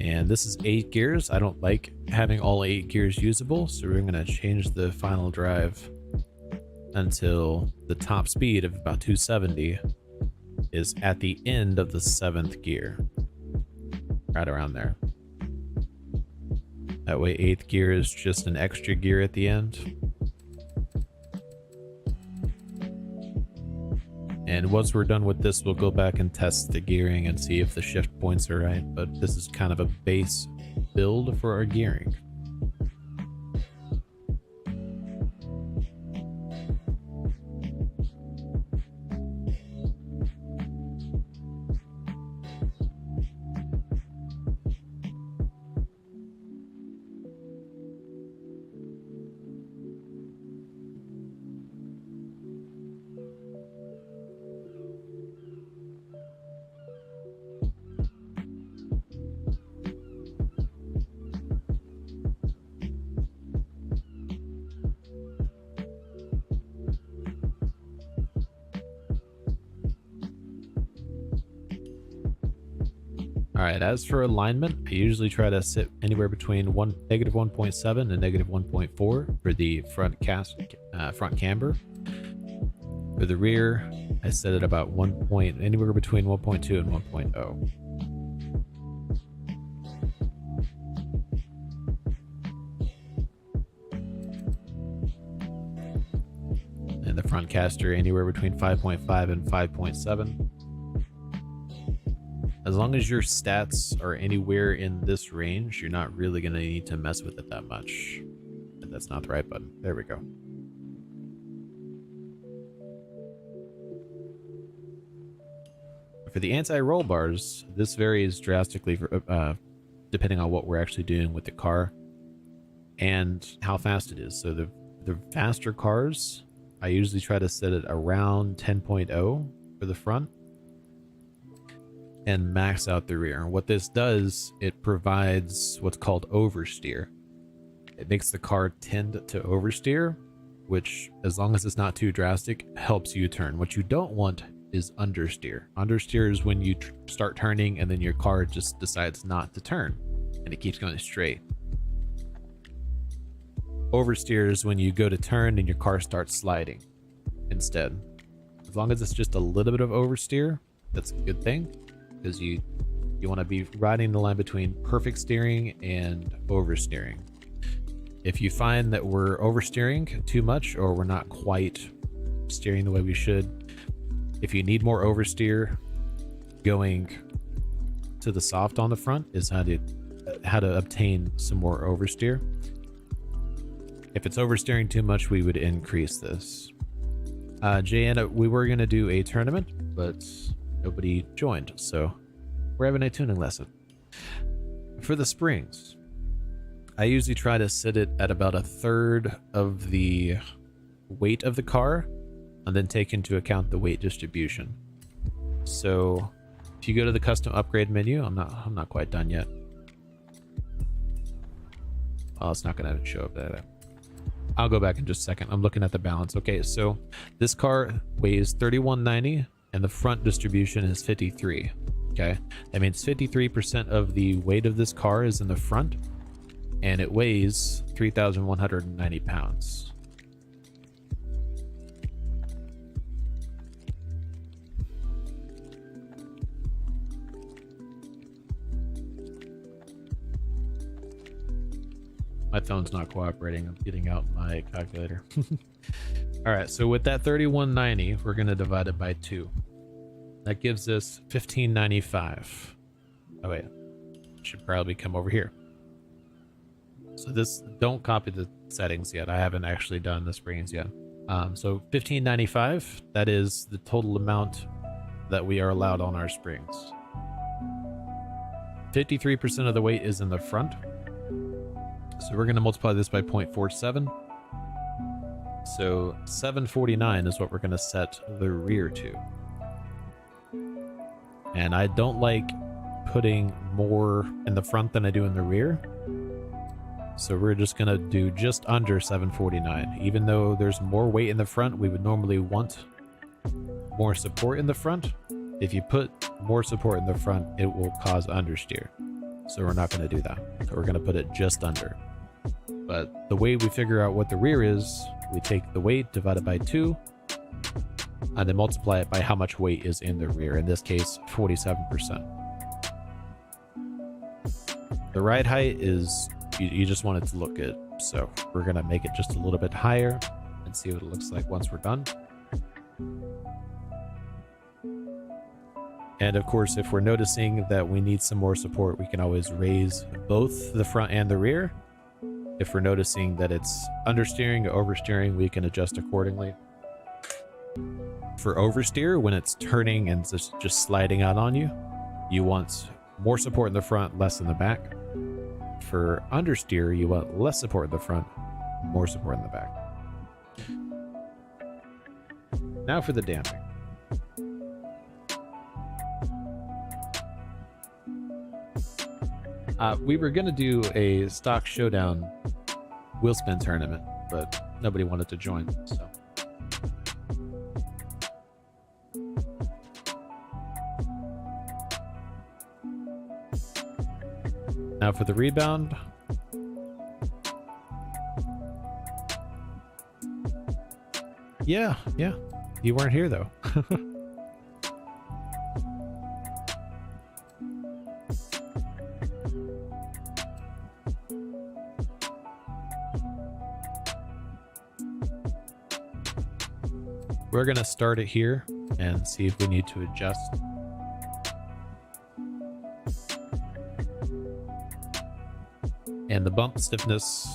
And this is 8 gears. I don't like having all 8 gears usable, so we're gonna change the final drive until the top speed of about 270 is at the end of the 7th gear. Right around there. That way 8th gear is just an extra gear at the end. And once we're done with this, we'll go back and test the gearing and see if the shift points are right. But this is kind of a base build for our gearing. Alright, as for alignment, I usually try to sit anywhere between -1.7 and -1.4 for the front camber. For the rear, I set it about anywhere between 1.2 and 1.0. And the front caster anywhere between 5.5 and 5.7. As long as your stats are anywhere in this range, you're not really going to need to mess with it that much. And that's not the right button. There we go. For the anti-roll bars, this varies drastically depending on what we're actually doing with the car and how fast it is. So the faster cars, I usually try to set it around 10.0 for the front and max out the rear. What this does, it provides what's called oversteer. It makes the car tend to oversteer, which, as long as it's not too drastic, helps you turn. What you don't want is understeer. Understeer is when you start turning and then your car just decides not to turn and it keeps going straight. Oversteer is when you go to turn and your car starts sliding instead. As long as it's just a little bit of oversteer, that's a good thing, because you want to be riding the line between perfect steering and oversteering. If you find that we're oversteering too much or we're not quite steering the way we should, if you need more oversteer, going to the soft on the front is how to obtain some more oversteer. If it's oversteering too much, we would increase this. Jayana, we were going to do a tournament, but nobody joined, so we're having a tuning lesson. For the springs, I usually try to sit it at about 1/3 of the weight of the car and then take into account the weight distribution. So if you go to the custom upgrade menu, I'm not quite done yet. Oh, it's not going to show up there. I'll go back in just a second. I'm looking at the balance. Okay, so this car weighs 3190 and the front distribution is 53. Okay, that means 53% of the weight of this car is in the front, and it weighs 3,190 pounds. My phone's not cooperating. I'm getting out my calculator. All right, so with that 3190, we're going to divide it by 2. That gives us 1595. Oh wait, should probably come over here. So this, don't copy the settings yet. I haven't actually done the springs yet. So 1595, that is the total amount that we are allowed on our springs. 53% of the weight is in the front. So we're going to multiply this by 0.47. So 749 is what we're going to set the rear to. And I don't like putting more in the front than I do in the rear. So we're just going to do just under 749. Even though there's more weight in the front, we would normally want more support in the front. If you put more support in the front, it will cause understeer. So we're not going to do that. So we're going to put it just under. But the way we figure out what the rear is, we take the weight divided by 2, and then multiply it by how much weight is in the rear. In this case, 47%. The ride height is, you just want it to look good. So we're going to make it just a little bit higher and see what it looks like once we're done. And of course, if we're noticing that we need some more support, we can always raise both the front and the rear. If we're noticing that it's understeering or oversteering, we can adjust accordingly. For oversteer, when it's turning and just sliding out on you, you want more support in the front, less in the back. For understeer, you want less support in the front, more support in the back. Now for the damping. We were going to do a stock showdown wheel spin tournament, but nobody wanted to join, so. Now for the rebound. Yeah, you weren't here though. We're gonna start it here and see if we need to adjust. And the bump stiffness,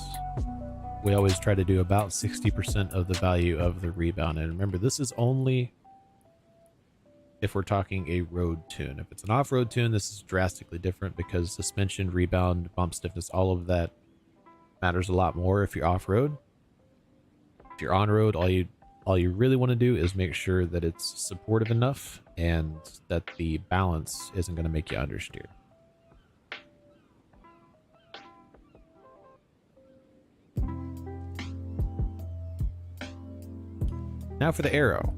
we always try to do about 60% of the value of the rebound. And remember, this is only if we're talking a road tune. If it's an off-road tune, this is drastically different because suspension, rebound, bump stiffness, all of that matters a lot more if you're off-road. If you're on-road, all you really want to do is make sure that it's supportive enough and that the balance isn't going to make you understeer. Now for the aero.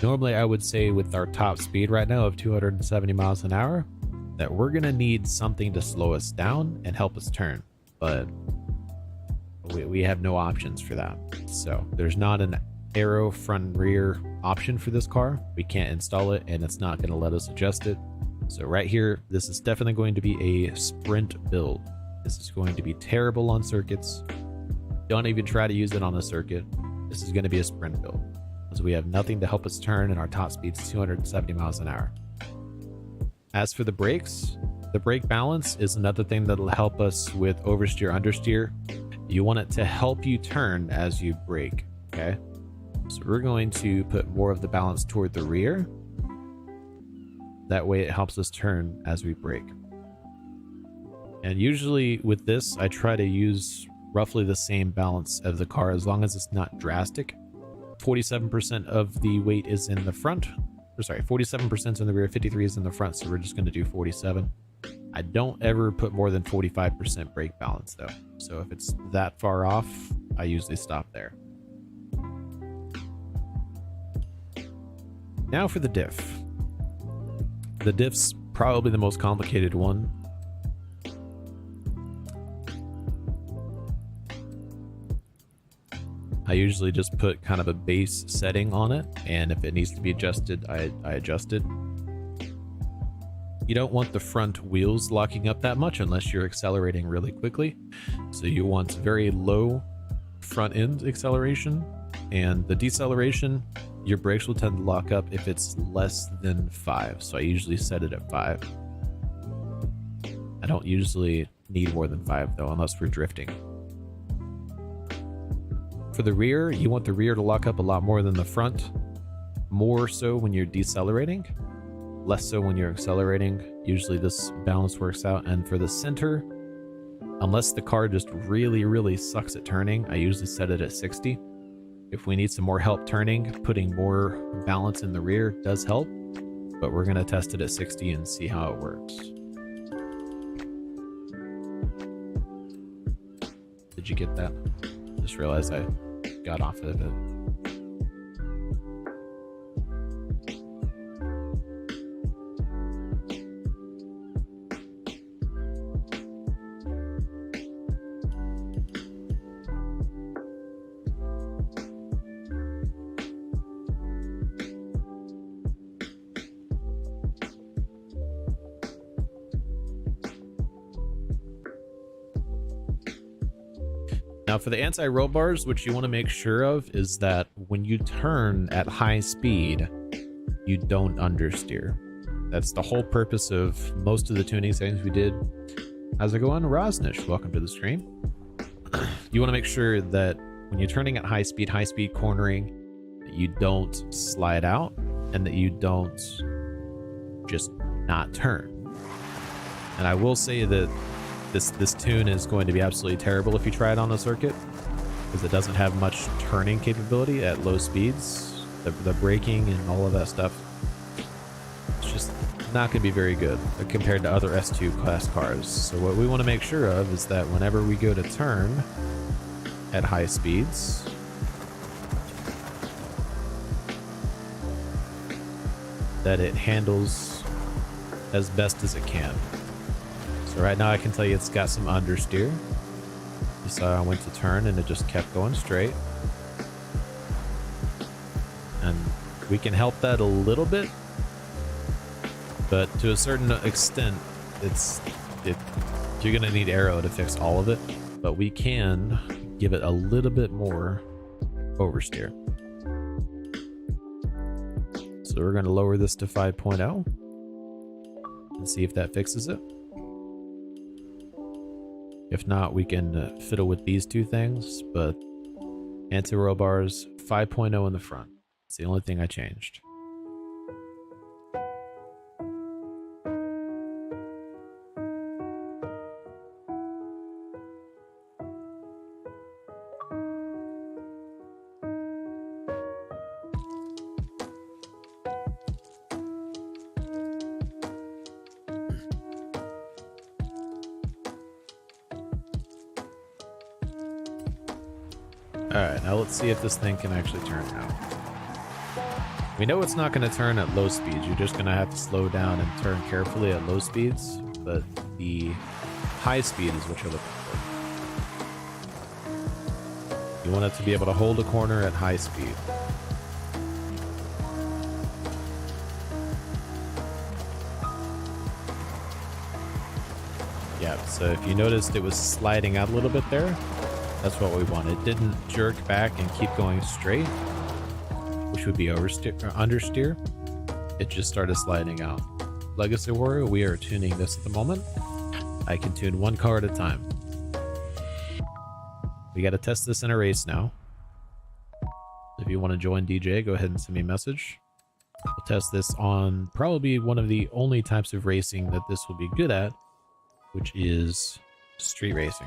Normally I would say with our top speed right now of 270 miles an hour that we're going to need something to slow us down and help us turn, but we have no options for that. So there's not an aero front and rear option for this car. We can't install it and it's not going to let us adjust it. So right here, this is definitely going to be a sprint build. This is going to be terrible on circuits. Don't even try to use it on a circuit. This is going to be a sprint build because we have nothing to help us turn and our top speed is 270 miles an hour. As for the brakes, the brake balance is another thing that'll help us with oversteer, understeer. You want it to help you turn as you brake, okay? So we're going to put more of the balance toward the rear. That way it helps us turn as we brake. And usually with this, I try to use roughly the same balance of the car as long as it's not drastic. 47% of the weight is in the front, or sorry, 47% in the rear, 53 is in the front, so we're just going to do 47. I don't ever put more than 45% brake balance though, so if it's that far off, I usually stop there. Now for the diff. The diff's probably the most complicated one. I usually just put kind of a base setting on it, and if it needs to be adjusted, I adjust it. You don't want the front wheels locking up that much unless you're accelerating really quickly. So you want very low front end acceleration, and the deceleration, your brakes will tend to lock up if it's less than 5. So I usually set it at 5. I don't usually need more than 5 though, unless we're drifting. For the rear, you want the rear to lock up a lot more than the front. More so when you're decelerating, less so when you're accelerating. Usually this balance works out. And for the center, unless the car just really sucks at turning, I usually set it at 60. If we need some more help turning, putting more balance in the rear does help, but we're gonna test it at 60 and see how it works. Did you get that? Just realized I got off of it. Now for the anti-roll bars, what you want to make sure of is that when you turn at high speed, you don't understeer. That's the whole purpose of most of the tuning settings we did. How's it going? Rosnish, welcome to the stream. You want to make sure that when you're turning at high speed cornering, that you don't slide out and that you don't just not turn. And I will say that this tune is going to be absolutely terrible if you try it on a circuit, because it doesn't have much turning capability at low speeds. The braking and all of that stuff, it's just not going to be very good compared to other S2 class cars. So what we want to make sure of is that whenever we go to turn at high speeds, that it handles as best as it can. So right now I can tell you it's got some understeer. You saw I went to turn and it just kept going straight. And we can help that a little bit, but to a certain extent, you're gonna need aero to fix all of it, but we can give it a little bit more oversteer. So we're gonna lower this to 5.0 and see if that fixes it. If not, we can fiddle with these two things, but anti-roll bars 5.0 in the front. It's the only thing I changed. Alright, now let's see if this thing can actually turn now. We know it's not going to turn at low speeds. You're just going to have to slow down and turn carefully at low speeds, but the high speed is what you're looking for. You want it to be able to hold a corner at high speed. Yeah, so if you noticed it was sliding out a little bit there, that's what we want. It didn't jerk back and keep going straight, which would be understeer. It just started sliding out. Legacy Warrior, we are tuning this at the moment. I can tune one car at a time. We got to test this in a race now. If you want to join DJ, go ahead and send me a message. We'll test this on probably one of the only types of racing that this will be good at, which is street racing.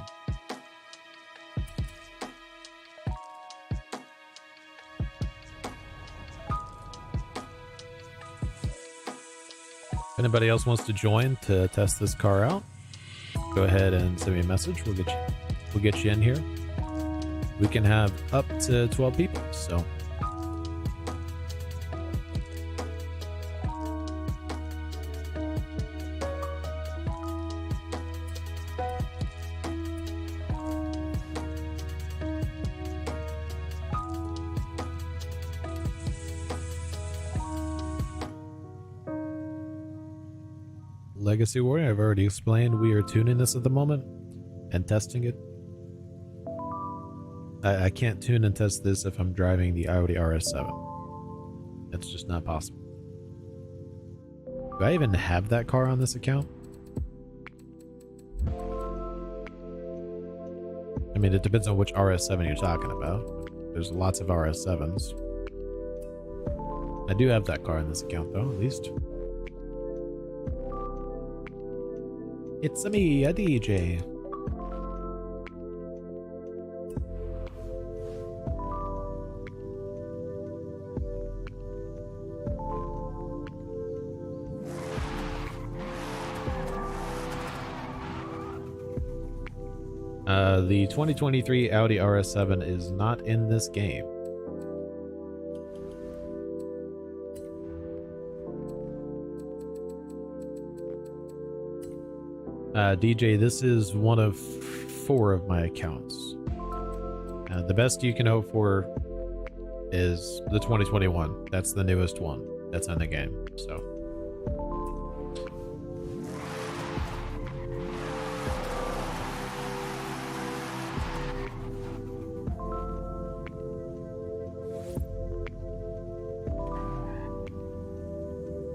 If anybody else wants to join to test this car out, go ahead and send me a message. We'll get you in here. We can have up to 12 people, so. Legacy Warrior, I've already explained we are tuning this at the moment and testing it. I can't tune and test this if I'm driving the Audi RS7. That's just not possible. Do I even have that car on this account? I mean, it depends on which RS7 you're talking about. There's lots of RS7s. I do have that car on this account though, at least. It's me, a DJ. The 2023 Audi RS7 is not in this game. DJ, this is one of 4 of my accounts. The best you can hope for is the 2021. That's the newest one that's in the game, so.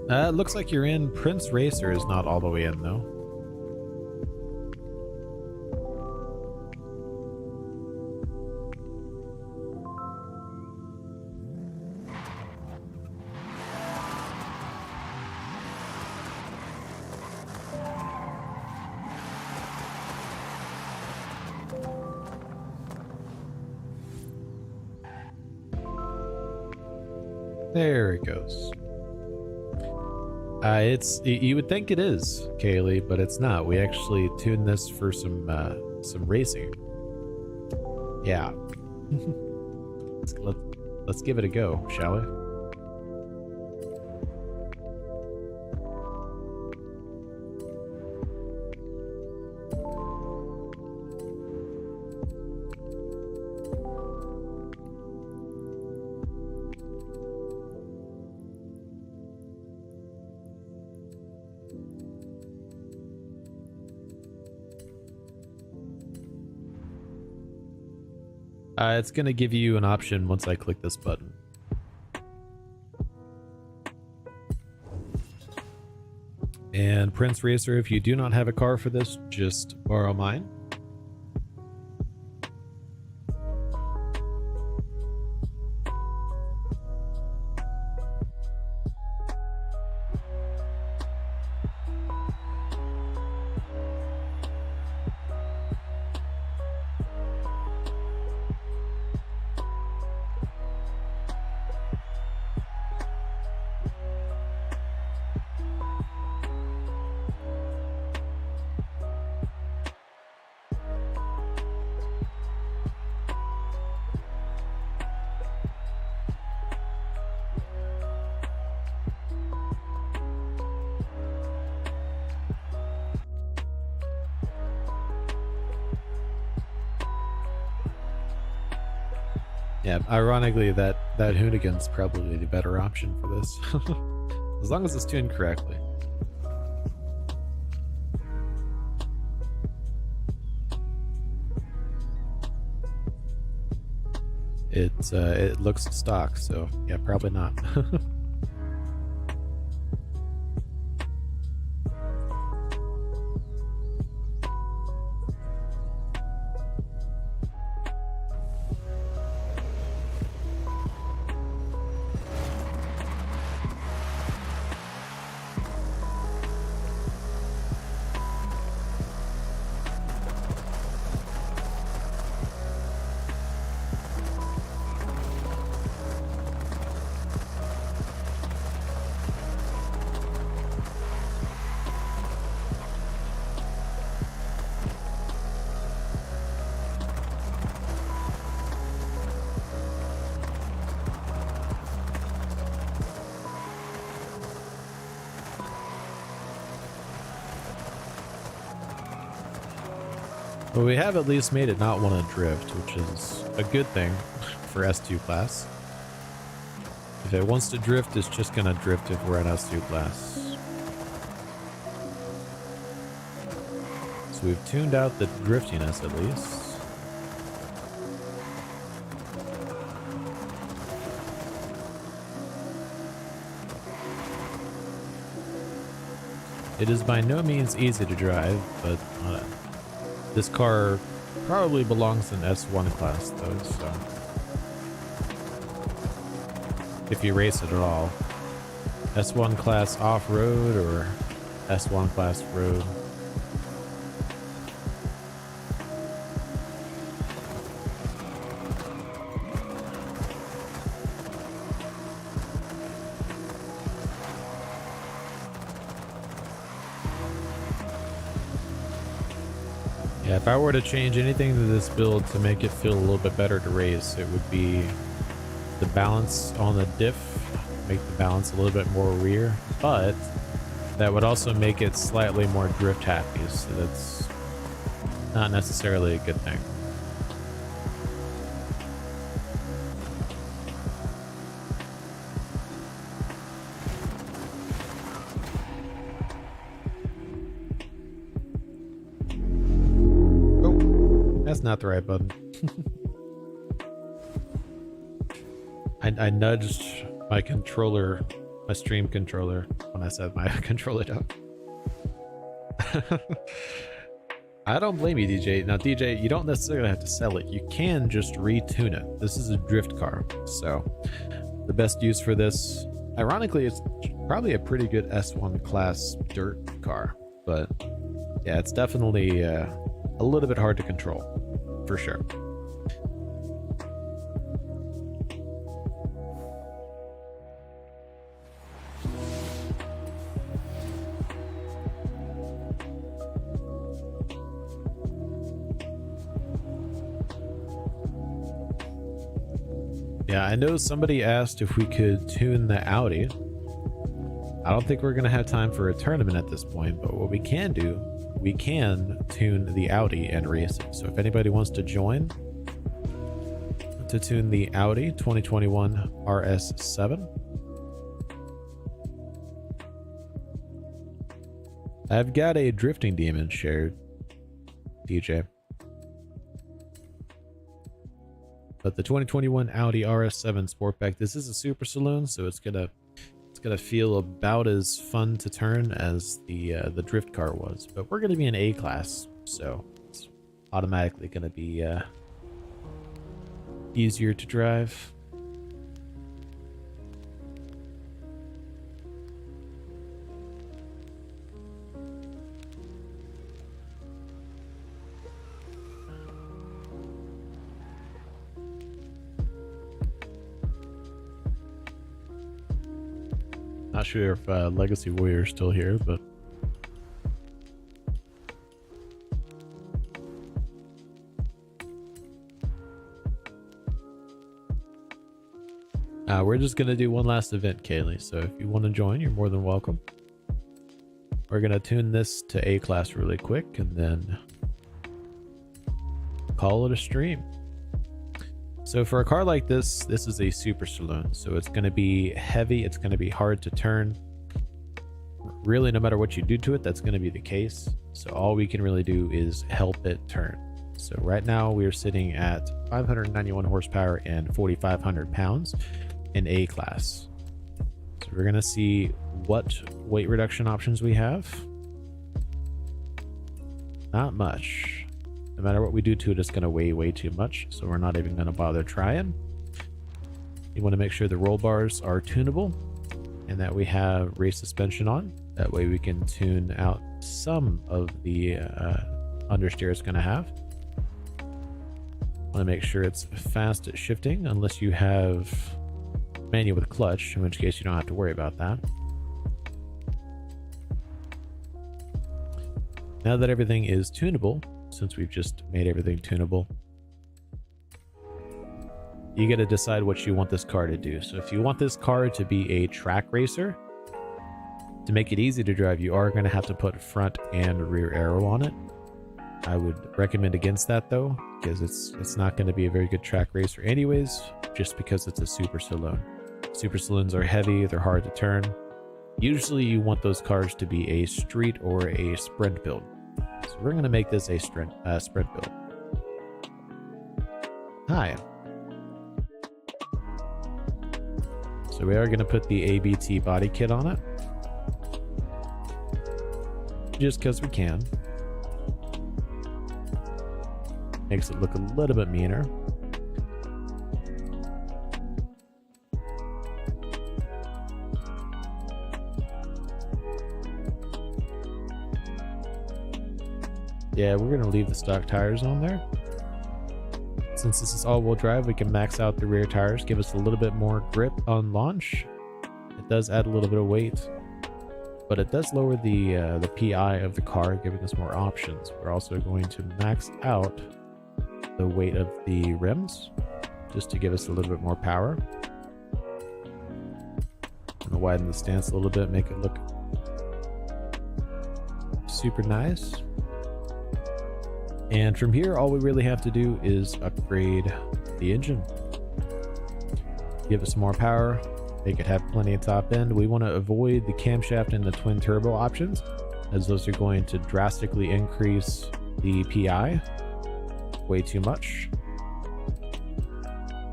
It looks like you're in. Prince Racer is not all the way in, though. There it goes. You would think it is, Kaylee, but it's not. We actually tuned this for some racing. Yeah. Let's give it a go, shall we? It's going to give you an option once I click this button. And Prince Racer, if you do not have a car for this, just borrow mine. Yeah, ironically, that Hoonigan's probably the better option for this. As long as it's tuned correctly. It looks stock, so yeah, probably not. But we have at least made it not want to drift, which is a good thing for S2 class. If it wants to drift, it's just going to drift if we're at S2 class. So we've tuned out the driftiness at least. It is by no means easy to drive, but this car probably belongs in S1 class though, so if you race it at all. S1 class off-road or S1 class road. Yeah, if I were to change anything to this build to make it feel a little bit better to race, it would be the balance on the diff, make the balance a little bit more rear, but that would also make it slightly more drift happy, so that's not necessarily a good thing. That's not the right button. I nudged my controller, my stream controller, when I said my controller down. I don't blame you, DJ. Now, DJ, you don't necessarily have to sell it. You can just retune it. This is a drift car, so the best use for this, ironically, it's probably a pretty good S1 class dirt car, but yeah, it's definitely a little bit hard to control, for sure. Yeah, I know somebody asked if we could tune the Audi. I don't think we're going to have time for a tournament at this point, but what we can do, we can tune the Audi and race it. So if anybody wants to join to tune the Audi 2021 RS7, I've got a drifting demon shared, DJ. But the 2021 Audi RS7 Sportback, this is a super saloon, so it's gonna feel about as fun to turn as the drift car was. But we're gonna be in A class, so it's automatically gonna be easier to drive. Not sure if Legacy Warrior is still here, but we're just gonna do one last event, Kaylee. So if you want to join, you're more than welcome. We're gonna tune this to A class really quick and then call it a stream. So for a car like this, this is a super saloon, so it's going to be heavy, it's going to be hard to turn. Really, no matter what you do to it, that's going to be the case. So all we can really do is help it turn. So right now we are sitting at 591 horsepower and 4,500 pounds in A class. So we're going to see what weight reduction options we have. Not much. No matter what we do to it, it's going to weigh way too much, so we're not even going to bother trying. You want to make sure the roll bars are tunable and that we have race suspension on. That way we can tune out some of the understeer it's going to have. Want to make sure it's fast at shifting, unless you have manual with clutch, in which case you don't have to worry about that. Now that everything is tunable, since we've just made everything tunable, you got to decide what you want this car to do. So if you want this car to be a track racer, to make it easy to drive, you are going to have to put front and rear aero on it. I would recommend against that though, because it's not going to be a very good track racer anyways, just because it's a super saloon. Super saloons are heavy, they're hard to turn. Usually you want those cars to be a street or a sprint build. So we're going to make this a sprint build. Hi. So we are going to put the ABT body kit on it. Just because we can. Makes it look a little bit meaner. Yeah, we're going to leave the stock tires on there. Since this is all-wheel drive, we can max out the rear tires, give us a little bit more grip on launch. It does add a little bit of weight, but it does lower the PI of the car, giving us more options. We're also going to max out the weight of the rims, just to give us a little bit more power. I'm going to widen the stance a little bit, make it look super nice. And from here, all we really have to do is upgrade the engine. Give it some more power, make it have plenty of top end. We want to avoid the camshaft and the twin turbo options, as those are going to drastically increase the PI way too much.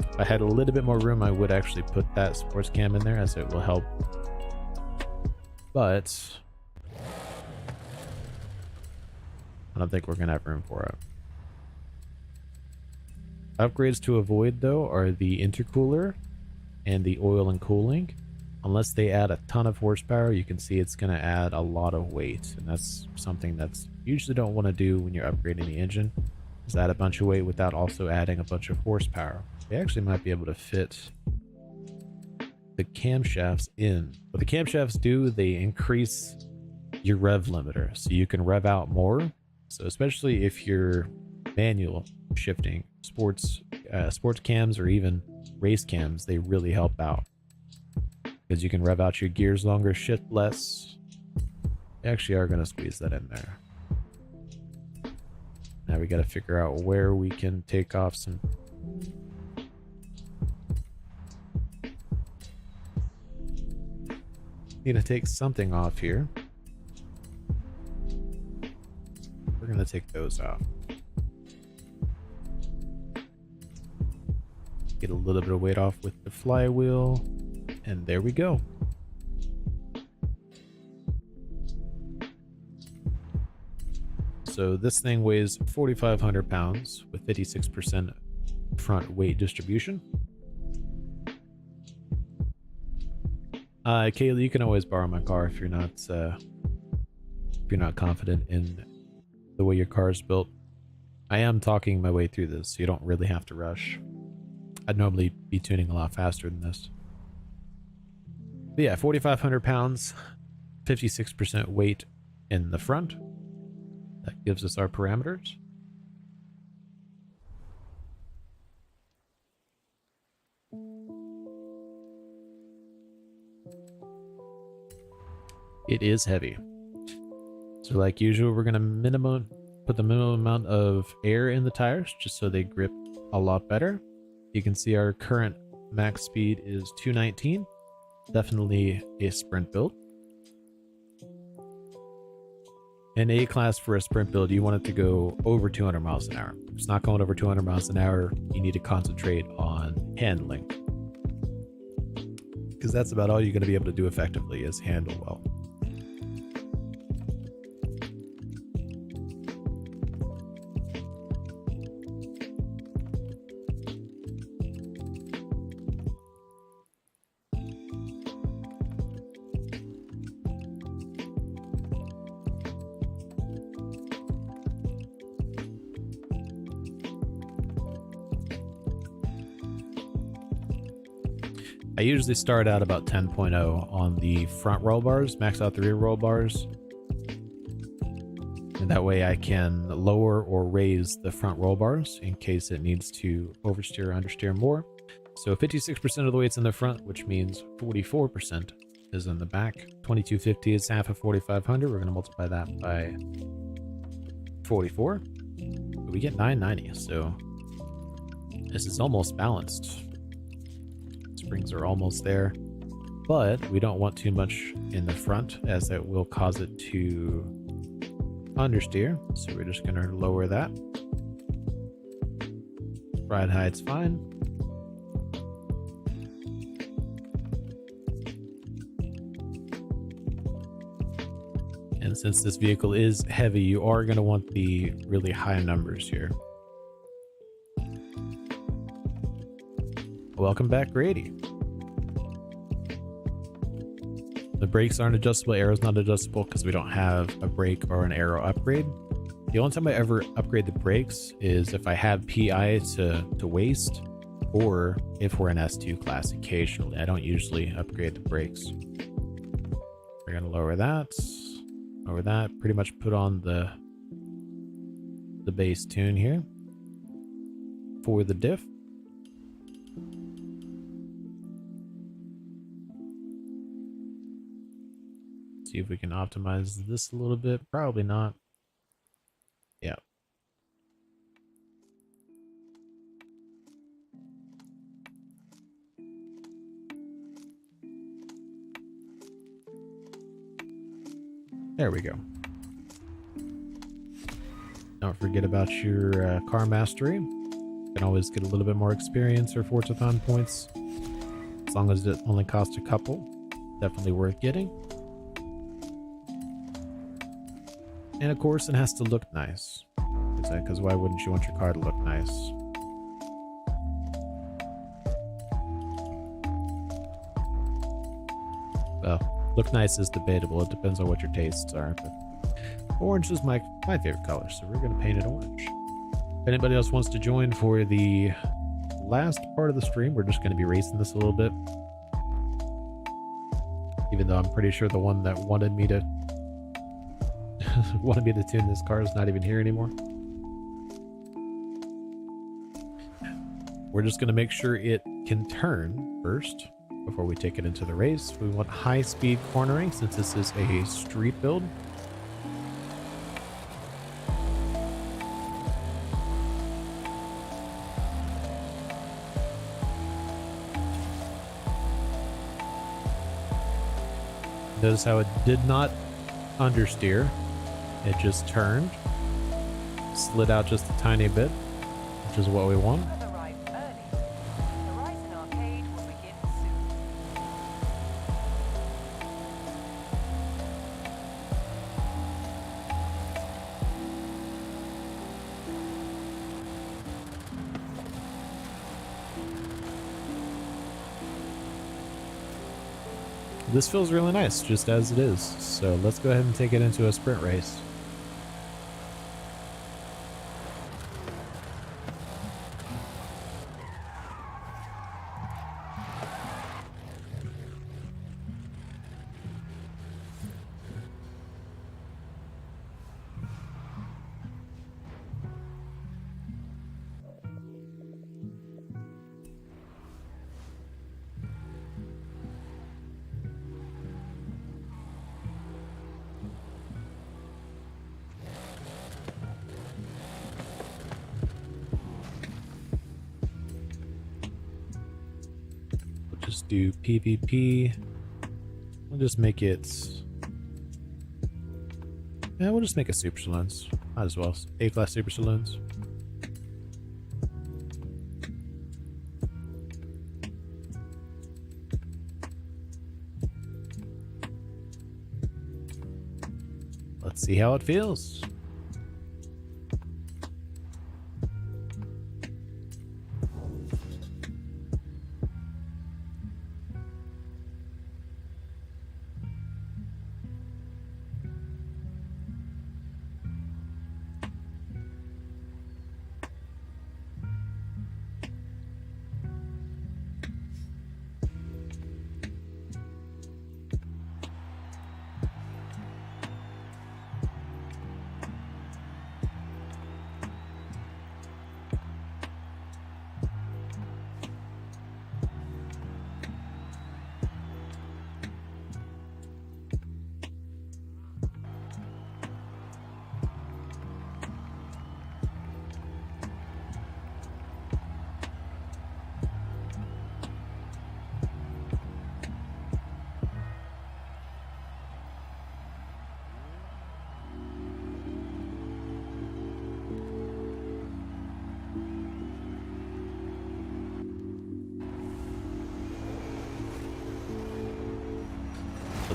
If I had a little bit more room, I would actually put that sports cam in there, as it will help. But I don't think we're gonna have room for it. Upgrades to avoid though are the intercooler and the oil and cooling. Unless they add a ton of horsepower, you can see it's gonna add a lot of weight, and that's something that's you usually don't want to do when you're upgrading the engine, is add a bunch of weight without also adding a bunch of horsepower. They actually might be able to fit the camshafts in. What the camshafts do, they increase your rev limiter, so you can rev out more. So especially if you're manual shifting, sports cams or even race cams, they really help out, because you can rev out your gears longer, shift less. We actually are going to squeeze that in there. Now we got to figure out where we can take off some. Need to take something off here. We're going to take those off. Get a little bit of weight off with the flywheel, and there we go. So this thing weighs 4,500 pounds with 56% front weight distribution. Kaylee, you can always borrow my car if you're not confident in the way your car is built. I am talking my way through this, so you don't really have to rush. I'd normally be tuning a lot faster than this. But yeah, 4,500 pounds, 56% weight in the front. That gives us our parameters. It is heavy. So like usual, we're gonna put the minimum amount of air in the tires just so they grip a lot better. You can see our current max speed is 219. Definitely a sprint build. In A class for a sprint build, you want it to go over 200 miles an hour. If it's not going over 200 miles an hour, you need to concentrate on handling, because that's about all you're going to be able to do effectively is handle well. I usually start out about 10.0 on the front roll bars, max out the rear roll bars. And that way I can lower or raise the front roll bars in case it needs to oversteer or understeer more. So 56% of the weight's in the front, which means 44% is in the back. 2250 is half of 4,500. We're going to multiply that by 44. But we get 990, so this is almost balanced. Springs are almost there, but we don't want too much in the front as that will cause it to understeer. So we're just gonna lower that. Ride height's fine. And since this vehicle is heavy, you are going to want the really high numbers here. Welcome back, Grady. The brakes aren't adjustable, arrow's not adjustable because we don't have a brake or an arrow upgrade. The only time I ever upgrade the brakes is if I have PI to waste, or if we're in S2 class occasionally. I don't usually upgrade the brakes. We're going to lower that. Over that, pretty much put on the base tune here for the diff. See if we can optimize this a little bit. Probably not. Yeah. There we go. Don't forget about your car mastery. You can always get a little bit more experience or Forza-thon points. As long as it only costs a couple. Definitely worth getting. And of course, it has to look nice. Because why wouldn't you want your car to look nice? Well, look nice is debatable. It depends on what your tastes are. But orange is my favorite color, so we're going to paint it orange. If anybody else wants to join for the last part of the stream, we're just going to be racing this a little bit. Even though I'm pretty sure the one that wanted me to tune this car is not even here anymore. We're just going to make sure it can turn first before we take it into the race. We want high speed cornering since this is a street build. Notice how it did not understeer. It just turned, slid out just a tiny bit, which is what we want. This feels really nice, just as it is. So let's go ahead and take it into a sprint race. Do PvP. We'll just make it. Yeah, we'll just make it super saloons. Might as well. A-class super saloons. Let's see how it feels.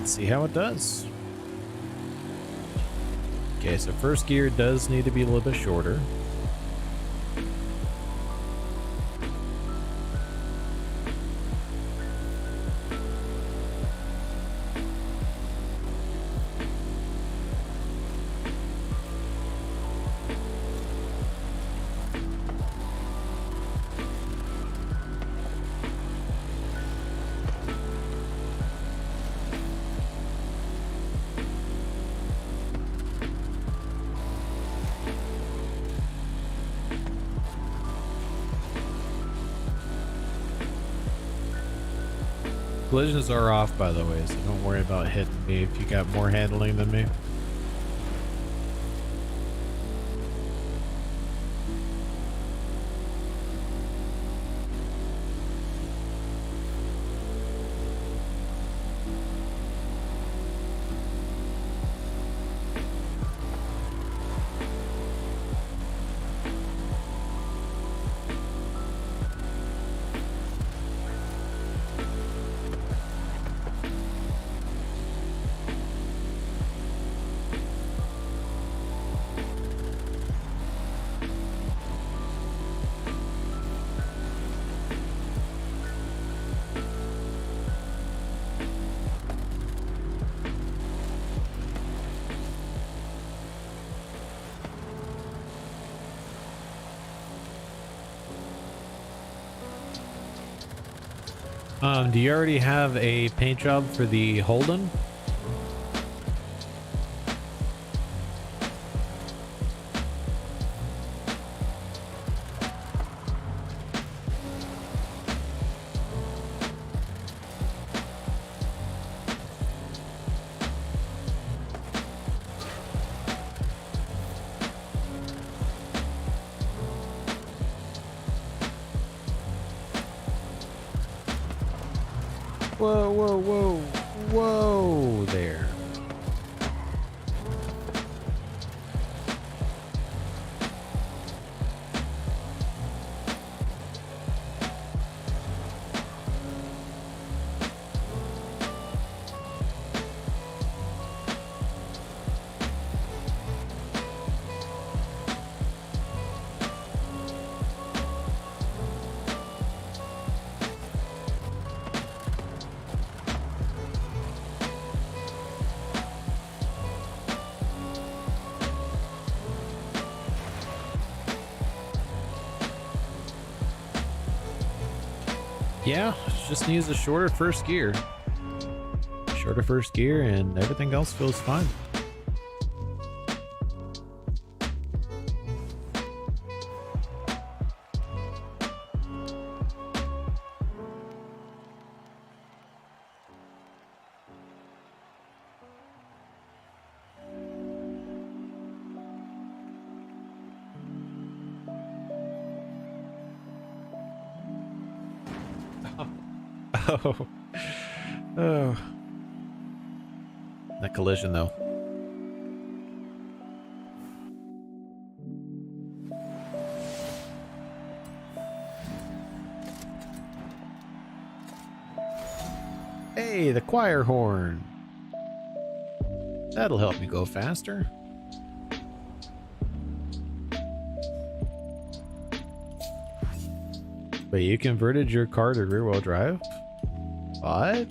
Let's see how it does. Okay, so first gear does need to be a little bit shorter. Collisions are off, by the way, so don't worry about hitting me if you got more handling than me. Do you already have a paint job for the Holden? Whoa, whoa, whoa, whoa there. Yeah, just needs a shorter first gear. Shorter first gear and everything else feels fine. Oh. Oh. That collision, though. Hey, the choir horn. That'll help me go faster. But you converted your car to rear-wheel drive? What?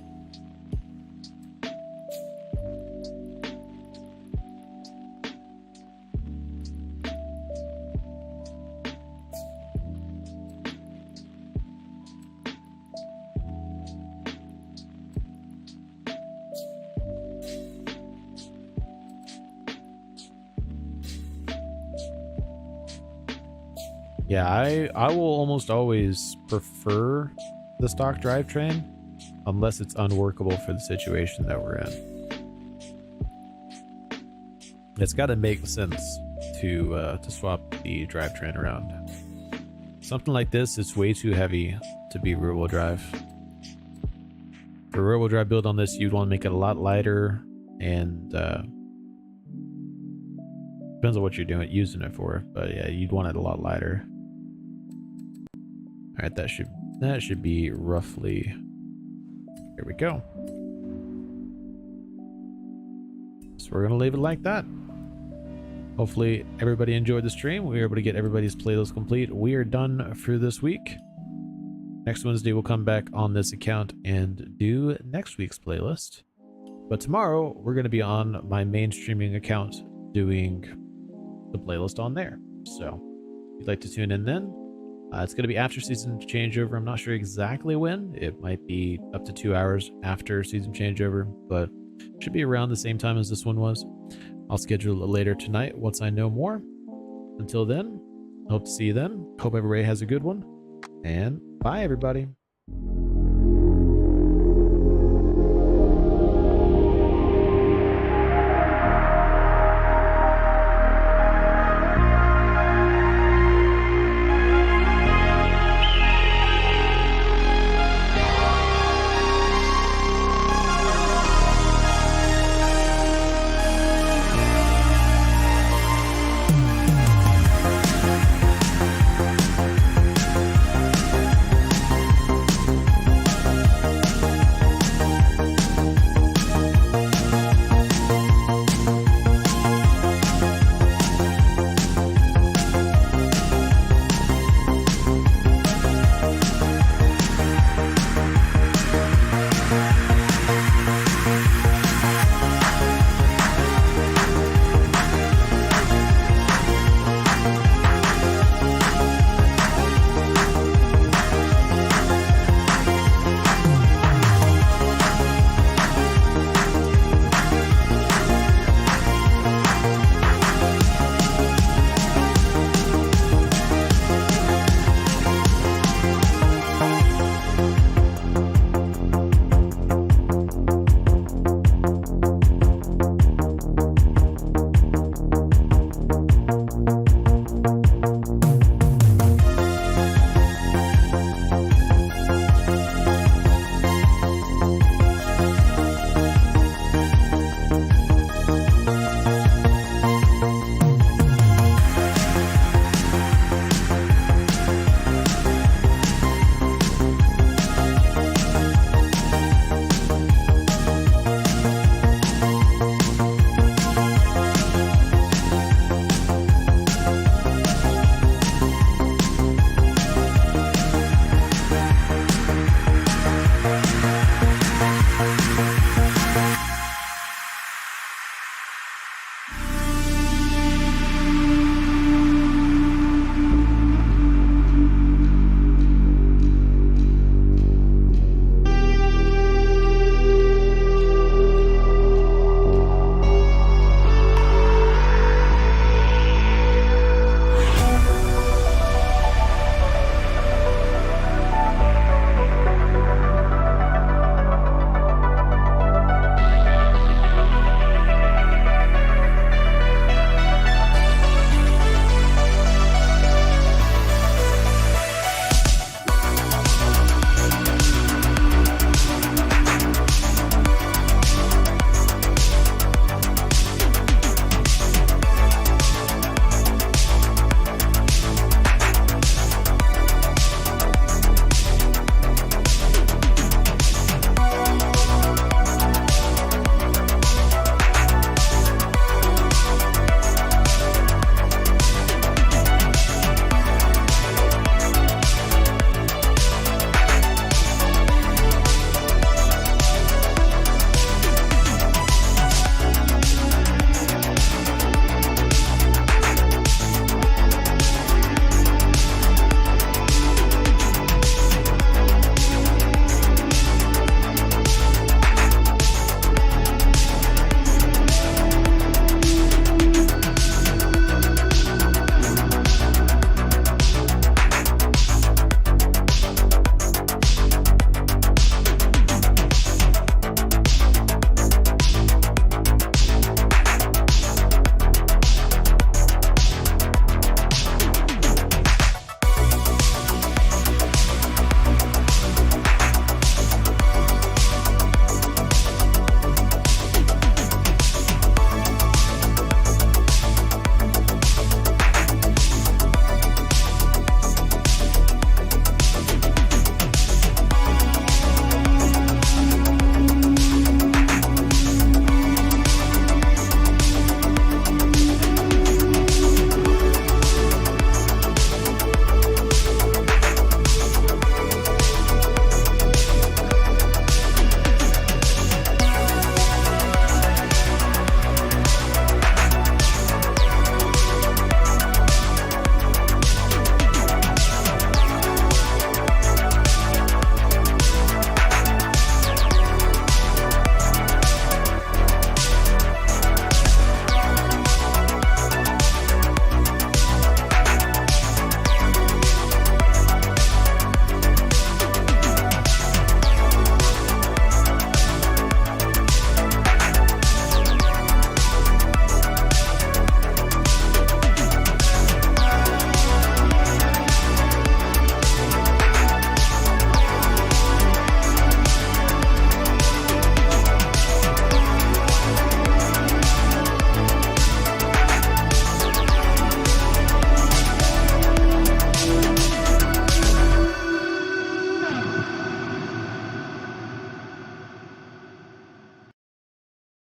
Yeah, I will almost always prefer the stock drivetrain unless it's unworkable for the situation that we're in. It's got to make sense to swap the drivetrain around. Something like this is way too heavy to be rear-wheel drive. For a rear-wheel drive build on this, you'd want to make it a lot lighter, and depends on what you're doing, using it for. But yeah, you'd want it a lot lighter. All right, that should be roughly. Here we go. we're going to leave it like that. Hopefully everybody enjoyed the stream. We were able to get everybody's playlist complete. We are done for this week. Next Wednesday, we'll come back on this account and do next week's playlist. But tomorrow, we're going to be on my main streaming account doing the playlist on there. So if you'd like to tune in then, it's going to be after season changeover. I'm not sure exactly when. It might be up to 2 hours after season changeover, but it should be around the same time as this one was. I'll schedule it later tonight once I know more. Until then, hope to see you then. Hope everybody has a good one. And bye, everybody.